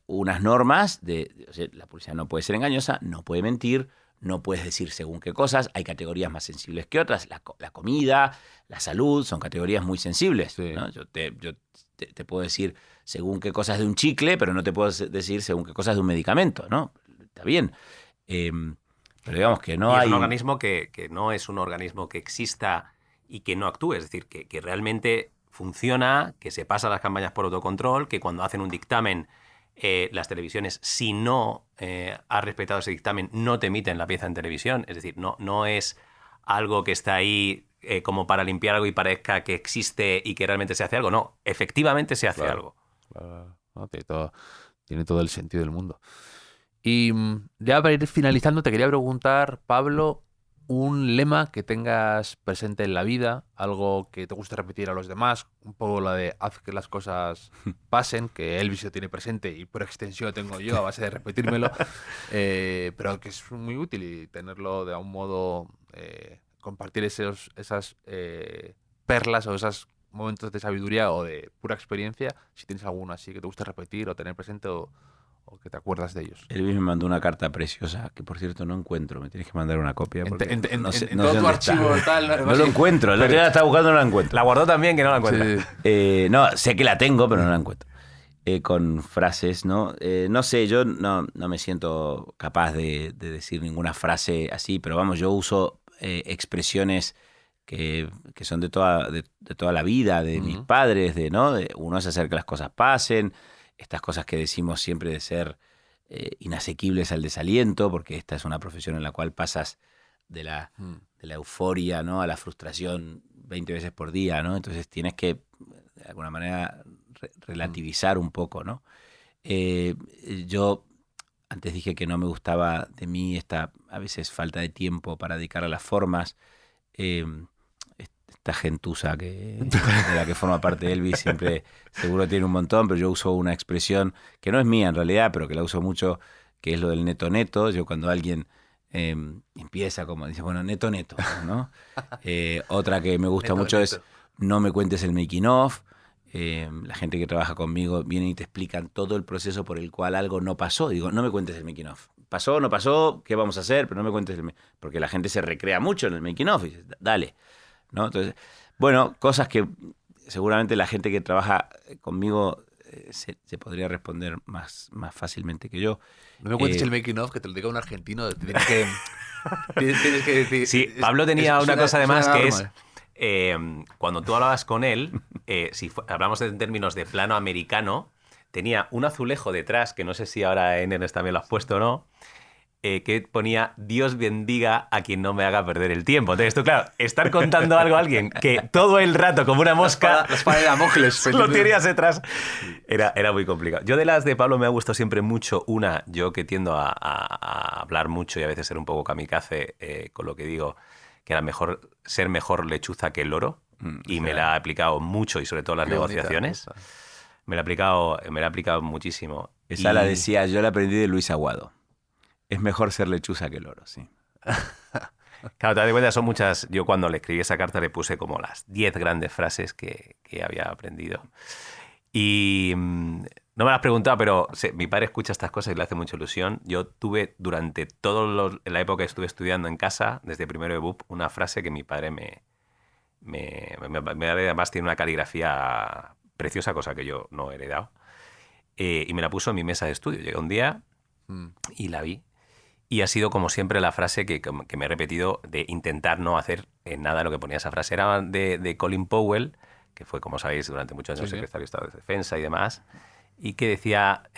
Speaker 3: unas normas o sea, la publicidad no puede ser engañosa, no puede mentir, no puedes decir según qué cosas, hay categorías más sensibles que otras, la comida, la salud, son categorías muy sensibles, sí. ¿No? Yo te puedo decir según qué cosas de un chicle, pero no te puedo decir según qué cosas de un medicamento, ¿no? está bien. Pero digamos que no
Speaker 4: y es
Speaker 3: hay...
Speaker 4: un organismo que no es un organismo que exista y que no actúe, es decir, que realmente funciona, que se pasa las campañas por autocontrol, que cuando hacen un dictamen, las televisiones, si no has respetado ese dictamen, no te emiten la pieza en televisión. Es decir, no es algo que está ahí como para limpiar algo y parezca que existe y que realmente se hace algo. No, efectivamente se hace algo.
Speaker 2: No, tiene todo el sentido del mundo. Y ya para ir finalizando, te quería preguntar, Pablo, un lema que tengas presente en la vida, algo que te guste repetir a los demás, un poco la de haz que las cosas pasen, que Elvis lo tiene presente y por extensión lo tengo yo a base de repetírmelo, pero que es muy útil y tenerlo de algún modo, compartir esas perlas o esos momentos de sabiduría o de pura experiencia, si tienes alguno así que te guste repetir o tener presente o que te acuerdas de ellos.
Speaker 3: Elvis me mandó una carta preciosa, que por cierto no encuentro, me tienes que mandar una copia. Porque
Speaker 2: En
Speaker 3: no sé
Speaker 2: todo tu
Speaker 3: dónde
Speaker 2: archivo
Speaker 3: está.
Speaker 2: tal.
Speaker 3: No lo encuentro, el otro día la estaba buscando y no la encuentro.
Speaker 4: La guardó también, que no la encuentra.
Speaker 2: Sí.
Speaker 3: No, sé que la tengo, pero no la encuentro. Con frases, ¿no? No sé, yo no me siento capaz de decir ninguna frase así, pero vamos, yo uso expresiones que son de toda la vida, de mis padres, ¿no? Uno es hacer que las cosas pasen, estas cosas que decimos siempre de ser inasequibles al desaliento, porque esta es una profesión en la cual pasas de la euforia, ¿no?, a la frustración 20 veces por día, ¿no? Entonces tienes que, de alguna manera, relativizar un poco, ¿no? Yo antes dije que no me gustaba de mí esta, a veces, falta de tiempo para dedicar a las formas. Esta gentuza de la que forma parte Elvis siempre seguro tiene un montón, pero yo uso una expresión que no es mía en realidad, pero que la uso mucho, que es lo del neto neto. Yo cuando alguien empieza como dice, bueno, neto neto, ¿no? Otra que me gusta mucho es no me cuentes el making of. La gente que trabaja conmigo viene y te explican todo el proceso por el cual algo no pasó. Digo, no me cuentes el making of. Pasó, no pasó, ¿qué vamos a hacer? Pero no me cuentes porque la gente se recrea mucho en el making of y dice, dale, ¿no? Entonces, bueno, cosas que seguramente la gente que trabaja conmigo se podría responder más fácilmente que yo.
Speaker 2: No me cuentes el making of, que te lo diga un argentino. Tienes que decir.
Speaker 4: Sí, Pablo tenía una cosa además que es... cuando tú hablabas con él, si hablamos en términos de plano americano, tenía un azulejo detrás, que no sé si ahora en Enes también lo has puesto o no, que ponía Dios bendiga a quien no me haga perder el tiempo. Entonces tú, claro, estar contando algo a alguien que todo el rato, como una mosca,
Speaker 2: La espada de Damocles,
Speaker 4: lo tenías detrás, era muy complicado. Yo de las de Pablo me ha gustado siempre mucho una, yo que tiendo a hablar mucho y a veces ser un poco kamikaze con lo que digo, que era ser mejor lechuza que el loro, y me la ha aplicado mucho, y sobre todo en las negociaciones. Me la ha aplicado muchísimo.
Speaker 3: Esa la decía, yo la aprendí de Luis Aguado. Es mejor ser lechuza que loro, sí.
Speaker 4: Claro, te das cuenta, son muchas. Yo cuando le escribí esa carta le puse como las 10 grandes frases que había aprendido. Y no me las has preguntado, pero mi padre escucha estas cosas y le hace mucha ilusión. Yo tuve durante en la época que estuve estudiando en casa, desde primero de BUP, una frase que mi padre además tiene una caligrafía preciosa, cosa que yo no he heredado. Y me la puso en mi mesa de estudio. Llegué un día y la vi. Y ha sido, como siempre, la frase que me he repetido de intentar no hacer nada de lo que ponía esa frase. Era de Colin Powell, que fue, como sabéis, durante muchos años secretario de Estado de Defensa y demás, y que decía,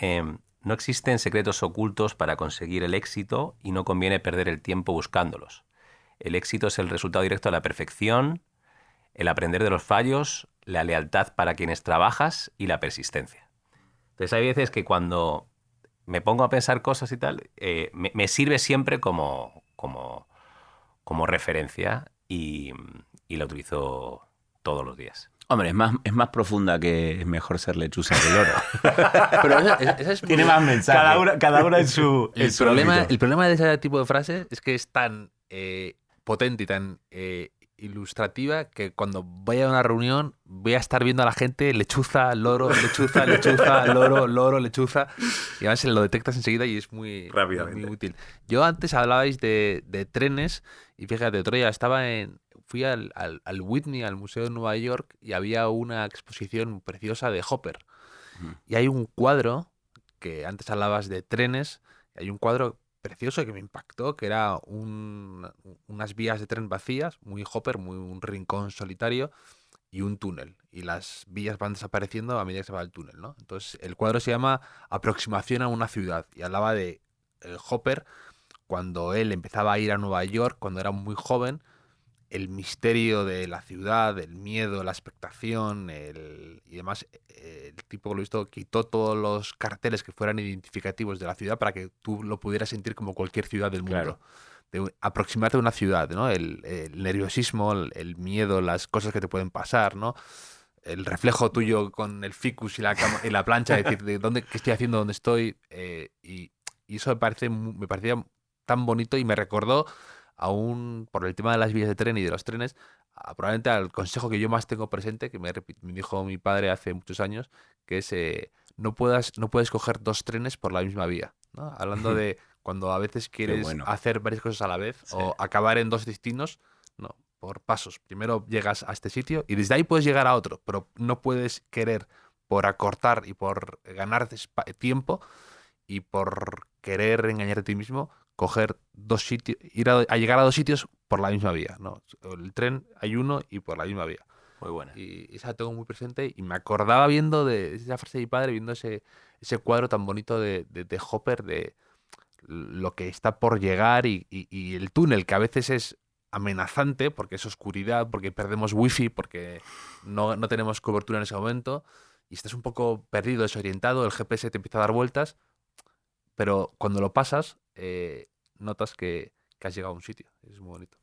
Speaker 4: no existen secretos ocultos para conseguir el éxito y no conviene perder el tiempo buscándolos. El éxito es el resultado directo de la perfección, el aprender de los fallos, la lealtad para quienes trabajas y la persistencia. Entonces hay veces que cuando me pongo a pensar cosas y tal, me sirve siempre como referencia y la utilizo todos los días.
Speaker 3: Hombre, es más profunda que es mejor ser lechuza que loro.
Speaker 2: Pero esa es
Speaker 3: Tiene más mensajes.
Speaker 4: Cada una en su...
Speaker 2: El problema de ese tipo de frase es que es tan potente y tan ilustrativa que cuando vaya a una reunión voy a estar viendo a la gente lechuza, loro, lechuza, lechuza, loro, loro, lechuza, y además lo detectas enseguida y es muy útil. Yo antes hablabais de trenes y fíjate, otro día fui al Whitney, al Museo de Nueva York, y había una exposición preciosa de Hopper. Y hay un cuadro, que antes hablabas de trenes, hay un cuadro precioso que me impactó, que era unas vías de tren vacías, muy Hopper, muy un rincón solitario y un túnel. Y las vías van desapareciendo a medida que se va el túnel, ¿no? Entonces el cuadro se llama Aproximación a una ciudad y hablaba de Hopper cuando él empezaba a ir a Nueva York, cuando era muy joven, el misterio de la ciudad, el miedo, la expectación, y demás. El tipo, por lo visto, quitó todos los carteles que fueran identificativos de la ciudad para que tú lo pudieras sentir como cualquier ciudad del mundo.
Speaker 3: Claro.
Speaker 2: Aproximarte a una ciudad, ¿no? El nerviosismo, el miedo, las cosas que te pueden pasar, ¿no? El reflejo tuyo con el ficus y la plancha, decir, qué estoy haciendo, dónde estoy. Y eso me parecía tan bonito y me recordó aún por el tema de las vías de tren y de los trenes, probablemente al consejo que yo más tengo presente, que me dijo mi padre hace muchos años, que es no puedes coger 2 trenes por la misma vía, ¿no? Hablando de cuando a veces quieres hacer varias cosas a la vez o acabar en 2 destinos, no, por pasos. Primero llegas a este sitio y desde ahí puedes llegar a otro, pero no puedes querer por acortar y por ganar tiempo y por querer engañarte a ti mismo, coger 2 sitios, a llegar a 2 sitios por la misma vía, ¿no? El tren hay uno y por la misma vía.
Speaker 4: Muy buena.
Speaker 2: Y esa la tengo muy presente y me acordaba viendo de esa frase de mi padre, viendo ese cuadro tan bonito de Hopper, de lo que está por llegar y el túnel, que a veces es amenazante porque es oscuridad, porque perdemos wifi, porque no tenemos cobertura en ese momento y estás un poco perdido, desorientado, el GPS te empieza a dar vueltas, pero cuando lo pasas notas que has llegado a un sitio. Es muy bonito.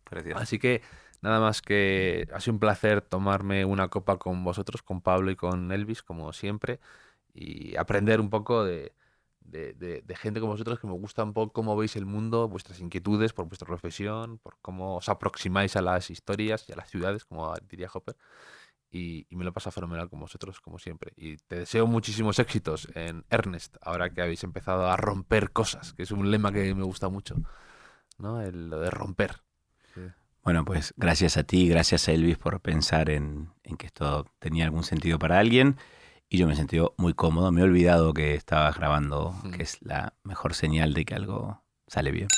Speaker 4: Precioso.
Speaker 2: Así que nada más, que ha sido un placer tomarme una copa con vosotros, con Pablo y con Elvis, como siempre, y aprender un poco de gente como vosotros, que me gusta un poco cómo veis el mundo, vuestras inquietudes por vuestra profesión, por cómo os aproximáis a las historias y a las ciudades, como diría Hopper. Y me lo pasa fenomenal con vosotros, como siempre. Y te deseo muchísimos éxitos en Ernest, ahora que habéis empezado a romper cosas, que es un lema que me gusta mucho, ¿no? Lo de romper. Sí.
Speaker 3: Bueno, pues gracias a ti, gracias a Elvis por pensar en que esto tenía algún sentido para alguien. Y yo me he sentido muy cómodo. Me he olvidado que estabas grabando, que es la mejor señal de que algo sale bien.